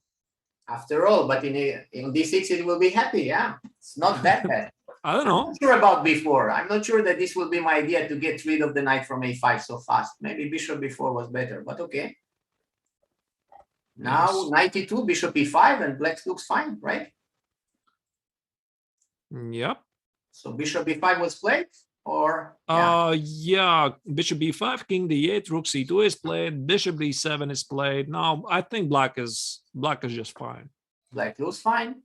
Speaker 7: After all, but in d6 it will be happy, yeah. It's not that bad.
Speaker 8: I don't know.
Speaker 7: I'm not sure about b4. I'm not sure that this will be my idea to get rid of the knight from a5 so fast. Maybe bishop b4 was better, but okay. Now knight e2, bishop e5, and black looks fine, right?
Speaker 8: Yep.
Speaker 7: So bishop b5 was played, or
Speaker 8: yeah, bishop b5, king d8, rook c2 is played, bishop d7 is played. Now I think black is just fine.
Speaker 7: Black looks fine.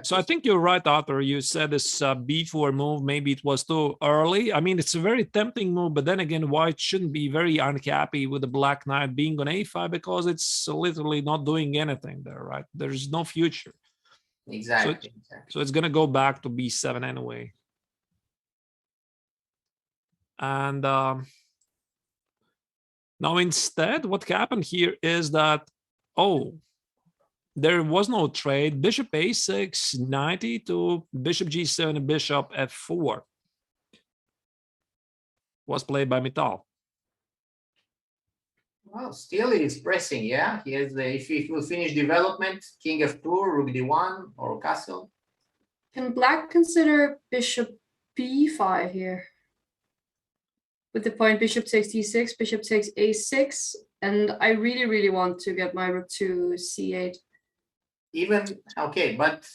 Speaker 8: So I think you're right, Arthur. You said this b4 move, maybe it was too early. I mean, it's a very tempting move, but then again, white shouldn't be very unhappy with the black knight being on a5 because it's literally not doing anything there, right? There's no future.
Speaker 7: Exactly.
Speaker 8: So it's going to go back to b7 anyway. And now instead, what happened here is that, there was no trade. Bishop a6, 90 to bishop g7 and bishop f4 was played by Mittal.
Speaker 7: Well, still he is pressing, yeah. He has the, if he will finish development, king f2, rook d1, or castle.
Speaker 9: Can black consider bishop b5 here? With the point bishop takes d6, bishop takes a6, and I really, really want to get my rook to c8.
Speaker 7: Even, okay, but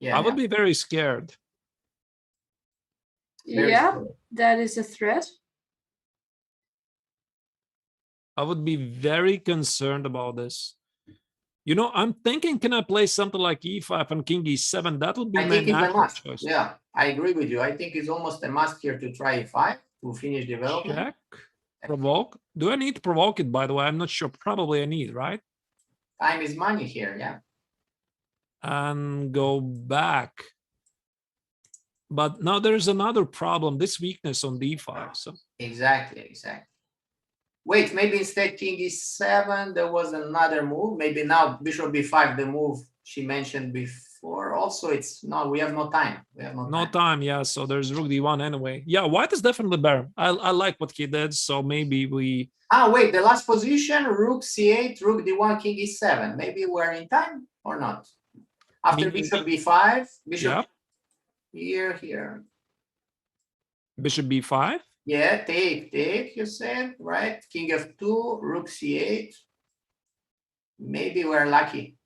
Speaker 7: yeah.
Speaker 8: I would be very scared.
Speaker 9: Yeah, that is a threat.
Speaker 8: I would be very concerned about this. You know, I'm thinking, can I play something like e5 and king e7? That would be my natural choice.
Speaker 7: Yeah, I agree with you. I think it's almost a must here to try e5 to finish development.
Speaker 8: Check, provoke. Do I need to provoke it, by the way? I'm not sure. Probably I need, right?
Speaker 7: Time is money here, yeah.
Speaker 8: And go back. But now there's another problem, this weakness on d5. So
Speaker 7: exactly. Wait, maybe instead king e7, there was another move. Maybe now bishop b5, the move she mentioned before. Also, it's no, we have no time. We have no
Speaker 8: time, yeah. So there's rook d1 anyway. Yeah, white is definitely better. I like what he did. So maybe we.
Speaker 7: Wait, the last position, rook c8, rook d1, king e7. Maybe we're in time or not. After maybe. Bishop b5, bishop here.
Speaker 8: Bishop b5.
Speaker 7: Yeah, take, you said, right? King f2, rook c8. Maybe we're lucky.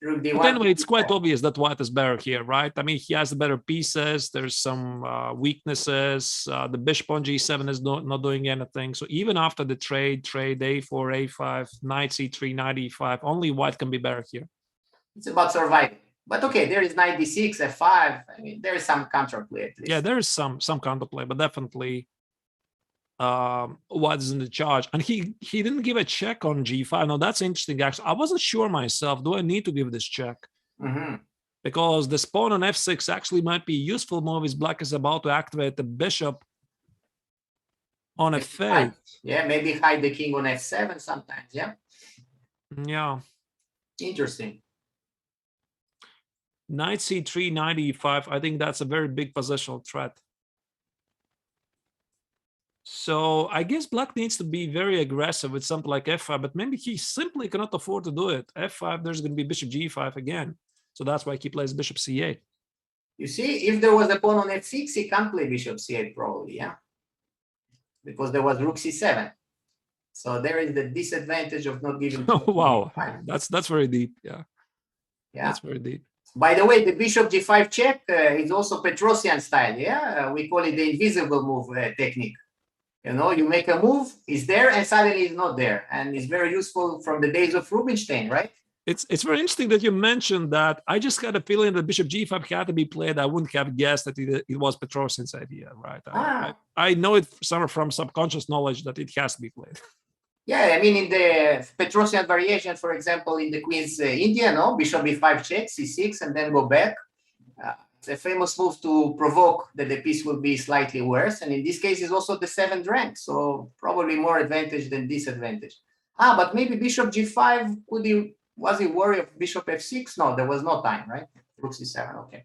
Speaker 7: Rook d1.
Speaker 8: But anyway, it's quite obvious that white is better here, right? I mean, he has the better pieces. There's some weaknesses. The bishop on g7 is not doing anything. So even after the trade a4, a5, knight c3, knight e5, only white can be better here.
Speaker 7: It's about surviving. But okay, there is knight d6, f5. I mean, there is some counterplay at least.
Speaker 8: Yeah, there is some counterplay, but definitely white is in the charge. And he didn't give a check on g5. Now that's interesting, actually. I wasn't sure myself. Do I need to give this check? Because this pawn on f6 actually might be a useful move as black is about to activate the bishop on f8.
Speaker 7: Yeah, maybe hide the king on f7 sometimes, yeah?
Speaker 8: Yeah.
Speaker 7: Interesting.
Speaker 8: Knight c3, knight e5. I think that's a very big positional threat. So I guess black needs to be very aggressive with something like f5, but maybe he simply cannot afford to do it. f5, there's going to be bishop g5 again. So that's why he plays bishop c8.
Speaker 7: You see, if there was a pawn on f6, he can't play bishop c8 probably, yeah? Because there was rook c7. So there is the disadvantage of not giving.
Speaker 8: Oh, wow, that's very deep, yeah. That's very deep.
Speaker 7: By the way, the bishop g5 check is also Petrosian style, yeah? We call it the invisible move technique. You know, you make a move, it's there, and suddenly it's not there. And it's very useful from the days of Rubinstein, right?
Speaker 8: It's very interesting that you mentioned that. I just got a feeling that bishop g5 had to be played. I wouldn't have guessed that it was Petrosian's idea, right? I know it from subconscious knowledge that it has to be played.
Speaker 7: Yeah, I mean, in the Petrosian variation, for example, in the Queen's India, no, bishop b5 check, c6, and then go back. It's a famous move to provoke that the piece will be slightly worse. And in this case, it's also the 7th rank, so probably more advantage than disadvantage. But maybe bishop g5, was he worried of bishop f6? No, there was no time, right? Rook c7, okay.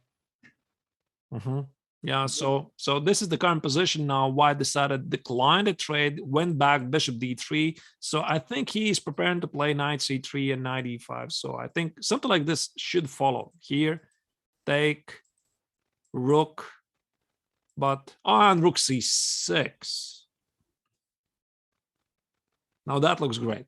Speaker 8: Yeah, so this is the current position now. White decided decline the trade, went back bishop d3. So I think he's preparing to play knight c3 and knight e5. So I think something like this should follow here. Take rook, but on rook c6. Now that looks great.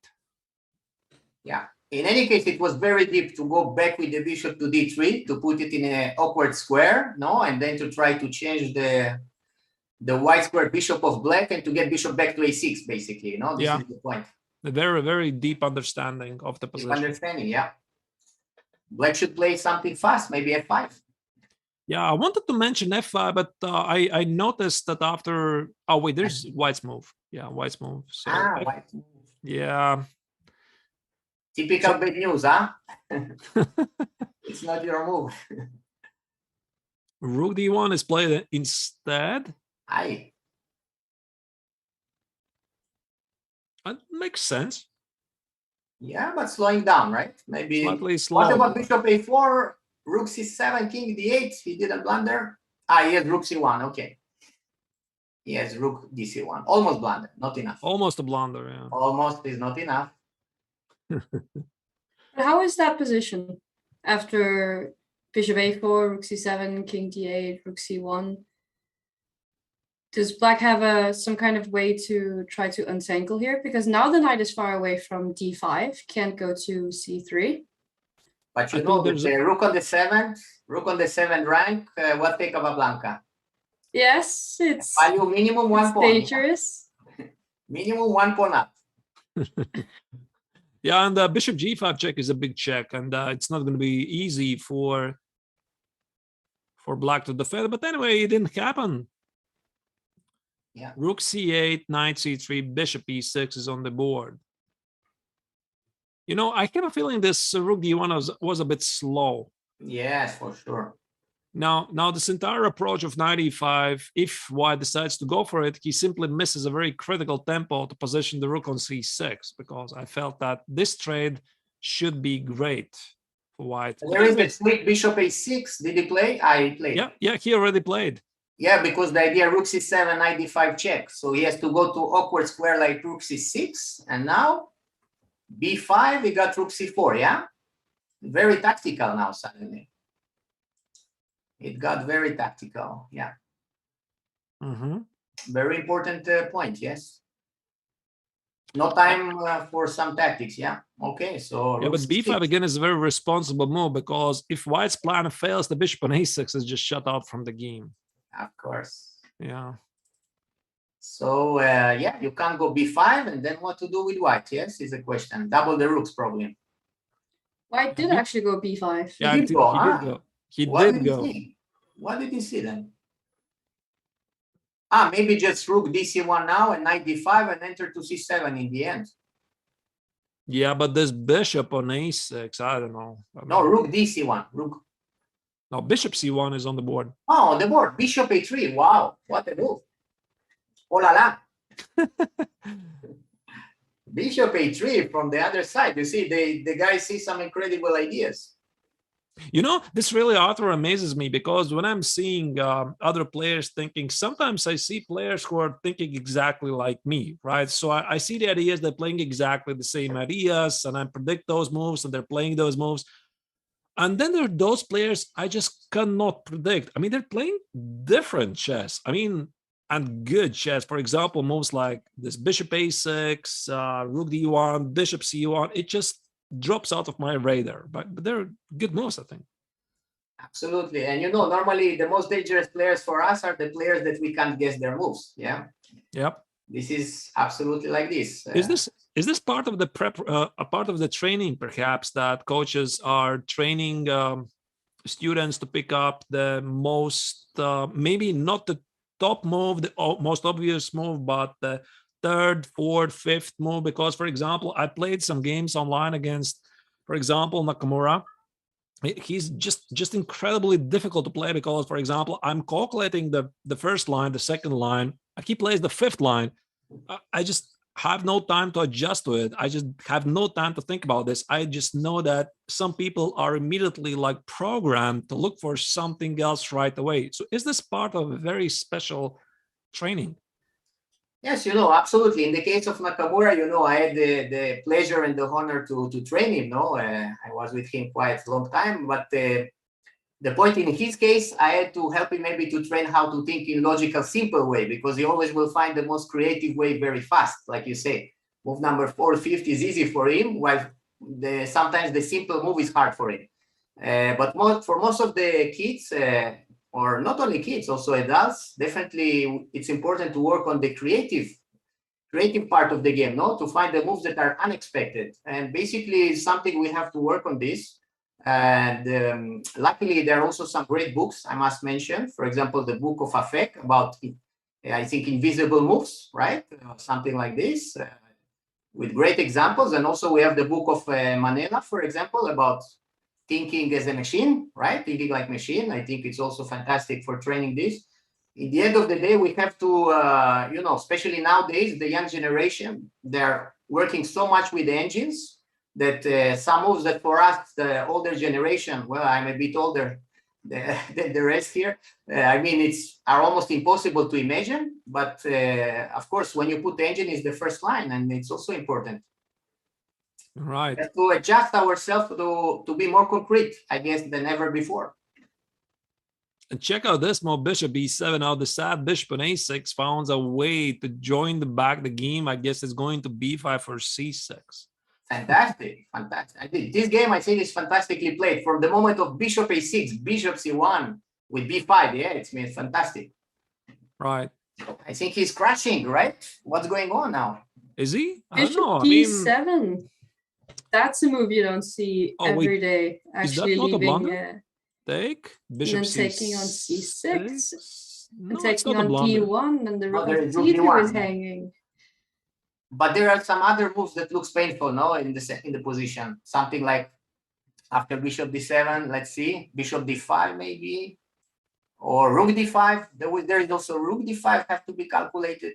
Speaker 7: Yeah. In any case, it was very deep to go back with the bishop to d3 to put it in an awkward square, no, and then to try to change the white square bishop of black and to get bishop back to a6, basically. You know, this is the point.
Speaker 8: A very, very deep understanding of the position.
Speaker 7: Deep understanding, yeah. Black should play something fast, maybe f5.
Speaker 8: Yeah, I wanted to mention f5, but I noticed that after... Oh, wait, there's White's move. Yeah, White's move. So
Speaker 7: White move.
Speaker 8: Yeah.
Speaker 7: Typical bad news, huh? It's not your move.
Speaker 8: Rook d1 is played instead.
Speaker 7: Aye.
Speaker 8: That makes sense.
Speaker 7: Yeah, but slowing down, right? Maybe.
Speaker 8: Slightly slow.
Speaker 7: What about bishop a4, rook c7, king d8? He didn't blunder. He has rook c1. Okay. He has rook dc1. Almost blunder, not enough.
Speaker 8: Almost a blunder, yeah.
Speaker 7: Almost is not enough.
Speaker 9: How is that position after bishop a4, rook c7, king d8, rook c1? Does black have some kind of way to try to untangle here? Because now the knight is far away from d5, can't go to c3.
Speaker 7: But you know, there's a rook on the seventh rank, what take Capablanca?
Speaker 9: Yes, it's
Speaker 7: value minimum 1 pawn.
Speaker 9: Dangerous.
Speaker 7: Minimum 1 pawn up.
Speaker 8: Yeah, and bishop g5 check is a big check, and it's not going to be easy for black to defend. But anyway, it didn't happen.
Speaker 7: Yeah.
Speaker 8: Rook c8, knight c3, bishop e6 is on the board. You know, I have a feeling this rook d1 was a bit slow.
Speaker 7: Yes, for sure.
Speaker 8: Now this entire approach of knight e5, if white decides to go for it, he simply misses a very critical tempo to position the rook on c6, because I felt that this trade should be great for white.
Speaker 7: There is the sweet bishop a6. Did he play? He played.
Speaker 8: Yeah, he already played.
Speaker 7: Yeah, because the idea rook c7, knight d5 check. So he has to go to awkward square like rook c6. And now b5, we got rook c4, yeah? Very tactical now suddenly. It got very tactical, yeah. Very important point, yes. No time for some tactics, yeah. Okay, so
Speaker 8: yeah, but b5 again is a very responsible move, because if white's plan fails, the bishop on a6 is just shut out from the game.
Speaker 7: Of course.
Speaker 8: Yeah.
Speaker 7: So yeah, you can't go b5, and then what to do with white? Yes, is a question. Double the rooks problem.
Speaker 9: White did actually go b5.
Speaker 8: Yeah,
Speaker 7: he did go.
Speaker 8: He
Speaker 7: What
Speaker 8: did go.
Speaker 7: What did he see then? Maybe just rook dc1 now and knight d5 and enter to c7 in the end.
Speaker 8: Yeah, but this bishop on a6, I don't know.
Speaker 7: No, rook dc1. Rook.
Speaker 8: No, bishop c1 is on the board.
Speaker 7: Oh, on the board. Bishop a3. Wow, what a move. Oh la la. Bishop a3 from the other side. You see, the guy sees some incredible ideas.
Speaker 8: You know, this really, Arthur, amazes me, because when I'm seeing other players thinking, sometimes I see players who are thinking exactly like me, right? So I see the ideas, they're playing exactly the same ideas, and I predict those moves, and they're playing those moves. And then there are those players I just cannot predict. I mean, they're playing different chess. I mean, and good chess. For example, moves like this bishop a6, rook d1, bishop c1, it just drops out of my radar. But they're good moves, I think.
Speaker 7: Absolutely. And you know, normally the most dangerous players for us are the players that we can't guess their moves. Yeah.
Speaker 8: Yep.
Speaker 7: This is absolutely like this.
Speaker 8: Is this part of the prep, a part of the training, perhaps, that coaches are training students to pick up the most, maybe not the top move, the most obvious move, but the third, fourth, fifth move? Because, for example, I played some games online against, for example, Nakamura. He's just incredibly difficult to play, because, for example, I'm calculating the first line, the second line. He plays the fifth line. I just have no time to adjust to it. I just have no time to think about this. I just know that some people are immediately like programmed to look for something else right away. So is this part of a very special training?
Speaker 7: Yes, you know, absolutely. In the case of Nakamura, you know, I had the pleasure and the honor to train him. No, I was with him quite a long time. But the point in his case, I had to help him maybe to train how to think in logical, simple way, because he always will find the most creative way very fast. Like you say, move number 450 is easy for him, while sometimes the simple move is hard for him. But for most of the kids, or not only kids, also adults, definitely it's important to work on the creative part of the game, no? To find the moves that are unexpected. And basically something we have to work on this. And luckily, there are also some great books I must mention. For example, the book of Afek about, I think, invisible moves, right? Something like this, with great examples. And also we have the book of Manela, for example, about thinking as a machine, right? Thinking like machine. I think it's also fantastic for training this. In the end of the day, we have to, you know, especially nowadays, the young generation, they're working so much with the engines that some moves that for us, the older generation, well, I'm a bit older than the rest here. I mean, are almost impossible to imagine. But of course, when you put the engine, is the first line, and it's also important.
Speaker 8: Right.
Speaker 7: We have to adjust ourselves to be more concrete, I guess, than ever before.
Speaker 8: And check out this move, bishop b7. Now the sad bishop on a6 found a way to join the game. I guess it's going to b5 for c6.
Speaker 7: Fantastic, fantastic. I think this game, I think, is fantastically played from the moment of bishop a6, bishop c1 with b5. Yeah, it's been fantastic.
Speaker 8: Right.
Speaker 7: I think he's crashing, right? What's going on now?
Speaker 8: Is he? I
Speaker 9: Bishop
Speaker 8: don't know.
Speaker 9: d7. That's a move you don't see every day. Actually,
Speaker 8: is that not
Speaker 9: leaving.
Speaker 8: A blunder? Take bishop
Speaker 9: and then
Speaker 8: c6.
Speaker 9: taking on c6.
Speaker 8: No,
Speaker 9: and taking on d1, and the rook on d2 is hanging.
Speaker 7: But there are some other moves that looks painful, no, in the position. Something like after bishop d7, let's see, bishop d5 maybe, or rook d5. There is also rook d5 have to be calculated.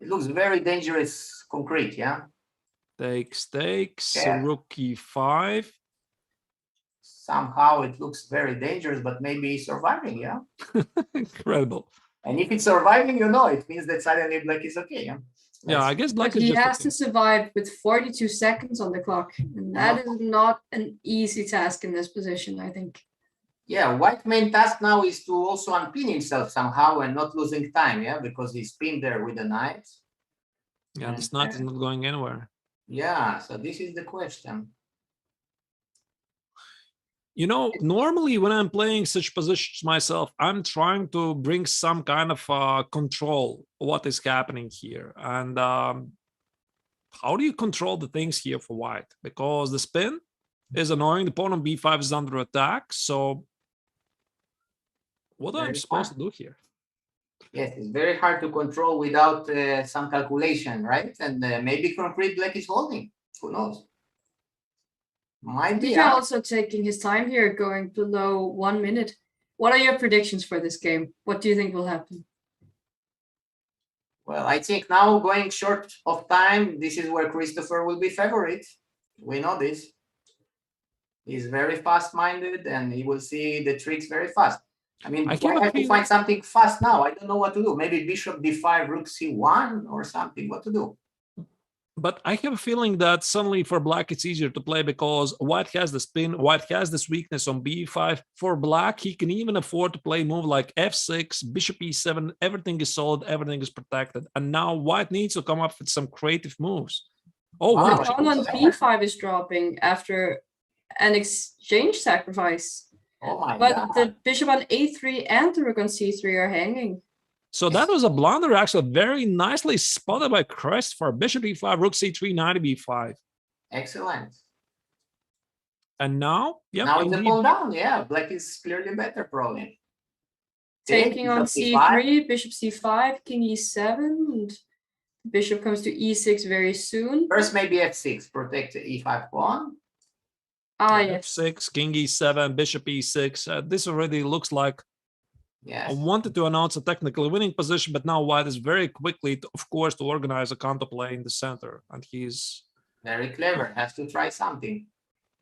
Speaker 7: It looks very dangerous, concrete, yeah.
Speaker 8: Takes, yeah. Rook e5.
Speaker 7: Somehow it looks very dangerous, but maybe he's surviving, yeah.
Speaker 8: Incredible.
Speaker 7: And if it's surviving, you know, it means that suddenly black is okay, yeah.
Speaker 8: Yeah, I guess black
Speaker 9: but
Speaker 8: is
Speaker 9: he has to survive with 42 seconds on the clock, and that is not an easy task in this position, I think.
Speaker 7: Yeah, white main task now is to also unpin himself somehow and not losing time, yeah, because he's pinned there with the knight.
Speaker 8: Yeah, this knight is not going anywhere.
Speaker 7: Yeah, so this is the question.
Speaker 8: You know, normally when I'm playing such positions myself, I'm trying to bring some kind of control of what is happening here. And how do you control the things here for white? Because the spin is annoying. The pawn on b5 is under attack. So what am I supposed to do here?
Speaker 7: Yes, it's very hard to control without some calculation, right? And maybe concrete black is holding. Who knows? Might be.
Speaker 9: You're also taking his time here, going below 1 minute. What are your predictions for this game? What do you think will happen?
Speaker 7: Well, I think now going short of time, this is where Christopher will be favorite. We know this. He's very fast-minded, and he will see the tricks very fast. I mean, I have to find something fast now. I don't know what to do. Maybe bishop d5, rook c1 or something. What to do?
Speaker 8: But I have a feeling that suddenly for black, it's easier to play because white has the spin, white has this weakness on b5. For black, he can even afford to play a move like f6, bishop e7. Everything is solid, everything is protected. And now white needs to come up with some creative moves. Oh, wow.
Speaker 9: The pawn on b5 is dropping after an exchange sacrifice.
Speaker 7: Oh my
Speaker 9: but
Speaker 7: God.
Speaker 9: The bishop on a3 and the rook on c3 are hanging.
Speaker 8: So that was a blunder, actually very nicely spotted by Crest for bishop e5, rook c3, knight b5.
Speaker 7: Excellent.
Speaker 8: And now, yeah,
Speaker 7: now it's a pull down. Yeah, black is clearly better, probably.
Speaker 9: Taking on c3, bishop c5, king e7, and bishop comes to e6 very soon.
Speaker 7: First, maybe f6, protect the e5 pawn.
Speaker 9: Ah, yes.
Speaker 8: f6, king e7, bishop e6. This already looks like.
Speaker 7: Yes.
Speaker 8: I wanted to announce a technically winning position, but now white is very quickly, of course, to organize a counterplay in the center, and he's
Speaker 7: very clever. Has to try something.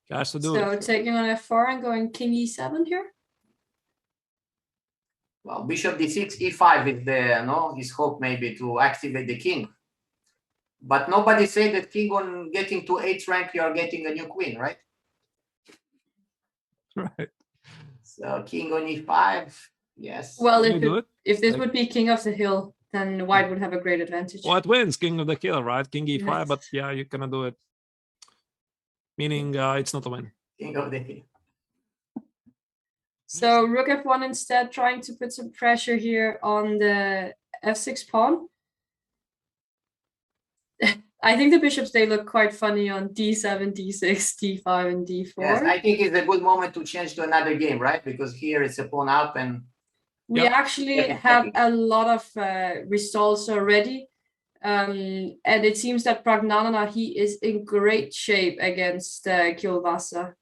Speaker 8: He has to do it.
Speaker 9: So taking on f4 and going king e7 here.
Speaker 7: Well, bishop d6, e5 is the his hope maybe to activate the king. But nobody said that king on getting to 8th rank, you are getting a new queen, right?
Speaker 8: Right.
Speaker 7: So king on e5. Yes.
Speaker 9: Well, if this would be king of the hill, then white would have a great advantage.
Speaker 8: White wins king of the hill, right? King e5,
Speaker 9: Yes.
Speaker 8: but yeah, you cannot do it. Meaning it's not a win.
Speaker 7: King of the hill.
Speaker 9: So rook f1 instead, trying to put some pressure here on the f6 pawn. I think the bishops, they look quite funny on d7, d6, d5, and d4.
Speaker 7: Yes, I think it's a good moment to change to another game, right? Because here it's a pawn up and...
Speaker 9: We actually have a lot of results already. And it seems that Pragnanana, he is in great shape against Kjolvasa.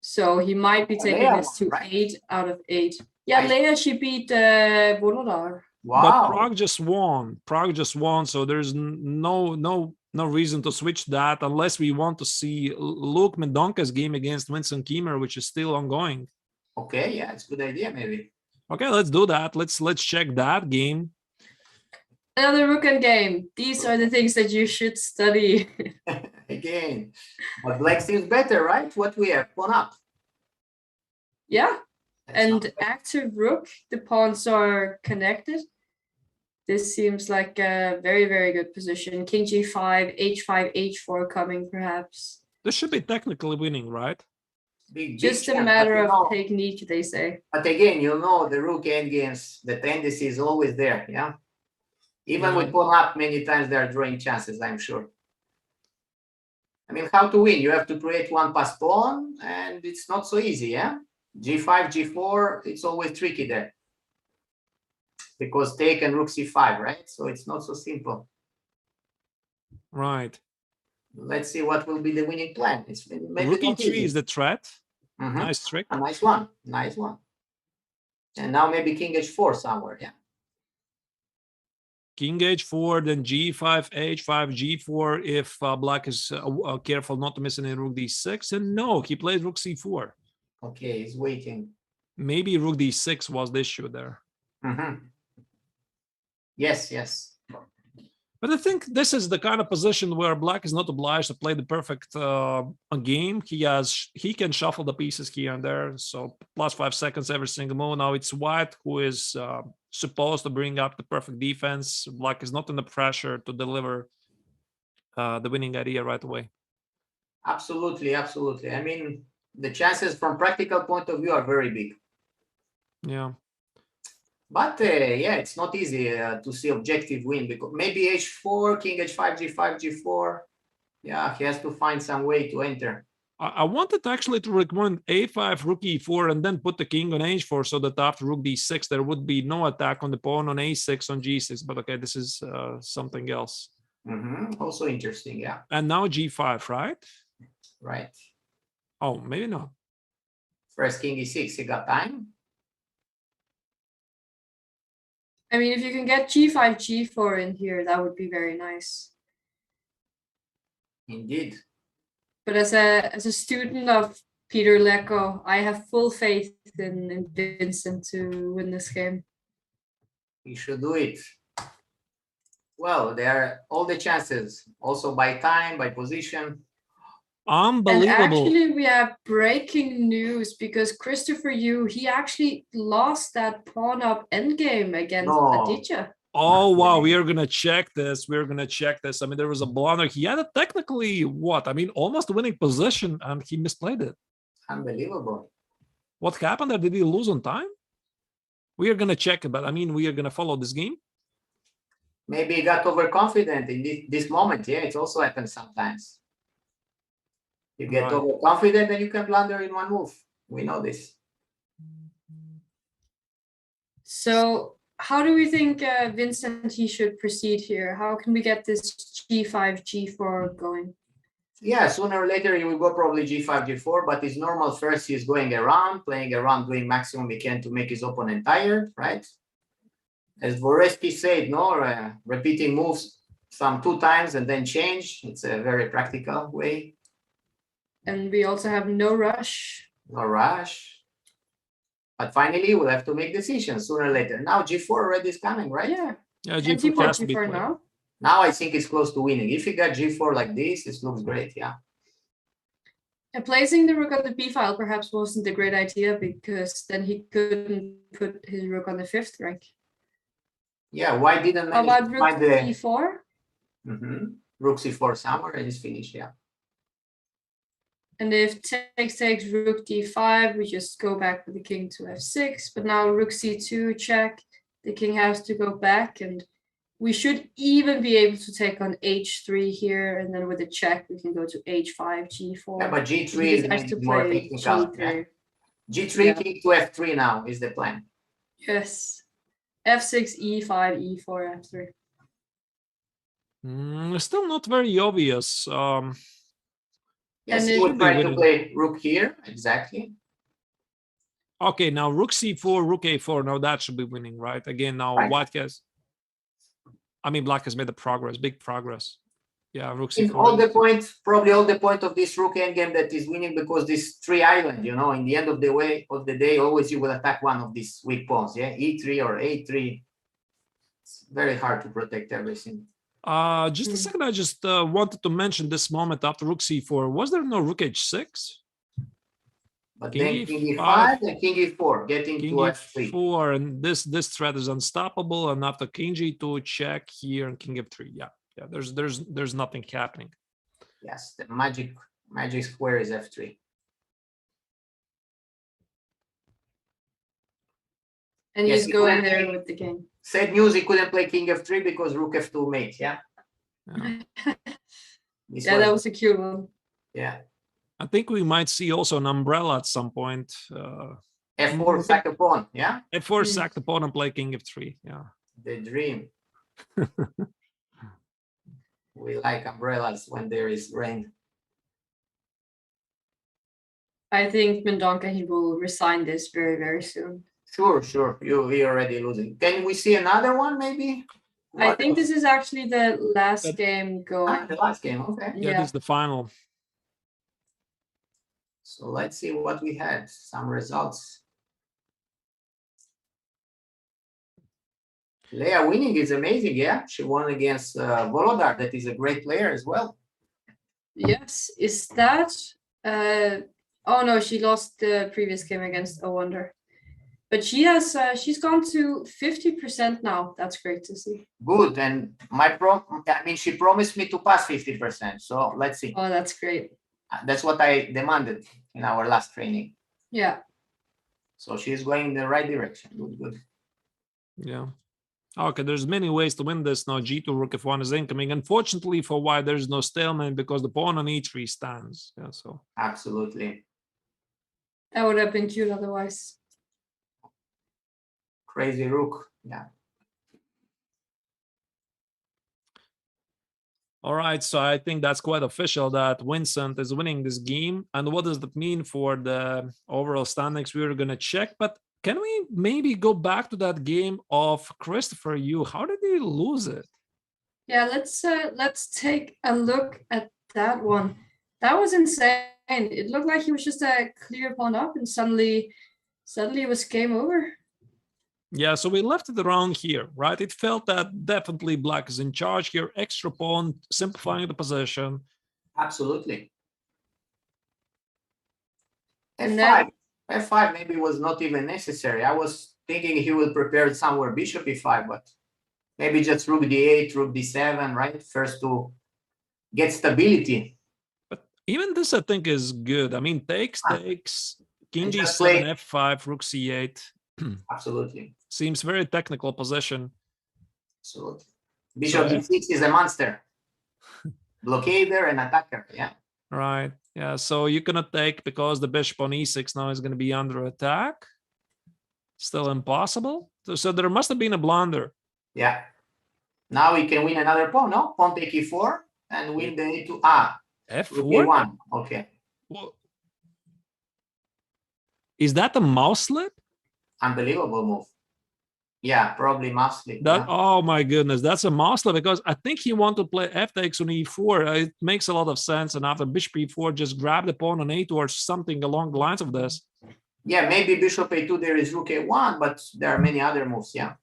Speaker 9: So he might be taking this to 8 out of 8. Yeah, Leia, she beat Volodar.
Speaker 7: Wow.
Speaker 8: But Prague just won. Prague just won, so there's no reason to switch that unless we want to see Luke Mendonca's game against Vincent Kiemer, which is still ongoing.
Speaker 7: Okay, yeah, it's a good idea, maybe.
Speaker 8: Okay, let's do that. Let's check that game.
Speaker 9: Another Rooken game. These are the things that you should study.
Speaker 7: Again, but black seems better, right? What we have, pawn up.
Speaker 9: Yeah, and active rook, the pawns are connected. This seems like a very, very good position. King g5, h5, h4 coming perhaps.
Speaker 8: This should be technically winning, right?
Speaker 9: Just a matter of technique, they say.
Speaker 7: But again, you know, the rook endgames, the tendency is always there, yeah? Even with pawn up, many times they are drawing chances, I'm sure. I mean, how to win? You have to create one pass pawn, and it's not so easy, yeah? g5, g4, it's always tricky there. Because take and rook c5, right? So it's not so simple.
Speaker 8: Right.
Speaker 7: Let's see what will be the winning plan. It's maybe
Speaker 8: Rook
Speaker 7: not
Speaker 8: e3
Speaker 7: easy.
Speaker 8: is the threat. Nice trick.
Speaker 7: A nice one. Nice one. And now maybe king h4 somewhere, yeah.
Speaker 8: King h4, then g5, h5, g4 if black is careful not to miss any rook d6. And no, he plays rook c4.
Speaker 7: Okay, he's waiting.
Speaker 8: Maybe rook d6 was the issue there.
Speaker 7: Yes, yes.
Speaker 8: But I think this is the kind of position where black is not obliged to play the perfect game. He can shuffle the pieces here and there. So plus 5 seconds every single move. Now it's white who is supposed to bring up the perfect defense. Black is not under pressure to deliver the winning idea right away.
Speaker 7: Absolutely, absolutely. I mean, the chances from practical point of view are very big.
Speaker 8: Yeah.
Speaker 7: But yeah, it's not easy to see objective win because maybe h4, king h5, g5, g4. Yeah, he has to find some way to enter.
Speaker 8: I wanted actually to recommend a5, rook e4, and then put the king on h4 so that after rook d6, there would be no attack on the pawn on a6, on g6. But okay, this is something else.
Speaker 7: Also interesting, yeah.
Speaker 8: And now g5, right?
Speaker 7: Right.
Speaker 8: Oh, maybe not.
Speaker 7: First king e6, he got time.
Speaker 9: I mean, if you can get g5, g4 in here, that would be very nice.
Speaker 7: Indeed.
Speaker 9: But as a student of Peter Lecco, I have full faith in Vincent to win this game.
Speaker 7: He should do it. Well, there are all the chances, also by time, by position.
Speaker 8: Unbelievable.
Speaker 9: And actually, we have breaking news because Christopher Yu, he actually lost that pawn up endgame against Aditya.
Speaker 8: Oh, wow. We are going to check this. We're going to check this. I mean, there was a blunder. He had a technically, what? I mean, almost winning position, and he misplayed it.
Speaker 7: Unbelievable.
Speaker 8: What happened there? Did he lose on time? We are going to check it, but I mean, we are going to follow this game.
Speaker 7: Maybe he got overconfident in this moment. Yeah, it also happens sometimes. You get overconfident and you can blunder in one move. We know this.
Speaker 9: So how do we think Vincent, he should proceed here? How can we get this g5, g4 going?
Speaker 7: Yeah, sooner or later he will go probably g5, g4, but his normal first he's going around, playing around, doing maximum he can to make his opponent tired, right? As Dvoretzky said, no, repeating moves some 2 times and then change. It's a very practical way.
Speaker 9: And we also have no rush.
Speaker 7: No rush. But finally, we'll have to make decisions sooner or later. Now, g4 already is coming, right?
Speaker 9: Yeah.
Speaker 8: Yeah, g4 has to be played.
Speaker 9: now.
Speaker 7: Now I think it's close to winning. If he got g4 like this, it looks great, yeah.
Speaker 9: And placing the rook on the b file perhaps wasn't a great idea because then he couldn't put his rook on the 5th rank.
Speaker 7: Yeah, why didn't
Speaker 9: How about rook
Speaker 7: find the
Speaker 9: e4?
Speaker 7: Rook c4 somewhere and it's finished, yeah.
Speaker 9: And if takes rook d5, we just go back with the king to f6. But now rook c2 check. The king has to go back, and We should even be able to take on h3 here, and then with a check, we can go to h5, g4.
Speaker 7: Yeah, but g3
Speaker 9: He
Speaker 7: is
Speaker 9: decides to
Speaker 7: maybe more
Speaker 9: play
Speaker 7: technical.
Speaker 9: g3.
Speaker 7: Yeah? G3,
Speaker 9: Yeah.
Speaker 7: king to f3 now is the plan.
Speaker 9: Yes. f6, e5, e4, f3.
Speaker 8: Still not very obvious.
Speaker 7: Yes,
Speaker 9: And
Speaker 7: he
Speaker 9: it
Speaker 7: would
Speaker 8: should be
Speaker 7: try to
Speaker 8: winning.
Speaker 7: play rook here, exactly.
Speaker 8: Okay, now rook c4, rook a4. Now that should be winning, right? Again, now
Speaker 7: Right.
Speaker 8: black has made a progress, big progress. Yeah, rook
Speaker 7: In
Speaker 8: c4.
Speaker 7: all the point, probably all the point of this rook endgame that is winning because this three island, you know, in the end of the day, always you will attack one of these weak pawns, yeah, e3 or a3. It's very hard to protect everything.
Speaker 8: Just a second, I just wanted to mention this moment after rook c4. Was there no rook h6?
Speaker 7: But
Speaker 8: King
Speaker 7: then king
Speaker 8: e5,
Speaker 7: e5 and king e4, getting
Speaker 8: King
Speaker 7: to f3.
Speaker 8: e4, and this threat is unstoppable. And after king g2, check here, and king f3. Yeah, there's nothing happening.
Speaker 7: Yes, the magic square is f3.
Speaker 9: And
Speaker 7: Yes,
Speaker 9: he's
Speaker 7: he
Speaker 9: going
Speaker 7: couldn't
Speaker 9: there
Speaker 7: play-
Speaker 9: with the king.
Speaker 7: Sad news, he couldn't play king f3 because rook f2 mate, yeah? This
Speaker 9: Yeah, that was a cute one.
Speaker 7: Yeah.
Speaker 8: I think we might see also an umbrella at some point.
Speaker 7: f4 sack a pawn, yeah?
Speaker 8: f4 sack the pawn and play king f3. Yeah.
Speaker 7: The dream. We like umbrellas when there is rain.
Speaker 9: I think Mendonca, he will resign this very, very soon.
Speaker 7: Sure. We already losing. Can we see another one maybe?
Speaker 9: I think this is actually the last game going.
Speaker 7: The last game, okay.
Speaker 8: Yeah, this is the final.
Speaker 7: So let's see what we had. Some results. Leia winning is amazing, yeah? She won against Volodar. That is a great player as well.
Speaker 9: Yes, is that? Oh no, she lost the previous game against A Wonder. But she has, she's gone to 50% now. That's great to see.
Speaker 7: Good, and she promised me to pass 50%. So let's see.
Speaker 9: Oh, that's great.
Speaker 7: That's what I demanded in our last training.
Speaker 9: Yeah.
Speaker 7: So she's going in the right direction. Good.
Speaker 8: Yeah. Okay, there's many ways to win this. Now g2 rook f1 is incoming. Unfortunately for white, there's no stalemate because the pawn on e3 stands. Yeah, so
Speaker 7: absolutely.
Speaker 9: That would have been cute otherwise.
Speaker 7: Crazy rook. Yeah.
Speaker 8: All right, so I think that's quite official that Vincent is winning this game. And what does that mean for the overall standings? We're going to check, but can we maybe go back to that game of Christopher Yu? How did he lose it?
Speaker 9: Yeah, let's take a look at that one. That was insane. It looked like he was just a clear pawn up, and suddenly it was game over.
Speaker 8: Yeah, so we left it around here, right? It felt that definitely black is in charge here. Extra pawn, simplifying the position.
Speaker 7: Absolutely.
Speaker 9: And
Speaker 7: F5 maybe was not even necessary. I was thinking he will prepare somewhere bishop e5, but maybe just rook d8, rook d7, right? First to get stability.
Speaker 8: But even this, I think, is good. I mean, takes, king g7, f5, rook c8.
Speaker 7: Absolutely.
Speaker 8: Seems very technical position.
Speaker 7: Absolutely. Bishop d6 is a monster. Blockader and attacker, yeah.
Speaker 8: Right. Yeah, so you cannot take because the bishop on e6 now is going to be under attack. Still impossible. So there must have been a blunder.
Speaker 7: Yeah. Now we can win another pawn, no? Pawn take e4 and win the a2.
Speaker 8: F4?
Speaker 7: A1. Okay.
Speaker 8: Well, is that a mouse slip?
Speaker 7: Unbelievable move. Yeah, probably mouse slip.
Speaker 8: That,
Speaker 7: yeah.
Speaker 8: oh my goodness, that's a mouse slip because I think he wanted to play f takes on e4. It makes a lot of sense. And after bishop e4, just grab the pawn on a2 or something along the lines of this.
Speaker 7: Yeah, maybe bishop a2, there is rook a1, but there are many other moves, yeah.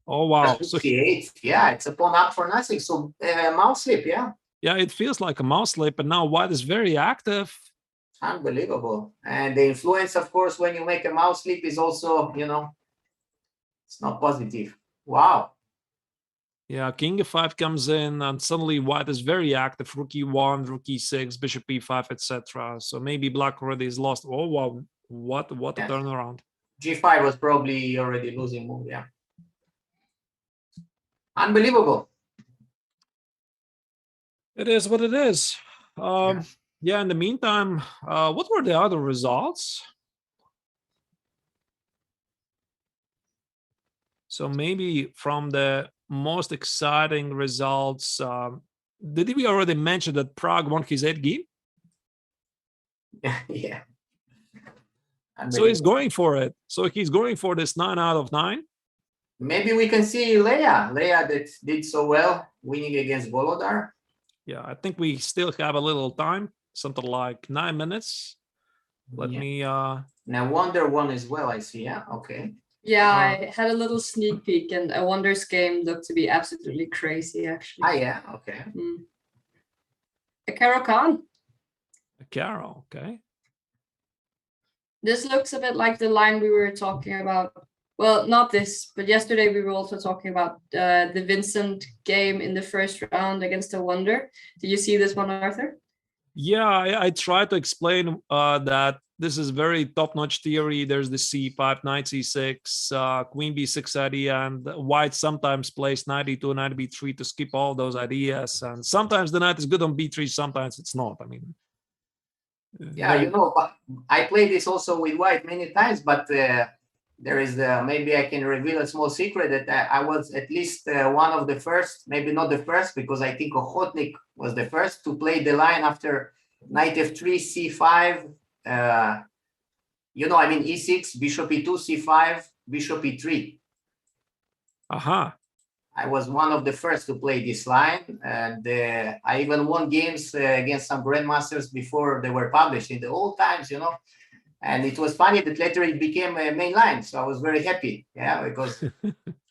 Speaker 8: Oh, wow.
Speaker 7: So c8, yeah, it's a pawn up for nothing. So mouse slip, yeah.
Speaker 8: Yeah, it feels like a mouse slip, and now white is very active.
Speaker 7: Unbelievable. And the influence, of course, when you make a mouse slip is also, you know, it's not positive. Wow.
Speaker 8: Yeah, king e5 comes in, and suddenly white is very active. Rook e1, rook e6, bishop e5, etc. So maybe black already is lost. Oh, wow. What a turnaround.
Speaker 7: G5 was probably already losing move, yeah. Unbelievable.
Speaker 8: It is what it is. Yeah, in the meantime, what were the other results? So maybe from the most exciting results, did we already mention that Prague won his 8th game?
Speaker 7: Yeah.
Speaker 8: So he's going for it. So he's going for this 9 out of 9.
Speaker 7: Maybe we can see Leia that did so well winning against Volodar.
Speaker 8: Yeah, I think we still have a little time, something like 9 minutes. Let me
Speaker 7: Now Wonder won as well, I see. Yeah, okay.
Speaker 9: Yeah, I had a little sneak peek, and a Wonders game looked to be absolutely crazy, actually.
Speaker 7: Ah, yeah, okay.
Speaker 9: A Caro Khan.
Speaker 8: A Caro, okay.
Speaker 9: This looks a bit like the line we were talking about. Well, not this, but yesterday we were also talking about the Vincent game in the first round against a Wonder. Did you see this one, Arthur?
Speaker 8: Yeah, I tried to explain that this is very top-notch theory. There's the c5, knight c6, queen b6 idea, and white sometimes plays knight e2, knight b3 to skip all those ideas. And sometimes the knight is good on b3, sometimes it's not. I mean,
Speaker 7: yeah, you know, I played this also with white many times, but there is maybe I can reveal a small secret that I was at least one of the first, maybe not the first, because I think Ochotnik was the first to play the line after knight f3, c5, you know, I mean e6, bishop e2, c5, bishop e3. I was one of the first to play this line, and I even won games against some grandmasters before they were published in the old times, you know. And it was funny that later it became a main line, so I was very happy, yeah, because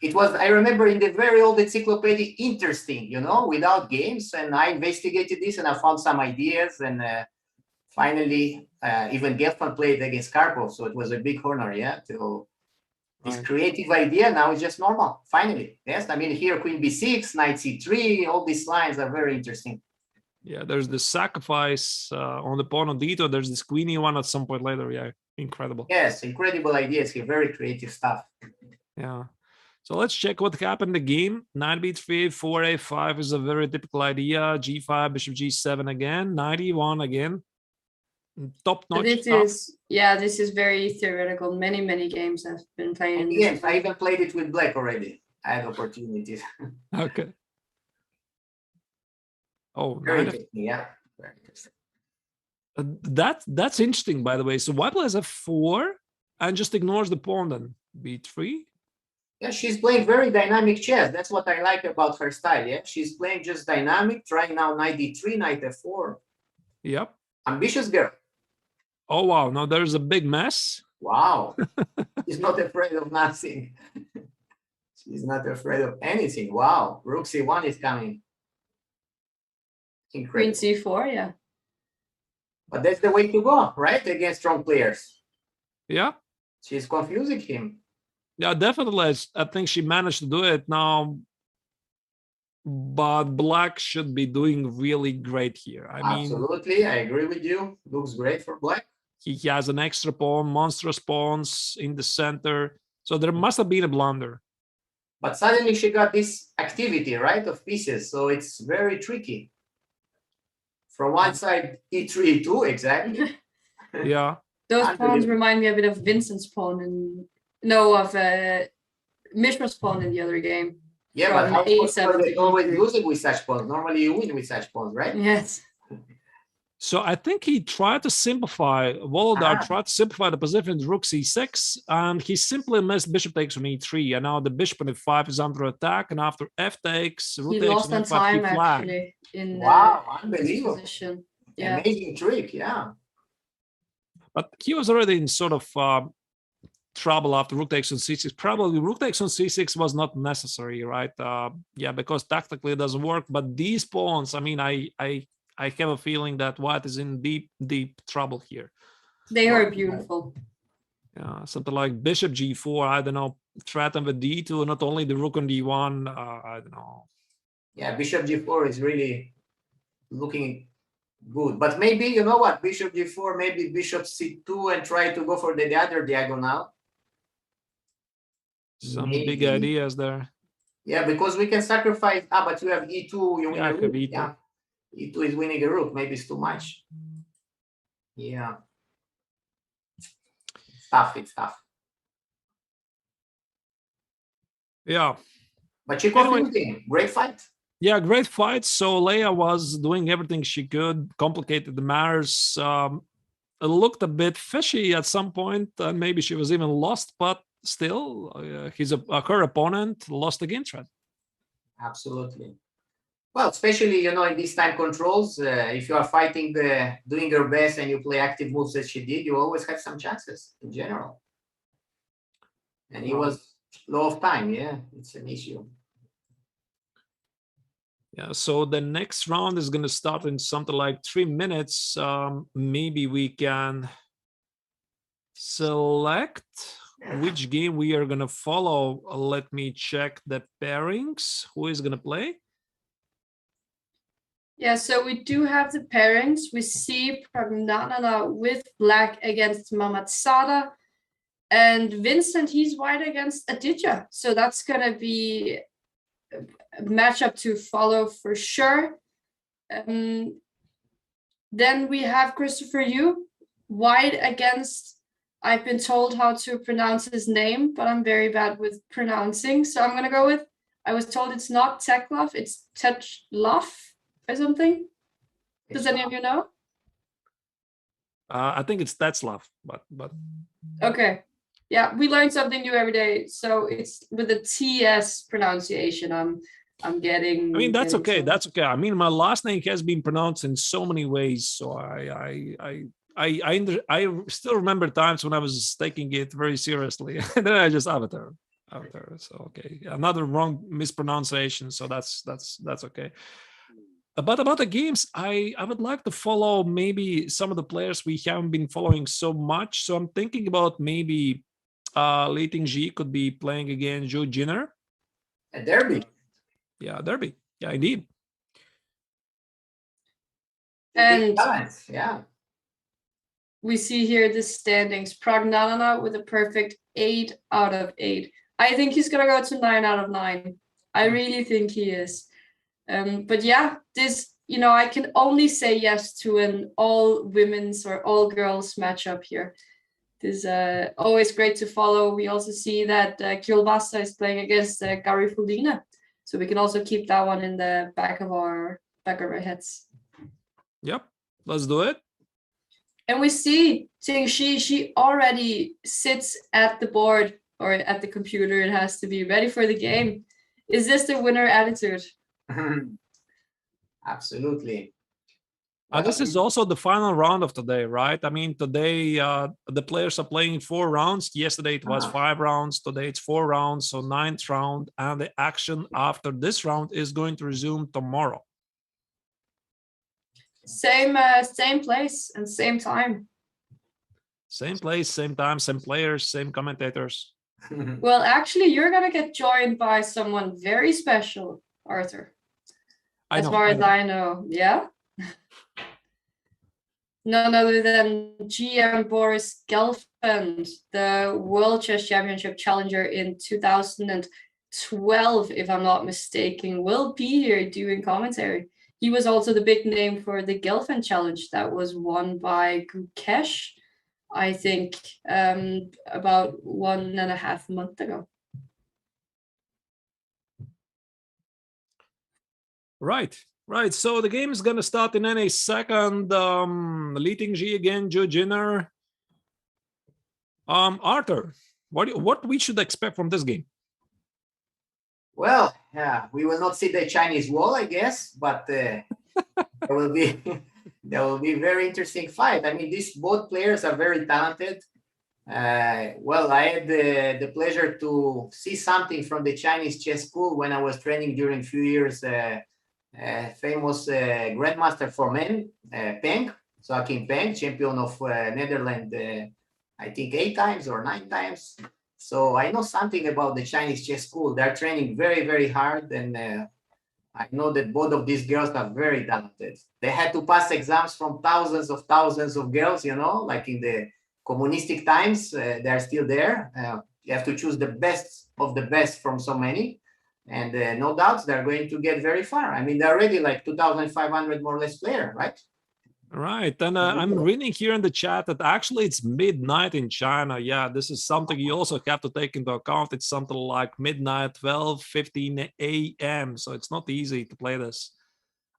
Speaker 7: it was, I remember in the very old encyclopedia, interesting, you know, without games, and I investigated this and I found some ideas, and finally, even Gelfand played against Karpov, so it was a big honor, yeah, to this creative idea. Now it's just normal, finally, yes. I mean, here, queen b6, knight c3, all these lines are very interesting.
Speaker 8: yeah, there's the sacrifice on the pawn on d2. There's this queen e1 at some point later. Yeah, incredible.
Speaker 7: Yes, incredible ideas here, very creative stuff.
Speaker 8: Yeah. So let's check what happened in the game. Knight b3, 4a5 is a very typical idea. G5, bishop g7 again, knight e1 again. Top notch.
Speaker 9: This is very theoretical. Many games have been played.
Speaker 7: Yes, I even played it with black already. I had opportunities.
Speaker 8: Okay. Oh,
Speaker 7: very interesting, yeah. Very interesting.
Speaker 8: That's interesting, by the way. So white plays f4 and just ignores the pawn then. b3.
Speaker 7: Yeah, she's playing very dynamic chess. That's what I like about her style. Yeah, she's playing just dynamic, trying now knight d3, knight f4.
Speaker 8: Yep.
Speaker 7: Ambitious girl.
Speaker 8: Oh wow! Now there's a big mess.
Speaker 7: Wow. She's not afraid of nothing. She's not afraid of anything. Wow. Rook c1 is coming. Incredible.
Speaker 9: Queen c4, yeah.
Speaker 7: But that's the way to go, right? Against strong players.
Speaker 8: Yeah.
Speaker 7: She's confusing him.
Speaker 8: Yeah, definitely. I think she managed to do it now. But black should be doing really great here. I mean,
Speaker 7: absolutely, I agree with you. Looks great for black.
Speaker 8: He has an extra pawn, monstrous pawns in the center. So there must have been a blunder.
Speaker 7: But suddenly she got this activity, right, of pieces. So it's very tricky. From one side, e3, e2, exactly.
Speaker 8: Yeah.
Speaker 9: Those pawns remind me a bit of Vincent's pawn and of Mishra's pawn in the other game.
Speaker 7: Yeah, but how they always lose it with such pawns? Normally you win with such pawns, right?
Speaker 9: Yes.
Speaker 8: So I think he tried to simplify, Volodar tried to simplify the position with rook c6, and he simply missed bishop takes on e3, and now the bishop on e5 is under attack, and after f takes, rook takes
Speaker 9: lost on time actually in
Speaker 7: unbelievable
Speaker 9: position. Yeah.
Speaker 7: Amazing trick, yeah.
Speaker 8: But he was already in sort of trouble after rook takes on c6. Probably rook takes on c6 was not necessary, right? Yeah, because tactically it doesn't work. But these pawns, I mean, I have a feeling that white is in deep trouble here.
Speaker 9: They are beautiful.
Speaker 8: Yeah, something like bishop g4. I don't know, threaten with d2. Not only the rook on d1. I don't know.
Speaker 7: Yeah, bishop g4 is really looking good. But maybe, you know what, bishop g4, maybe bishop c2 and try to go for the other diagonal.
Speaker 8: Some big ideas there.
Speaker 7: Yeah, because we can sacrifice. But you have E2. You win
Speaker 8: Yeah, I
Speaker 7: a
Speaker 8: have
Speaker 7: rook.
Speaker 8: E2.
Speaker 7: Yeah, E2 is winning a rook. Maybe it's too much. Yeah, it's tough. It's tough.
Speaker 8: Yeah.
Speaker 7: But she
Speaker 8: Anyway.
Speaker 7: confused him. Great fight.
Speaker 8: Yeah, great fight. So Leia was doing everything she could, complicated the matters. It looked a bit fishy at some point, and maybe she was even lost, but still, her opponent lost the game threat.
Speaker 7: Absolutely. Well, especially, in these time controls, if you are fighting, doing your best and you play active moves as she did, you always have some chances in general. And he was low of time. Yeah, it's an issue.
Speaker 8: Yeah, so the next round is going to start in something like 3 minutes. Maybe we can select which game we are going to follow. Let me check the pairings. Who is going to play?
Speaker 9: Yeah, so we do have the pairings. We see Pragnanana with black against Mamatsada, and Vincent, he's white against Aditya. So that's going to be a matchup to follow for sure. Then we have Christopher Yu, white against, I've been told how to pronounce his name, but I'm very bad with pronouncing. So I'm going to go with, I was told it's not Teklov, it's Tetlov or something. Does any of you know?
Speaker 8: I think it's Tetzlav, but
Speaker 9: Okay. Yeah, we learn something new every day. So it's with a TS pronunciation. I'm getting.
Speaker 8: I mean, that's okay.
Speaker 9: some...
Speaker 8: That's okay. I mean, my last name has been pronounced in so many ways, so I still remember times when I was taking it very seriously, and then I just Avatar. So okay, another wrong mispronunciation. So that's okay. But about the games, I would like to follow maybe some of the players we haven't been following so much. So I'm thinking about maybe Leiting G could be playing against Zhu Jinner.
Speaker 7: A derby.
Speaker 8: Yeah, derby. Yeah, indeed.
Speaker 9: And
Speaker 7: yeah,
Speaker 9: we see here the standings. Pragnanana with a perfect 8 out of 8. I think he's gonna go to 9 out of 9. I really think he is. But yeah, this, I can only say yes to an all women's or all girls matchup here. This is always great to follow. We also see that Kielbasa is playing against Garifulina. So we can also keep that one in the back of our heads.
Speaker 8: Yep, let's do it.
Speaker 9: And we see Tingxi, she already sits at the board or at the computer. It has to be ready for the game. Is this the winner attitude?
Speaker 7: Absolutely.
Speaker 8: This is also the final round of today, right? I mean, today the players are playing 4 rounds. Yesterday it was 5 rounds. Today it's 4 rounds, so 9th round. And the action after this round is going to resume tomorrow.
Speaker 9: Same place and same time.
Speaker 8: Same place, same time, same players, same commentators.
Speaker 9: Well, actually, you're gonna get joined by someone very special, Arthur. As far as I know, yeah. None other than GM Boris Gelfand, the World Chess Championship challenger in 2012, if I'm not mistaken, will be here doing commentary. He was also the big name for the Gelfand challenge that was won by Gukesh, I think, about 1.5 months ago.
Speaker 8: Right. So the game is going to start in any second. Leiting G again, Zhu Jinner. Arthur, what we should expect from this game?
Speaker 7: Well, yeah, we will not see the Chinese wall, I guess, but there will be a very interesting fight. I mean, these both players are very talented. Well, I had the pleasure to see something from the Chinese chess school when I was training during a few years. Famous grandmaster for men, Peng, Joachim Peng, champion of Netherlands, I think 8 times or 9 times. So I know something about the Chinese chess school. They're training very, very hard, and I know that both of these girls are very talented. They had to pass exams from thousands of girls, like in the communistic times. They're still there. You have to choose the best of the best from so many. And no doubts they're going to get very far. I mean, they're already like 2,500 more or less player, right?
Speaker 8: Right. And I'm reading here in the chat that actually it's midnight in China. Yeah, this is something you also have to take into account. It's something like midnight, 12:15 a.m. So it's not easy to play this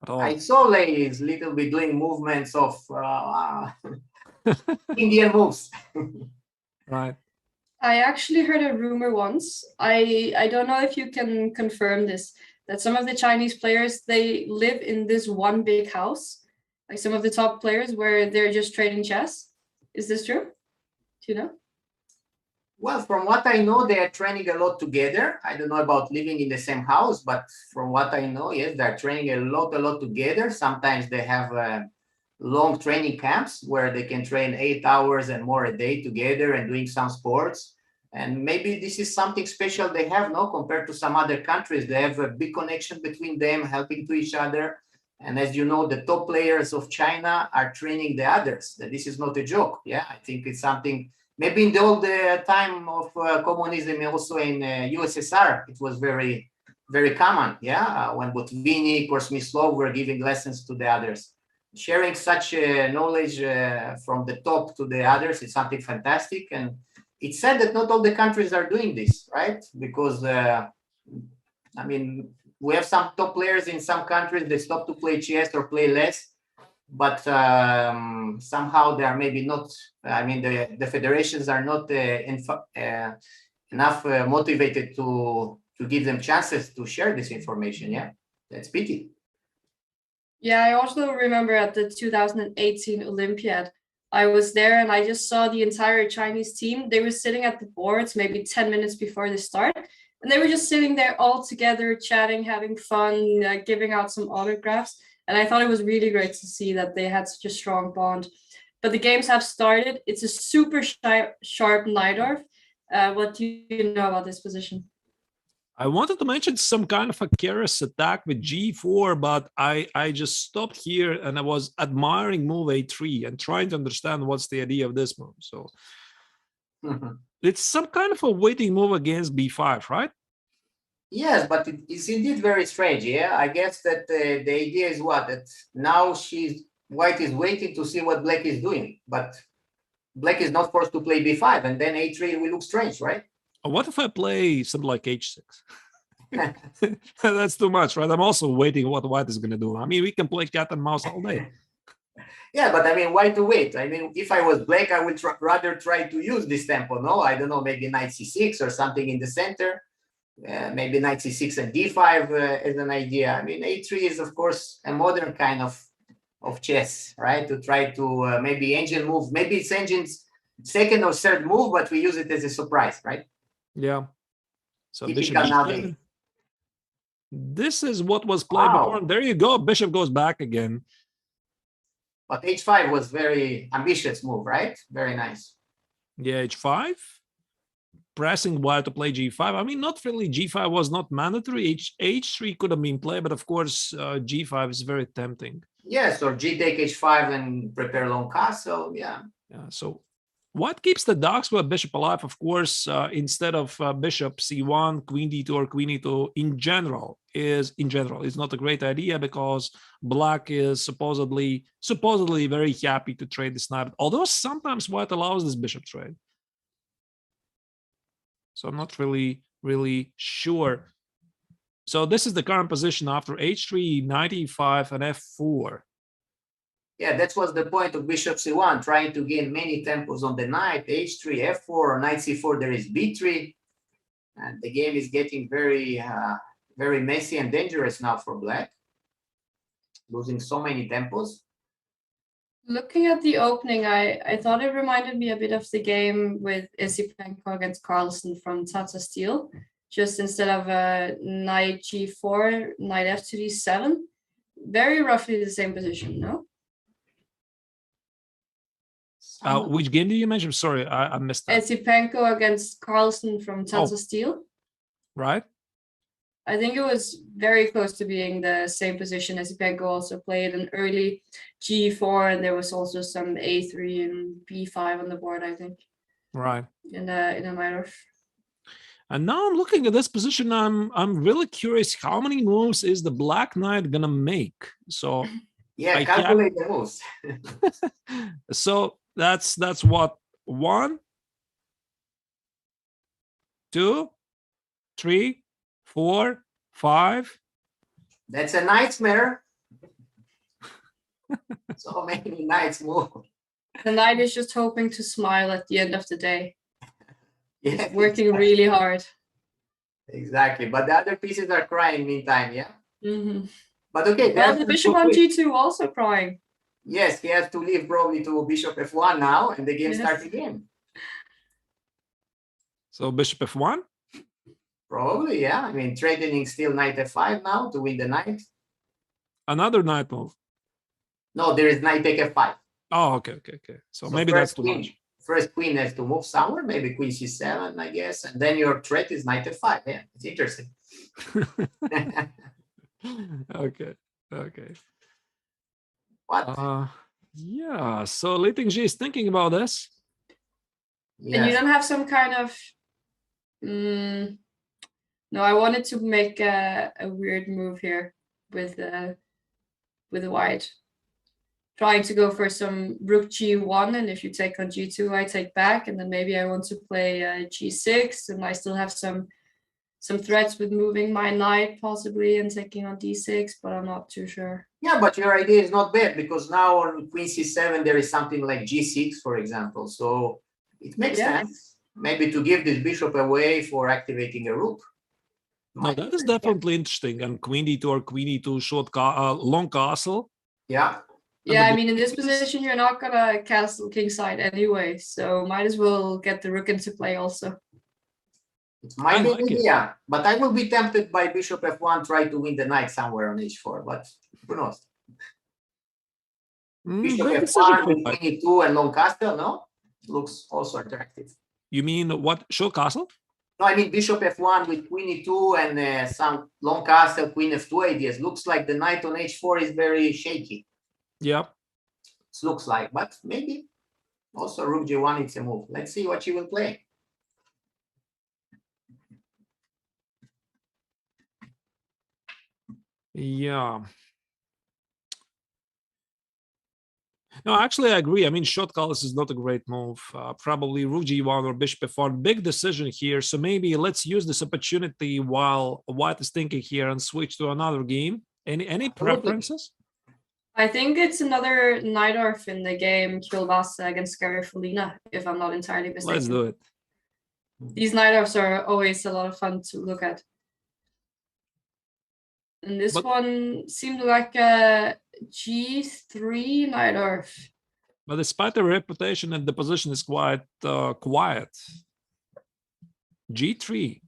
Speaker 8: at all.
Speaker 7: I saw ladies little bit doing movements of Indian moves.
Speaker 8: Right.
Speaker 9: I actually heard a rumor once. I don't know if you can confirm this, that some of the Chinese players, they live in this one big house, like some of the top players, where they're just trading chess. Is this true? Do you know?
Speaker 7: Well, from what I know, they are training a lot together. I don't know about living in the same house, but from what I know, yes, they're training a lot together. Sometimes they have long training camps where they can train 8 hours and more a day together and doing some sports. And maybe this is something special they have, no, compared to some other countries. They have a big connection between them, helping to each other. And as you know, the top players of China are training the others. That this is not a joke. Yeah, I think it's something, maybe in the old time of communism, also in USSR, it was very, very common. Yeah, when Botvini, Korsmislov were giving lessons to the others. Sharing such knowledge from the top to the others is something fantastic. And it's sad that not all the countries are doing this, right? Because, I mean, we have some top players in some countries, they stop to play chess or play less, but somehow they are maybe not, I mean, the federations are not enough motivated to give them chances to share this information. Yeah, that's pity.
Speaker 9: Yeah, I also remember at the 2018 Olympiad, I was there and I just saw the entire Chinese team. They were sitting at the boards maybe 10 minutes before the start. And they were just sitting there all together, chatting, having fun, giving out some autographs. And I thought it was really great to see that they had such a strong bond. But the games have started. It's a super sharp Najdorf. What do you know about this position?
Speaker 8: I wanted to mention some kind of a careless attack with G4, but I just stopped here and I was admiring move A3 and trying to understand what's the idea of this move. So it's some kind of a waiting move against B5, right?
Speaker 7: Yes, but it's indeed very strange. Yeah, I guess that the idea is what? That now White is waiting to see what Black is doing, but Black is not forced to play B5, and then A3 will look strange, right?
Speaker 8: What if I play something like H6? That's too much, right? I'm also waiting what White is going to do. I mean, we can play cat and mouse all day.
Speaker 7: Yeah, but I mean, why to wait? I mean, if I was Black, I would rather try to use this tempo, no? I don't know, maybe knight C6 or something in the center. Maybe knight C6 and D5 as an idea. I mean, A3 is, of course, a modern kind of chess, right? To try to maybe engine move. Maybe it's engine's second or third move, but we use it as a surprise, right?
Speaker 8: Yeah. So bishop G7. This is what was played before. There you go. Bishop goes back again.
Speaker 7: But H5 was very ambitious move, right? Very nice.
Speaker 8: Yeah, H5. Pressing White to play G5. I mean, not really. G5 was not mandatory. H3 could have been played, but of course, G5 is very tempting.
Speaker 7: Yes, or G take H5 and prepare long castle. Yeah.
Speaker 8: Yeah. So what keeps the dark square bishop alive? Of course, instead of bishop C1, Queen D2, or Queen E2 in general is not a great idea because Black is supposedly very happy to trade this knight. Although sometimes White allows this bishop trade. So I'm not really sure. So this is the current position after H3, knight E5, and F4.
Speaker 7: Yeah, that was the point of bishop C1, trying to gain many tempos on the knight, H3, F4, knight C4, there is B3. And the game is getting very messy and dangerous now for Black. Losing so many tempos.
Speaker 9: Looking at the opening, I thought it reminded me a bit of the game with Isipenko against Carlsen from Tata Steel. Just instead of knight G4, knight F to D7. Very roughly the same position, no?
Speaker 8: Which game did you mention? Sorry, I missed that.
Speaker 9: Isipenko against Carlsen from Tata Steel.
Speaker 8: Right.
Speaker 9: I think it was very close to being the same position. Isipenko also played an early G4, and there was also some A3 and B5 on the board, I think.
Speaker 8: Right.
Speaker 9: In a Najdorf.
Speaker 8: And now I'm looking at this position. I'm really curious how many moves is the black knight gonna make. So
Speaker 7: Yeah, calculate the moves.
Speaker 8: So that's what, 1, 2, 3, 4, 5.
Speaker 7: That's a nightmare. So many knights move.
Speaker 9: The knight is just hoping to smile at the end of the day.
Speaker 7: Yeah,
Speaker 9: He's working really hard.
Speaker 7: Exactly, but the other pieces are crying meantime, yeah?
Speaker 9: Mm-hmm.
Speaker 7: But okay.
Speaker 9: Well, the bishop on g2 also crying.
Speaker 7: Yes, he has to leave probably to bishop f1 now, and the game
Speaker 9: Yes.
Speaker 7: starts again.
Speaker 8: So bishop f1?
Speaker 7: Probably, yeah. I mean, threatening still knight f5 now to win the knight.
Speaker 8: Another knight move.
Speaker 7: No, there is knight take f5.
Speaker 8: Oh, okay. So maybe that's too much.
Speaker 7: First queen has to move somewhere, maybe queen c7, I guess, and then your threat is knight f5. Yeah, it's interesting.
Speaker 8: Okay.
Speaker 7: What?
Speaker 8: Yeah, so Li Tingji is thinking about this.
Speaker 9: Yes. And you don't have some kind of... No, I wanted to make a weird move here with the white. Trying to go for some rook g1, and if you take on g2, I take back, and then maybe I want to play g6, and I still have some threats with moving my knight possibly and taking on d6, but I'm not too sure.
Speaker 7: Yeah, but your idea is not bad, because now on queen c7 there is something like g6, for example, so it makes sense maybe to give this bishop away for activating a rook.
Speaker 8: No, that is definitely interesting. And queen d2 or queen e2 short long castle.
Speaker 7: Yeah.
Speaker 9: Yeah, I mean, in this position, you're not gonna castle kingside anyway, so might as well get the rook into play also.
Speaker 7: It might be an idea, but I will be tempted by bishop f1, try to win the knight somewhere on h4, but who knows? Bishop f1 with queen e2 and long castle, no? Looks also attractive.
Speaker 8: You mean what, short castle?
Speaker 7: No, I mean bishop f1 with queen e2 and some long castle, queen f2 ideas. Looks like the knight on h4 is very shaky.
Speaker 8: Yeah.
Speaker 7: It looks like, but maybe also rook g1 it's a move. Let's see what she will play.
Speaker 8: Yeah. No, actually, I agree. I mean, short castle is not a great move. Probably rook g1 or bishop f1. Big decision here. So maybe let's use this opportunity while white is thinking here and switch to another game. Any preferences?
Speaker 9: I think it's another Najdorf in the game Kielbasa against Garifalina, if I'm not entirely mistaken.
Speaker 8: Let's do it.
Speaker 9: These Najdorfs are always a lot of fun to look at. And this one seemed like a G3 Najdorf.
Speaker 8: But despite the reputation that the position is quite quiet. G3.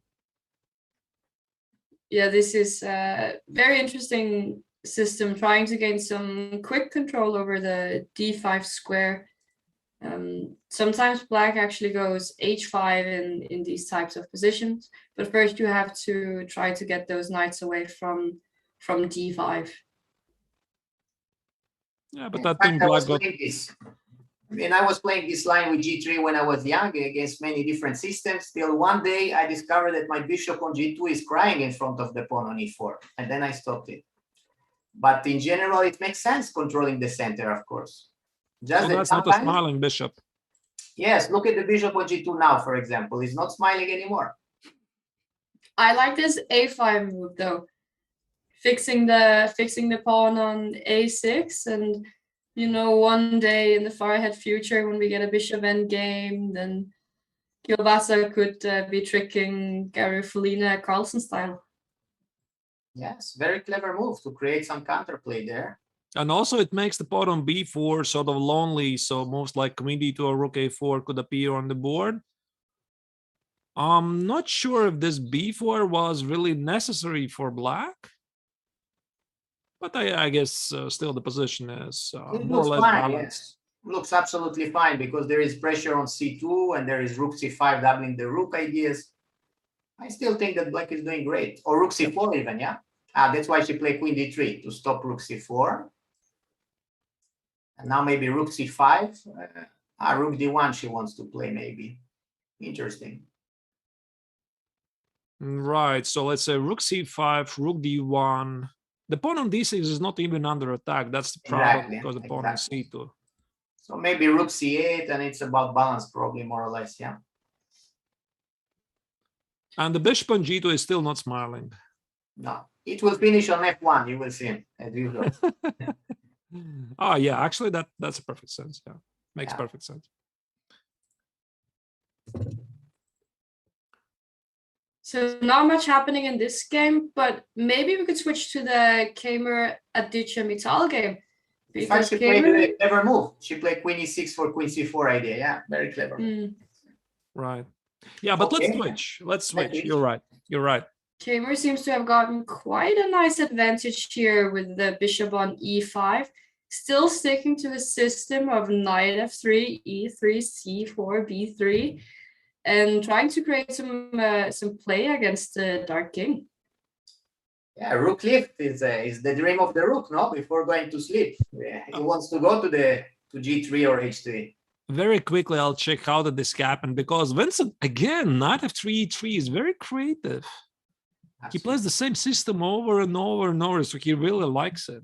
Speaker 9: Yeah, this is a very interesting system, trying to gain some quick control over the d5 square. Sometimes black actually goes h5 in these types of positions, but first you have to try to get those knights away from d5.
Speaker 8: Yeah, but I think black got...
Speaker 7: I mean, I was playing this line with g3 when I was young against many different systems. Till one day I discovered that my bishop on g2 is crying in front of the pawn on e4, and then I stopped it. But in general, it makes sense controlling the center, of course.
Speaker 8: Just that's not a smiling bishop.
Speaker 7: Yes, look at the bishop on g2 now, for example. He's not smiling anymore.
Speaker 9: I like this a5 move though, fixing the pawn on a6, and you know, one day in the far ahead future when we get a bishop endgame, then Kielbasa could be tricking Garifalina Carlsen style.
Speaker 7: Yes, very clever move to create some counterplay there.
Speaker 8: And also it makes the pawn on b4 sort of lonely, so moves like queen d2 or rook a4 could appear on the board. I'm not sure if this b4 was really necessary for black, but I guess still the position is more or less
Speaker 7: fine,
Speaker 8: balanced.
Speaker 7: Yes. Looks absolutely fine because there is pressure on c2 and there is rook c5 doubling the rook ideas. I still think that black is doing great. Or rook c4 even, yeah? That's why she played queen d3 to stop rook c4. And now maybe rook c5. Rook d1 she wants to play maybe. Interesting.
Speaker 8: Right. So let's say Rook C5, Rook D1. The pawn on D6 is not even under attack. That's the problem
Speaker 7: Exactly,
Speaker 8: because the pawn on C2.
Speaker 7: So maybe Rook C8, and it's about balance, probably more or less. Yeah.
Speaker 8: And the bishop on G2 is still not smiling.
Speaker 7: No, it will finish on F1. You will see, as usual.
Speaker 8: Oh yeah, actually that's a perfect sense. Yeah, makes perfect sense.
Speaker 9: So not much happening in this game, but maybe we could switch to the Kamer Aditya Mittal game.
Speaker 7: In fact, she played a clever move. She played Queen E6 for Queen C4 idea. Yeah, very clever.
Speaker 8: Right. Yeah, but let's switch. Let's switch. You're right. You're right.
Speaker 9: Kamer seems to have gotten quite a nice advantage here with the bishop on E5, still sticking to his system of knight F3, E3, C4, B3, and trying to create some play against the Dark King.
Speaker 7: Yeah, Rook lift is the dream of the Rook, no? Before going to sleep, he wants to go to G3 or H3.
Speaker 8: Very quickly, I'll check how did this happen, because Vincent again, knight F3, E3 is very creative. Absolutely. He plays the same system over and over and over, so he really likes it.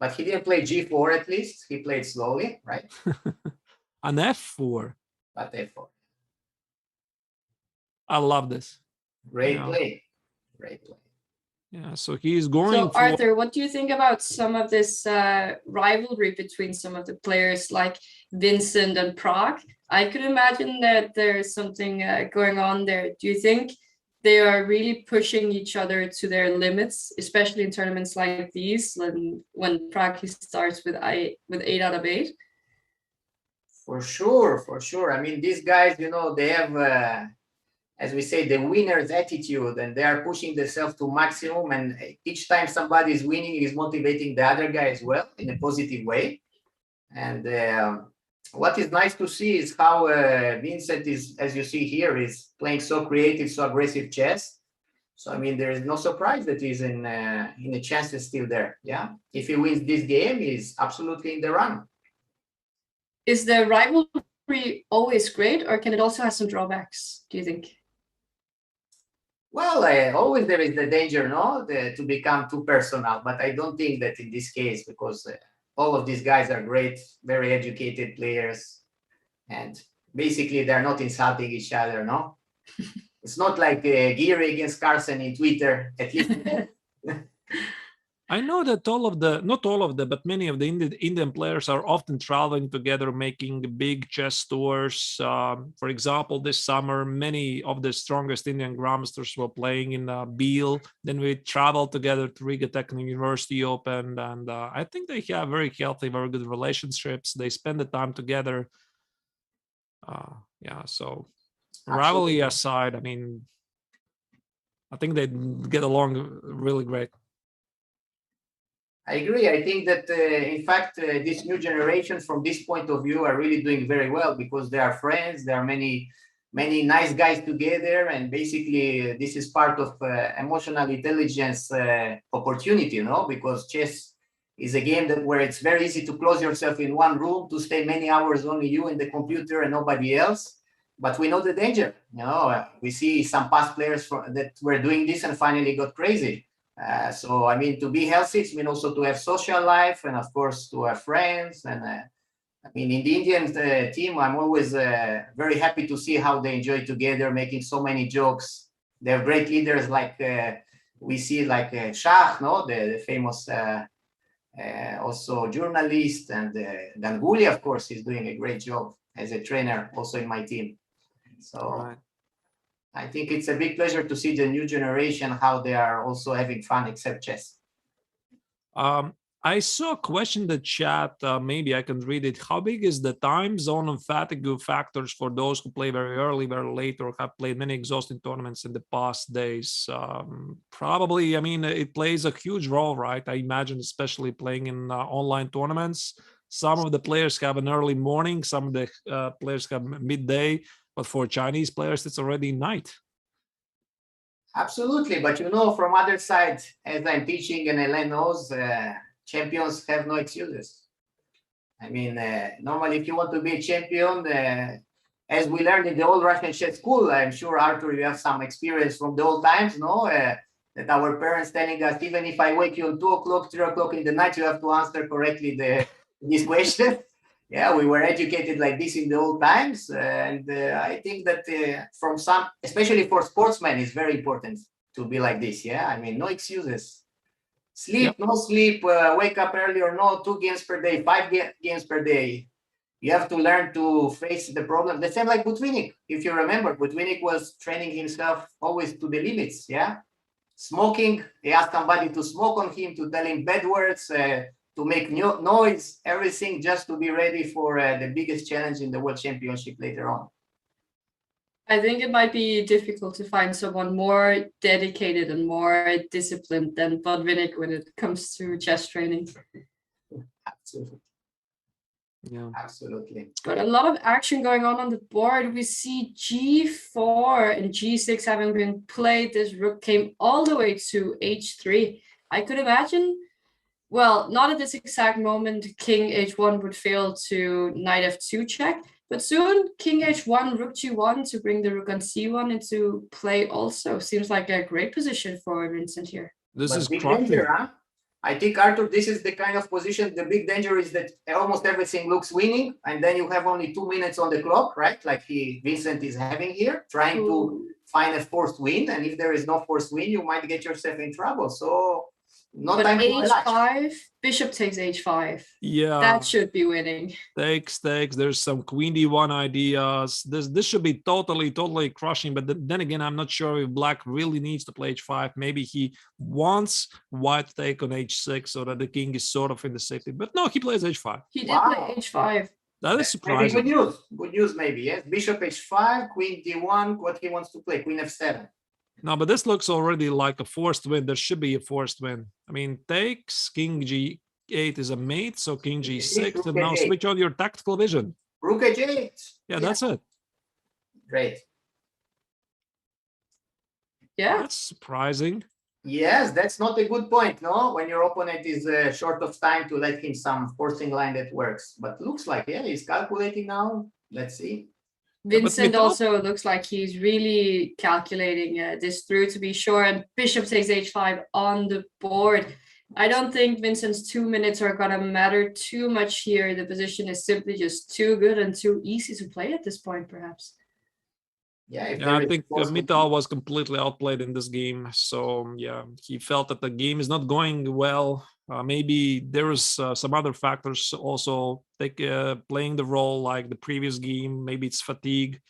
Speaker 7: But he didn't play G4 at least. He played slowly, right?
Speaker 8: An F4.
Speaker 7: But F4.
Speaker 8: I love this.
Speaker 7: Great play. Great play.
Speaker 8: Yeah, so he's going
Speaker 9: So Arthur, what do you think about some of this rivalry between some of the players like Vincent and Prague? I could imagine that there's something going on there. Do you think they are really pushing each other to their limits, especially in tournaments like these, when Prague starts with 8 out of 8?
Speaker 7: For sure, for sure. I mean, these guys, you know, they have, as we say, the winner's attitude, and they are pushing themselves to maximum. And each time somebody is winning, it is motivating the other guy as well in a positive way. And what is nice to see is how Vincent is, as you see here, is playing so creative, so aggressive chess. So I mean, there is no surprise that he's in a chance is still there. Yeah, if he wins this game, he's absolutely in the run.
Speaker 9: Is the rivalry always great, or can it also have some drawbacks, do you think?
Speaker 7: Well, always there is the danger, no, to become too personal. But I don't think that in this case, because all of these guys are great, very educated players, and basically they're not insulting each other, no? It's not like Geary against Carlsen in Twitter, at least.
Speaker 8: I know that not all of them, but many of the Indian players are often traveling together, making big chess tours. For example, this summer, many of the strongest Indian grandmasters were playing in Beale. Then we traveled together to Riga Technical University Open, and I think they have very healthy, very good relationships. They spend the time together. Yeah, so rivalry aside, I mean, I think they get along really great.
Speaker 7: I agree. I think that, in fact, this new generation, from this point of view, are really doing very well because they are friends. There are many nice guys together, and basically, this is part of emotional intelligence opportunity, you know, because chess is a game where it's very easy to close yourself in one room, to stay many hours only you in the computer and nobody else. But we know the danger. You know, we see some past players that were doing this and finally got crazy. So, I mean, to be healthy, it means also to have social life and, of course, to have friends. And I mean, in the Indian team, I'm always very happy to see how they enjoy together, making so many jokes. They have great leaders like we see, like Shah, no, the famous also journalist, and Ganguly, of course, is doing a great job as a trainer also in my team. So. I think it's a big pleasure to see the new generation, how they are also having fun, except chess.
Speaker 8: I saw a question in the chat, maybe I can read it. How big is the time zone and fatigue factors for those who play very early, very late, or have played many exhausting tournaments in the past days? Probably, I mean, it plays a huge role, right? I imagine, especially playing in online tournaments. Some of the players have an early morning, some of the players have midday. But for Chinese players, it's already night.
Speaker 7: Absolutely. But, you know, from other side, as I'm teaching and Ellen knows, champions have no excuses. I mean, normally, if you want to be a champion, as we learned in the old Russian chess school, I'm sure, Artur, you have some experience from the old times, no? That our parents telling us, even if I wake you at 2 o'clock, 3 o'clock in the night, you have to answer correctly this question. Yeah, we were educated like this in the old times. And I think that from some, especially for sportsmen, it's very important to be like this. Yeah, I mean, no excuses. Sleep, no sleep, wake up early or no, 2 games per day, 5 games per day. You have to learn to face the problem. The same like Butvinnik. If you remember, Butvinnik was training himself always to the limits. Yeah, smoking. He asked somebody to smoke on him, to tell him bad words, to make noise, everything just to be ready for the biggest challenge in the World Championship later on.
Speaker 9: I think it might be difficult to find someone more dedicated and more disciplined than Botvinnik when it comes to chess training.
Speaker 7: Absolutely.
Speaker 8: Yeah,
Speaker 7: absolutely.
Speaker 9: But a lot of action going on the board. We see G4 and G6 having been played. This rook came all the way to H3. I could imagine, well, not at this exact moment, King H1 would fail to Knight F2 check, but soon King H1, Rook G1 to bring the Rook on C1 into play also. Seems like a great position for Vincent here.
Speaker 8: This is
Speaker 7: big danger, huh? I think, Artur, this is the kind of position, the big danger is that almost everything looks winning, and then you have only 2 minutes on the clock, right? Like Vincent is having here, trying to find a forced win, and if there is no forced win, you might get yourself in trouble. So,
Speaker 9: but H5, bishop takes H5.
Speaker 8: Yeah,
Speaker 9: that should be winning.
Speaker 8: Takes. There's some Queen D1 ideas. This should be totally crushing. But then again, I'm not sure if Black really needs to play H5. Maybe he wants White to take on H6 so that the king is sort of in the safety. But no, he plays H5.
Speaker 9: He did play H5.
Speaker 8: That is surprising.
Speaker 7: Maybe good news. Good news, maybe. Yes, Bishop H5, Queen D1. What he wants to play? Queen F7.
Speaker 8: No, but this looks already like a forced win. There should be a forced win. I mean, takes, King G8 is a mate, so King G6, and now switch on your tactical vision.
Speaker 7: Rook G8.
Speaker 8: Yeah, that's it.
Speaker 7: Great.
Speaker 9: Yeah.
Speaker 8: That's surprising.
Speaker 7: Yes, that's not a good point, no? When your opponent is short of time to let him some forcing line that works. But looks like, yeah, he's calculating now. Let's see.
Speaker 9: Vincent also looks like he's really calculating this through to be sure, and bishop takes H5 on the board. I don't think Vincent's 2 minutes are gonna matter too much here. The position is simply just too good and too easy to play at this point, perhaps.
Speaker 7: Yeah,
Speaker 8: I think Mittal was completely outplayed in this game. So yeah, he felt that the game is not going well. Maybe there is some other factors also playing the role, like the previous game. Maybe it's fatigue.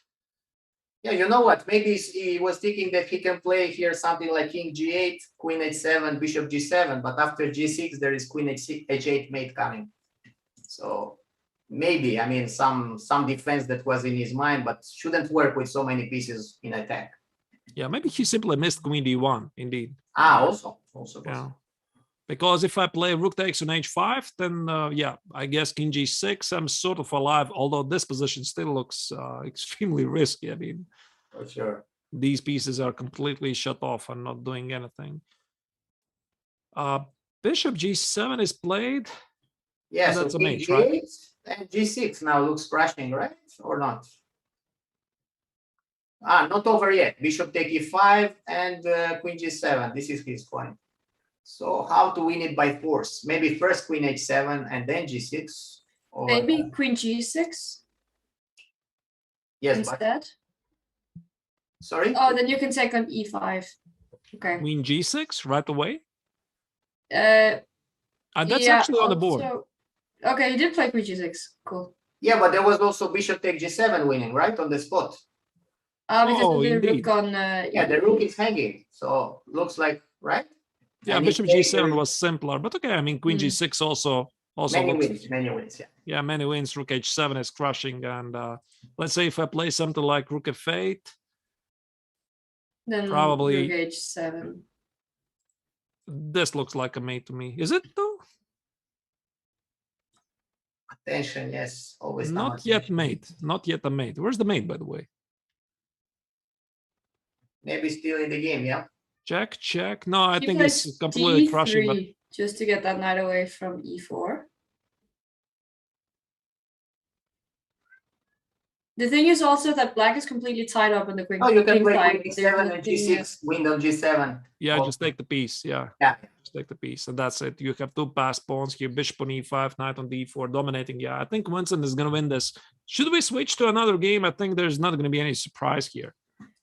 Speaker 7: Yeah, you know what? Maybe he was thinking that he can play here something like King G8, Queen H7, Bishop G7, but after G6 there is Queen H8 mate coming. So maybe, I mean, some defense that was in his mind, but shouldn't work with so many pieces in attack.
Speaker 8: Yeah, maybe he simply missed Queen D1. Indeed.
Speaker 7: Also.
Speaker 8: Yeah. Because if I play Rook takes on H5, then yeah, I guess King G6, I'm sort of alive, although this position still looks extremely risky. I mean,
Speaker 7: for sure,
Speaker 8: these pieces are completely shut off and not doing anything. Bishop G7 is played.
Speaker 7: Yeah,
Speaker 8: so that's a mate,
Speaker 7: G8
Speaker 8: right?
Speaker 7: and G6 now looks crushing, right? Or not? Not over yet. Bishop take E5 and Queen G7. This is his point. So how to win it by force? Maybe first Queen H7 and then G6. Or
Speaker 9: maybe Queen G6.
Speaker 7: Yes,
Speaker 9: instead.
Speaker 7: Sorry?
Speaker 9: Oh, then you can take on E5. Okay.
Speaker 8: Queen G6 right away?
Speaker 9: That's
Speaker 8: actually on the board.
Speaker 9: Okay, he did play Queen G6. Cool.
Speaker 7: Yeah, but there was also Bishop take G7 winning, right? On the spot.
Speaker 9: Because of the rook on...
Speaker 7: yeah, the rook is hanging. So looks like, right?
Speaker 8: Yeah, and Bishop G7 was simpler, but okay. I mean, Queen G6 also
Speaker 7: many
Speaker 8: looks,
Speaker 7: wins. Yeah.
Speaker 8: Yeah, many wins. Rook H7 is crushing, and let's say if I play something like Rook F8,
Speaker 9: then
Speaker 8: probably
Speaker 9: Rook H7.
Speaker 8: This looks like a mate to me. Is it though?
Speaker 7: Attention, yes, always.
Speaker 8: Not yet mate. Not yet a mate. Where's the mate, by the way?
Speaker 7: Maybe still in the game, yeah.
Speaker 8: Check. No, I think it's completely crushing. But
Speaker 9: just to get that knight away from E4. The thing is also that black is completely tied up in the queen.
Speaker 7: Oh, you can
Speaker 9: king
Speaker 7: play
Speaker 9: side.
Speaker 7: queen
Speaker 9: There's
Speaker 7: e7 and
Speaker 9: nothing-
Speaker 7: g6, queen on g7.
Speaker 8: Yeah,
Speaker 7: Oh.
Speaker 8: just take the piece. Yeah.
Speaker 7: Yeah.
Speaker 8: Just take the piece, and that's it. You have two passed pawns here: bishop on e5, knight on d4, dominating. Yeah, I think Winston is going to win this. Should we switch to another game? I think there's not going to be any surprise here.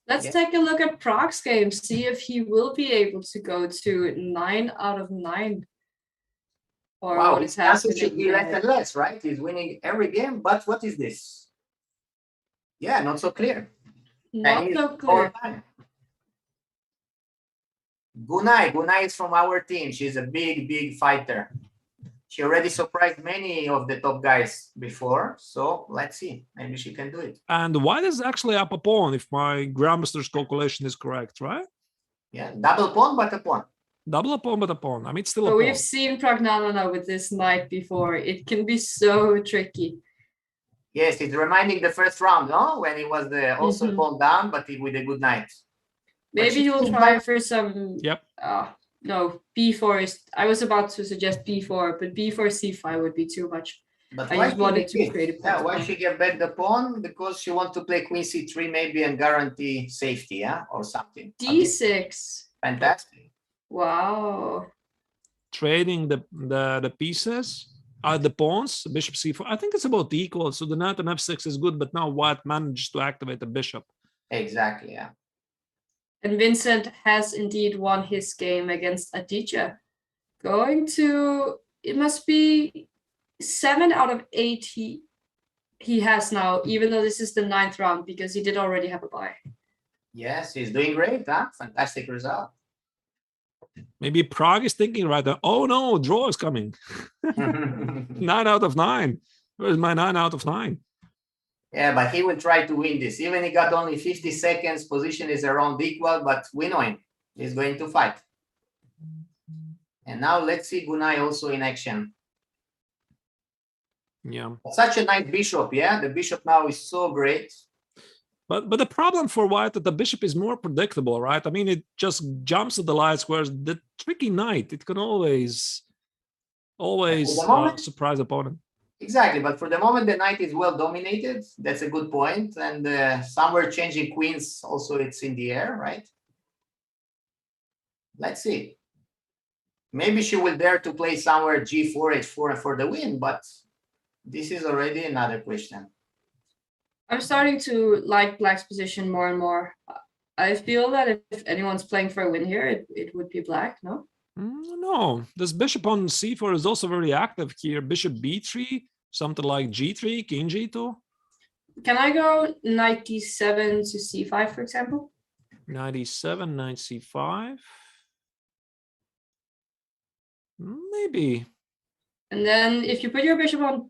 Speaker 9: Let's take a look at Prague's game, see if he will be able to go to 9 out of 9. Or
Speaker 7: Wow,
Speaker 9: what
Speaker 7: his
Speaker 9: is
Speaker 7: chances
Speaker 9: happening
Speaker 7: should be less
Speaker 9: there.
Speaker 7: and less, right? He's winning every game, but what is this? Yeah, not so clear.
Speaker 9: Not
Speaker 7: And
Speaker 9: so
Speaker 7: he's
Speaker 9: clear.
Speaker 7: all time. Gunay is from our team. She's a big fighter. She already surprised many of the top guys before. So let's see. Maybe she can do it.
Speaker 8: And white is actually up a pawn, if my grandmaster's calculation is correct, right?
Speaker 7: Yeah, double pawn, but a pawn.
Speaker 8: Double a pawn, but a pawn. I mean, it's still a
Speaker 9: But
Speaker 8: pawn.
Speaker 9: we've seen Pragnanana with this knight before. It can be so tricky.
Speaker 7: Yes, it's reminding the first round, no? When he was also
Speaker 9: Mhm.
Speaker 7: pawn down, but with a good knight.
Speaker 9: Maybe he'll try for some.
Speaker 8: Yep.
Speaker 9: No, b4 is. I was about to suggest b4, but b4 c5 would be too much.
Speaker 7: But
Speaker 9: I
Speaker 7: why
Speaker 9: just wanted
Speaker 7: she
Speaker 9: to create a
Speaker 7: yeah, why
Speaker 9: pawn.
Speaker 7: she get back the pawn? Because she want to play queen c3 maybe and guarantee safety, yeah, or something.
Speaker 9: d6.
Speaker 7: Fantastic.
Speaker 9: Wow.
Speaker 8: Trading the pieces, the pawns, bishop c4. I think it's about equal. So the knight on f6 is good, but now white managed to activate the bishop.
Speaker 7: Exactly, yeah.
Speaker 9: And Vincent has indeed won his game against Aditya. Going to, it must be 7 out of 8 he has now, even though this is the 9th round, because he did already have a bye.
Speaker 7: Yes, he's doing great, huh? Fantastic result.
Speaker 8: Maybe Prague is thinking right now, oh no, draw is coming. 9 out of 9. Where's my 9 out of 9?
Speaker 7: Yeah, but he will try to win this. Even he got only 50 seconds, position is around equal, but we know him. He's going to fight. And now let's see Gunay also in action.
Speaker 8: Yeah.
Speaker 7: Such a nice bishop, yeah? The bishop now is so great.
Speaker 8: But the problem for white that the bishop is more predictable, right? I mean, it just jumps at the light squares. The tricky knight, it can always surprise opponent.
Speaker 7: Exactly, but for the moment, the knight is well dominated. That's a good point. And somewhere changing queens, also it's in the air, right? Let's see. Maybe she will dare to play somewhere g4, h4 for the win, but this is already another question.
Speaker 9: I'm starting to like black's position more and more. I feel that if anyone's playing for a win here, it would be black, no?
Speaker 8: No, this bishop on c4 is also very active here. Bishop b3, something like g3, king g2.
Speaker 9: Can I go knight d7 to c5, for example?
Speaker 8: Knight e7, knight c5. Maybe.
Speaker 9: And then if you put your bishop on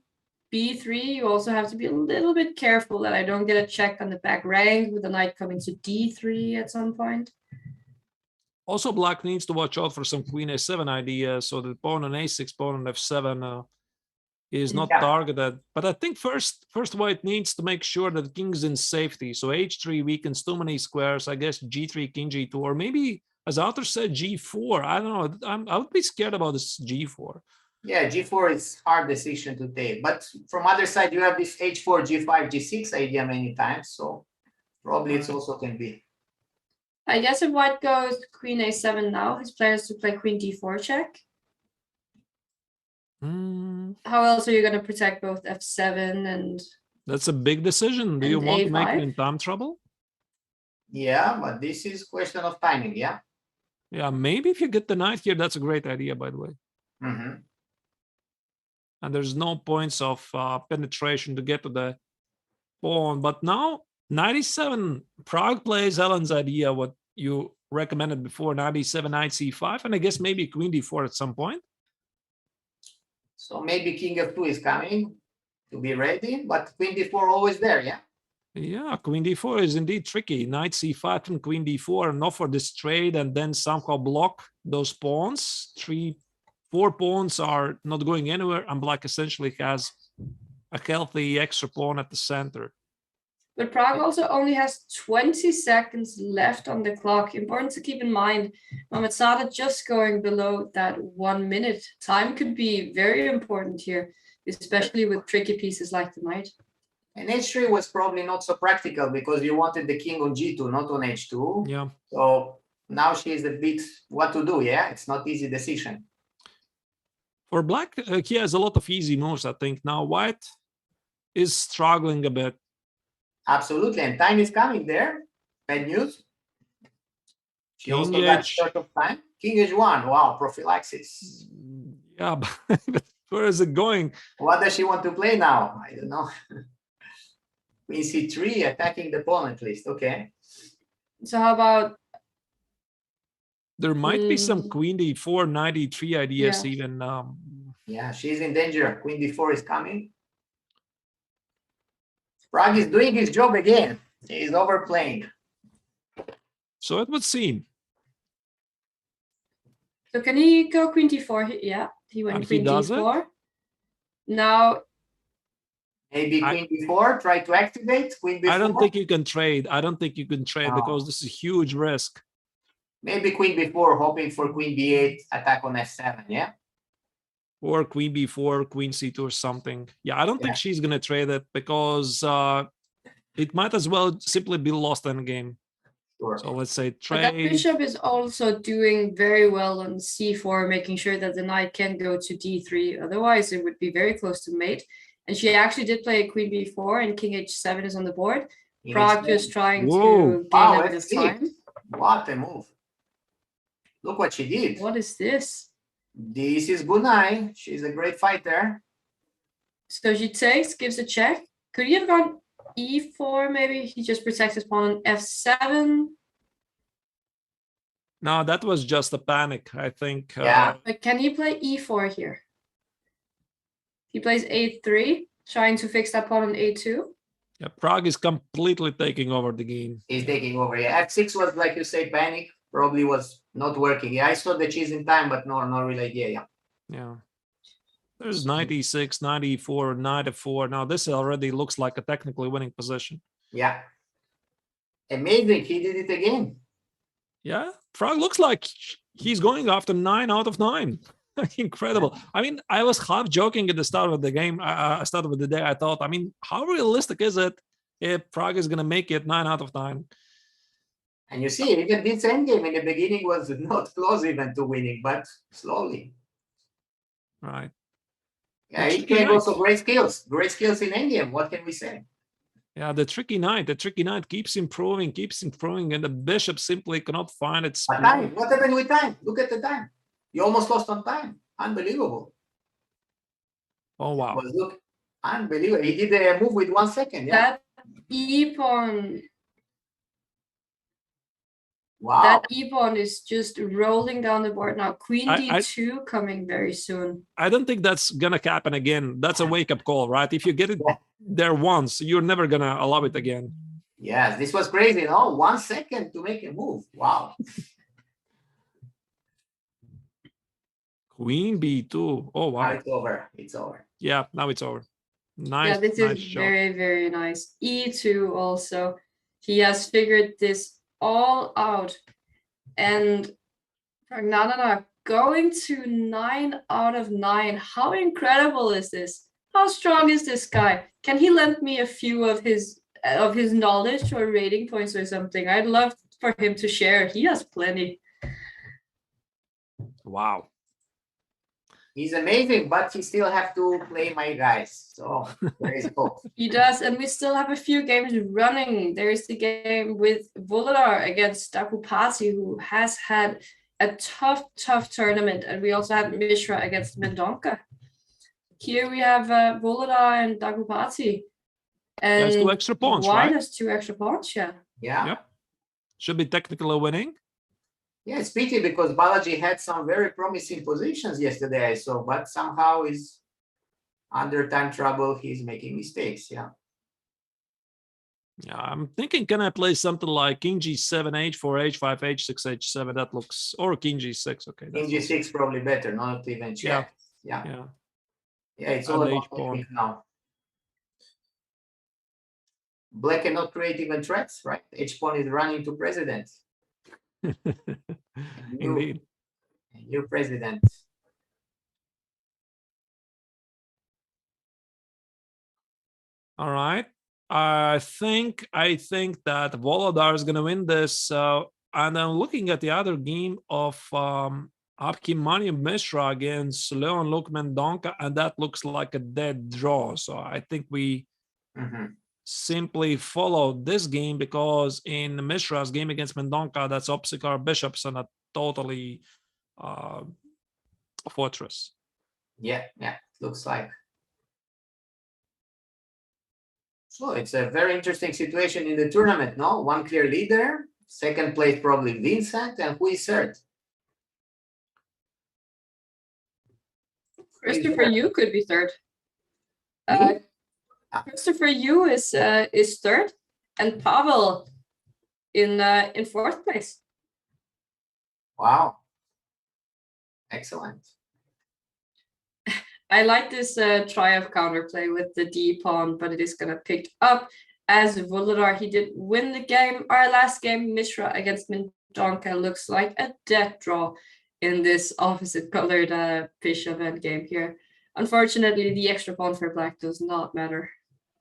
Speaker 9: b3, you also have to be a little bit careful that I don't get a check on the back rank with the knight coming to d3 at some point.
Speaker 8: Also, black needs to watch out for some queen a7 ideas, so the pawn on a6, pawn on f7 is not targeted. But I think first white needs to make sure that the king's in safety. So h3 weakens too many squares. I guess g3, king g2, or maybe, as Arturs said, g4. I don't know. I would be scared about this g4.
Speaker 7: Yeah, g4 is hard decision to take. But from other side, you have this h4, g5, g6 idea many times. So probably it also can be.
Speaker 9: I guess if white goes queen a7 now, his plan is to play queen d4 check. How else are you going to protect both f7 and...
Speaker 8: That's a big decision. Do you want to make it
Speaker 9: a5?
Speaker 8: in time trouble?
Speaker 7: Yeah, but this is question of timing, yeah?
Speaker 8: Yeah, maybe if you get the knight here, that's a great idea, by the way.
Speaker 7: Mm-hmm.
Speaker 8: And there's no points of penetration to get to the pawn. But now, 97, Prague plays Helen's idea, what you recommended before, 97, knight c5, and I guess maybe queen d4 at some point.
Speaker 7: So maybe king f2 is coming to be ready, but queen d4 always there, yeah?
Speaker 8: Yeah, queen d4 is indeed tricky. Knight c5 and queen d4 and offer this trade and then somehow block those pawns. 4 pawns are not going anywhere, and black essentially has a healthy extra pawn at the center.
Speaker 9: But Prague also only has 20 seconds left on the clock. Important to keep in mind, Mehmet Sada just going below that 1 minute. Time could be very important here, especially with tricky pieces like the knight.
Speaker 7: And h3 was probably not so practical because you wanted the king on g2, not on h2.
Speaker 8: Yeah.
Speaker 7: So now she is a bit what to do. Yeah, it's not easy decision.
Speaker 8: For black, he has a lot of easy moves, I think. Now white is struggling a bit.
Speaker 7: Absolutely, and time is coming there. Bad news. She
Speaker 8: King
Speaker 7: also got
Speaker 8: H.
Speaker 7: short of time. King h1. Wow, prophylaxis.
Speaker 8: Yeah, but where is it going?
Speaker 7: What does she want to play now? I don't know. Queen c3, attacking the pawn at least. Okay.
Speaker 9: So how about
Speaker 8: There might be some queen d4, knight e3 ideas even.
Speaker 7: Yeah, she's in danger. Queen d4 is coming. Prague is doing his job again. He's overplaying.
Speaker 8: So it would seem.
Speaker 9: So can he go queen d4? Yeah, he went
Speaker 8: And
Speaker 9: queen
Speaker 8: he does
Speaker 9: d4. Now
Speaker 7: maybe queen b4, try to activate queen b4.
Speaker 8: I don't think you can trade. I don't think you can trade because this is a huge risk.
Speaker 7: Maybe queen b4, hoping for queen b8, attack on f7, yeah?
Speaker 8: Or queen b4, queen c2 or something. Yeah, I don't think she's going to trade it because it might as well simply be lost in the game.
Speaker 7: Sure.
Speaker 8: So let's say
Speaker 9: but that
Speaker 8: trade.
Speaker 9: bishop is also doing very well on c4, making sure that the knight can go to d3. Otherwise, it would be very close to mate. And she actually did play queen b4 and king h7 is on the board. Prague just trying to gain a bit of time.
Speaker 7: What a move. Look what she did.
Speaker 9: What is this?
Speaker 7: This is Bunai. She's a great fighter.
Speaker 9: So she takes, gives a check. Could he have gone e4 maybe? He just protects his pawn on f7.
Speaker 8: No, that was just a panic, I think.
Speaker 7: Yeah.
Speaker 9: But can he play e4 here? He plays a3, trying to fix that pawn on a2.
Speaker 8: Yeah, Prague is completely taking over the game.
Speaker 7: He's taking over. Yeah, f6 was, like you say, panic. Probably was not working. Yeah, I saw the cheese in time, but no real idea. Yeah.
Speaker 8: Yeah. There's knight e6, knight e4, knight f4. Now this already looks like a technically winning position.
Speaker 7: Yeah. Amazing. He did it again.
Speaker 8: Yeah. Prague looks like he's going after 9 out of 9. Incredible. I mean, I was half joking at the start of the game. I started with the day. I thought, I mean, how realistic is it if Prague is going to make it 9 out of 9?
Speaker 7: And you see, even this endgame in the beginning was not close even to winning, but slowly.
Speaker 8: Right.
Speaker 7: Yeah, he played also great skills in endgame. What can we say?
Speaker 8: Yeah, the tricky knight keeps improving, and the bishop simply cannot find its
Speaker 7: time. What happened with time? Look at the time. You almost lost on time. Unbelievable.
Speaker 8: Oh wow.
Speaker 7: Look, unbelievable. He did a move with 1 second. Yeah.
Speaker 9: That e-pawn.
Speaker 7: Wow.
Speaker 9: That e-pawn is just rolling down the board now. Queen d2 coming very soon.
Speaker 8: I don't think that's gonna happen again. That's a wake-up call, right? If you get it there once, you're never gonna allow it again.
Speaker 7: Yes, this was crazy, no? 1 second to make a move. Wow.
Speaker 8: Queen b2. Oh wow.
Speaker 7: Now it's over. It's over.
Speaker 8: Yeah, now it's over. Nice.
Speaker 9: Yeah, this is very, very nice. e2 also. He has figured this all out. And Pragnanana going to 9 out of 9. How incredible is this? How strong is this guy? Can he lend me a few of his knowledge or rating points or something? I'd love for him to share. He has plenty.
Speaker 8: Wow.
Speaker 7: He's amazing, but he still have to play my guys. So there is hope.
Speaker 9: He does, and we still have a few games running. There's the game with Volodar against Dakupati, who has had a tough tournament, and we also have Mishra against Mendonca. Here we have Volodar and Dakupati. And
Speaker 8: has 2 extra pawns,
Speaker 9: White
Speaker 8: right?
Speaker 9: has 2 extra pawns, yeah.
Speaker 7: Yeah.
Speaker 8: Yep. Should be technically winning.
Speaker 7: Yeah, it's pity because Balaji had some very promising positions yesterday, I saw, but somehow is under time trouble. He's making mistakes. Yeah.
Speaker 8: Yeah, I'm thinking, can I play something like King G7, H4, H5, H6, H7? That looks, or King G6. Okay.
Speaker 7: King G6 probably better, not even check. Yeah. Yeah, it's all about technique now. Black cannot create even threats, right? H pawn is running to president.
Speaker 8: Indeed.
Speaker 7: New president.
Speaker 8: All right. I think that Volodar is going to win this. And I'm looking at the other game of Abkimani Mishra against Leon Luke Mendonca, and that looks like a dead draw. So I think we simply follow this game, because in Mishra's game against Mendonca, that's Opsikar Bishops and a totally fortress.
Speaker 7: Yeah, looks like. So it's a very interesting situation in the tournament, no? One clear leader, second place probably Vincent, and who is third?
Speaker 9: Christopher Yu could be third. Christopher Yu is third, and Pavel in fourth place.
Speaker 7: Wow, excellent.
Speaker 9: I like this triumph counterplay with the D pawn, but it is gonna pick up as Volodar. He did win the game. Our last game, Mishra against Mendonca, looks like a dead draw in this opposite colored bishop endgame here. Unfortunately, the extra pawn for black does not matter.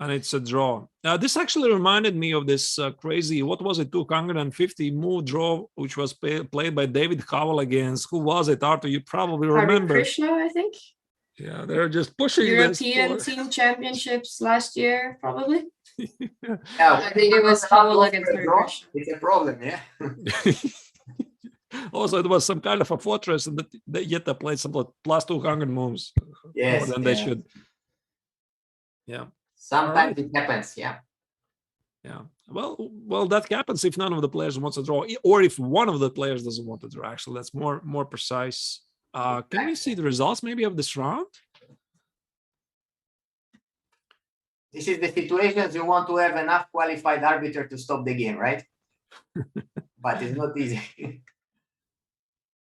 Speaker 8: And it's a draw. This actually reminded me of this crazy, what was it, 250 move draw, which was played by David Howell against, who was it, Artur? You probably remember.
Speaker 9: Krishna, I think.
Speaker 8: Yeah, they're just pushing
Speaker 9: European
Speaker 8: this
Speaker 9: team championships last year, probably.
Speaker 7: Yeah,
Speaker 9: I think it was Howell against Krishna.
Speaker 7: It's a problem, yeah.
Speaker 8: Also, it was some kind of a fortress, and yet they played some plus 200 moves more than they should. Yeah.
Speaker 7: Sometimes it happens, yeah.
Speaker 8: Yeah. Well, that happens if none of the players wants to draw, or if one of the players doesn't want to draw. Actually, that's more precise. Can we see the results maybe of this round?
Speaker 7: This is the situations you want to have enough qualified arbiter to stop the game, right? But it's not easy.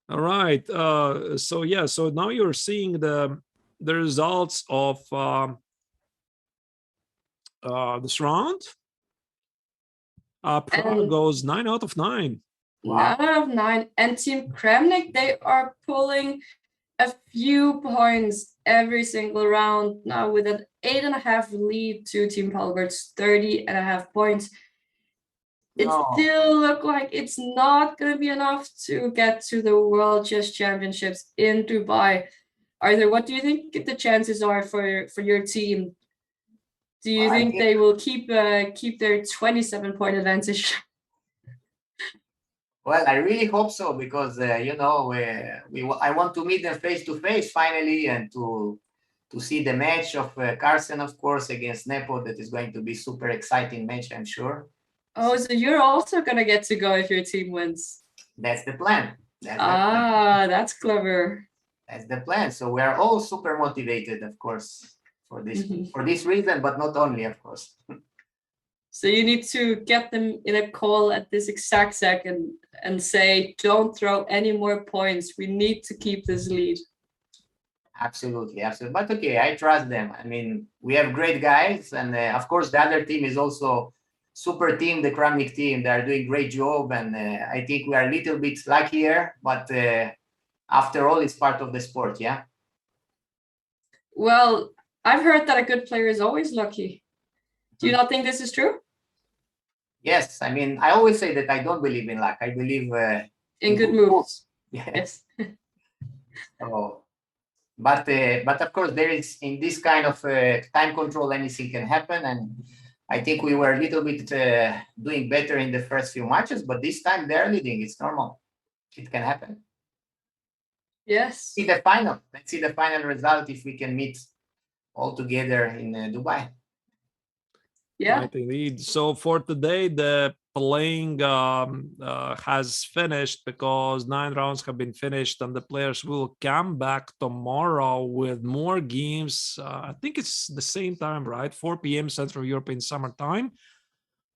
Speaker 8: All right. So now you're seeing the results of this round. Prague goes 9 out of 9.
Speaker 9: 9 out of 9. And Team Kramnik, they are pulling a few points every single round now with an 8.5 lead to Team Palbert's 30.5 points. It still looks like it's not going to be enough to get to the World Chess Championships in Dubai. Arthur, what do you think the chances are for your team? Do you think they will keep their 27-point advantage?
Speaker 7: Well, I really hope so, because I want to meet them face to face finally, and to see the match of Carson, of course, against Nepo. That is going to be super exciting match, I'm sure.
Speaker 9: Oh, so you're also gonna get to go if your team wins.
Speaker 7: That's the plan.
Speaker 9: That's clever.
Speaker 7: That's the plan. So we are all super motivated, of course, for this reason, but not only, of course.
Speaker 9: So you need to get them in a call at this exact second and say, don't throw any more points. We need to keep this lead.
Speaker 7: Absolutely. But okay, I trust them. I mean, we have great guys. And of course, the other team is also super team, the Kramnik team. They are doing great job. And I think we are a little bit luckier. But after all, it's part of the sport, yeah?
Speaker 9: Well, I've heard that a good player is always lucky. Do you not think this is true?
Speaker 7: Yes, I mean, I always say that I don't believe in luck. I believe
Speaker 9: in good moves.
Speaker 7: Yes. But of course, there is, in this kind of time control, anything can happen. And I think we were a little bit doing better in the first few matches, but this time they're leading. It's normal. It can happen.
Speaker 9: Yes.
Speaker 7: See the final. Let's see the final result if we can meet all together in Dubai.
Speaker 9: Yeah.
Speaker 8: Right, indeed. So for today, the playing has finished, because 9 rounds have been finished, and the players will come back tomorrow with more games. I think it's the same time, right? 4 p.m. Central European Summer Time.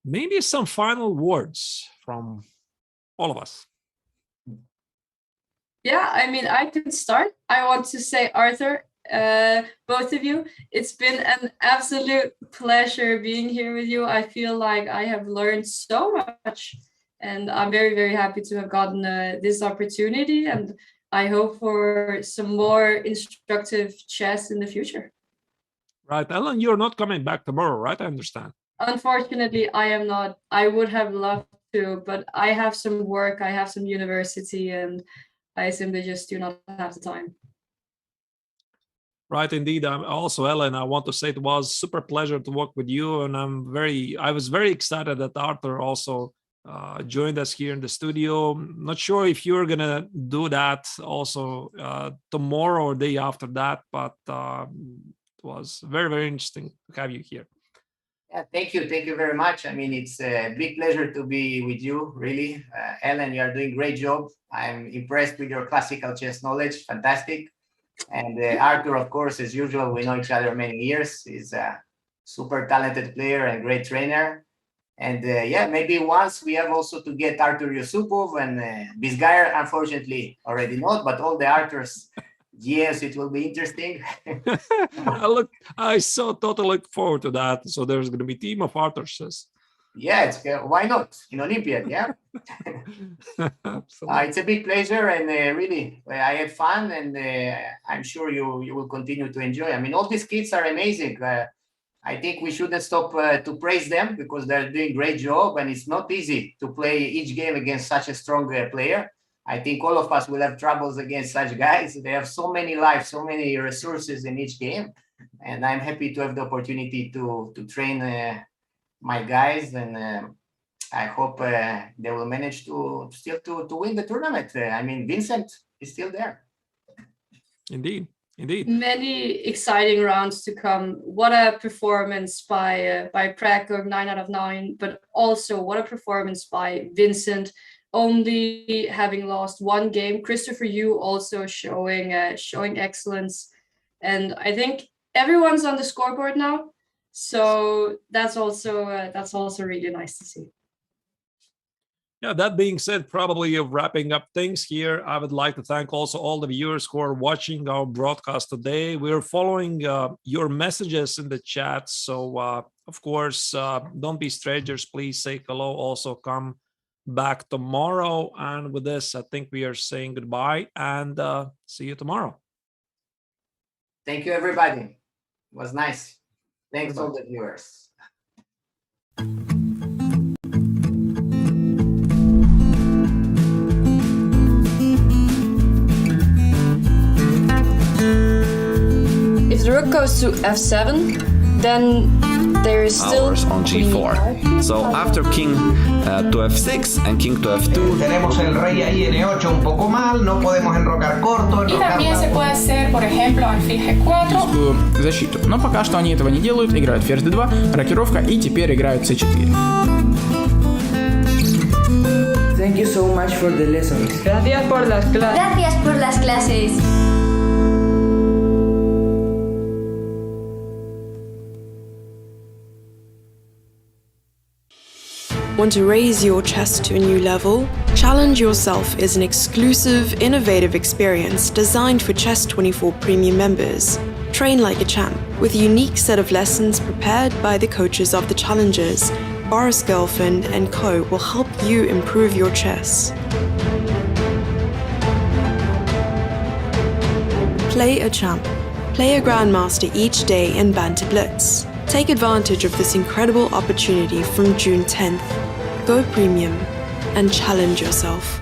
Speaker 8: Maybe some final words from all of us.
Speaker 9: Yeah, I mean, I can start. I want to say, Arthur, both of you, it's been an absolute pleasure being here with you. I feel like I have learned so much, and I'm very, very happy to have gotten this opportunity, and I hope for some more instructive chess in the future.
Speaker 8: Right, Ellen, you're not coming back tomorrow, right? I understand.
Speaker 9: Unfortunately, I am not. I would have loved to, but I have some work, I have some university, and I simply just do not have the time.
Speaker 8: Right, indeed. I'm also, Ellen, I want to say it was super pleasure to work with you, and I was very excited that Artur also joined us here in the studio. Not sure if you're gonna do that also tomorrow or day after that, but it was very, very interesting to have you here.
Speaker 7: Yeah, thank you very much. I mean, it's a big pleasure to be with you, really. Ellen, you are doing a great job. I'm impressed with your classical chess knowledge, fantastic. And Artur, of course, as usual, we know each other many years. He's a super talented player and great trainer. And yeah, maybe once we have also to get Artur Yusupov and Bisgayer, unfortunately, already not, but all the Arturs, yes, it will be interesting.
Speaker 8: I so totally look forward to that. So there's going to be a team of Arturs.
Speaker 7: Yeah, why not in Olympiad? Yeah, it's a big pleasure, and really, I had fun, and I'm sure you will continue to enjoy. I mean, all these kids are amazing. I think we shouldn't stop to praise them because they're doing a great job, and it's not easy to play each game against such a strong player. I think all of us will have troubles against such guys. They have so many lives, so many resources in each game, and I'm happy to have the opportunity to train my guys, and I hope they will manage to win the tournament. I mean, Vincent is still there.
Speaker 8: Indeed.
Speaker 9: Many exciting rounds to come. What a performance by Prako, 9 out of 9, but also what a performance by Vincent, only having lost one game. Christopher Yu also showing excellence, and I think everyone's on the scoreboard now. So that's also really nice to see.
Speaker 8: Yeah, that being said, probably wrapping up things here, I would like to thank also all the viewers who are watching our broadcast today. We're following your messages in the chat. So, of course, don't be strangers. Please say hello. Also, come back tomorrow. And with this, I think we are saying goodbye and see you tomorrow.
Speaker 7: Thank you, everybody. It was nice. Thanks all the viewers.
Speaker 1: If the rook goes to f7, then there is still
Speaker 2: hours on g4. So after king to f6 and king to f2.
Speaker 3: Tenemos el rey ahí n8 un poco mal, no podemos enrocar corto.
Speaker 4: Y también se puede hacer, por ejemplo, alfil g4.
Speaker 5: Защиту. Но пока что они этого не делают, играют ферзь d2, рокировка, и теперь играют c4.
Speaker 6: Thank you so much for the lessons.
Speaker 1: Gracias por las clases.
Speaker 10: Gracias por las clases.
Speaker 11: Want to raise your chess to a new level? Challenge Yourself is an exclusive, innovative experience designed for Chess24 Premium members. Train like a champ with a unique set of lessons prepared by the coaches of the challengers. Boris Girlfriend and Co. will help you improve your chess. Play a champ. Play a grandmaster each day in Banter Blitz. Take advantage of this incredible opportunity from June 10th. Go premium and challenge yourself.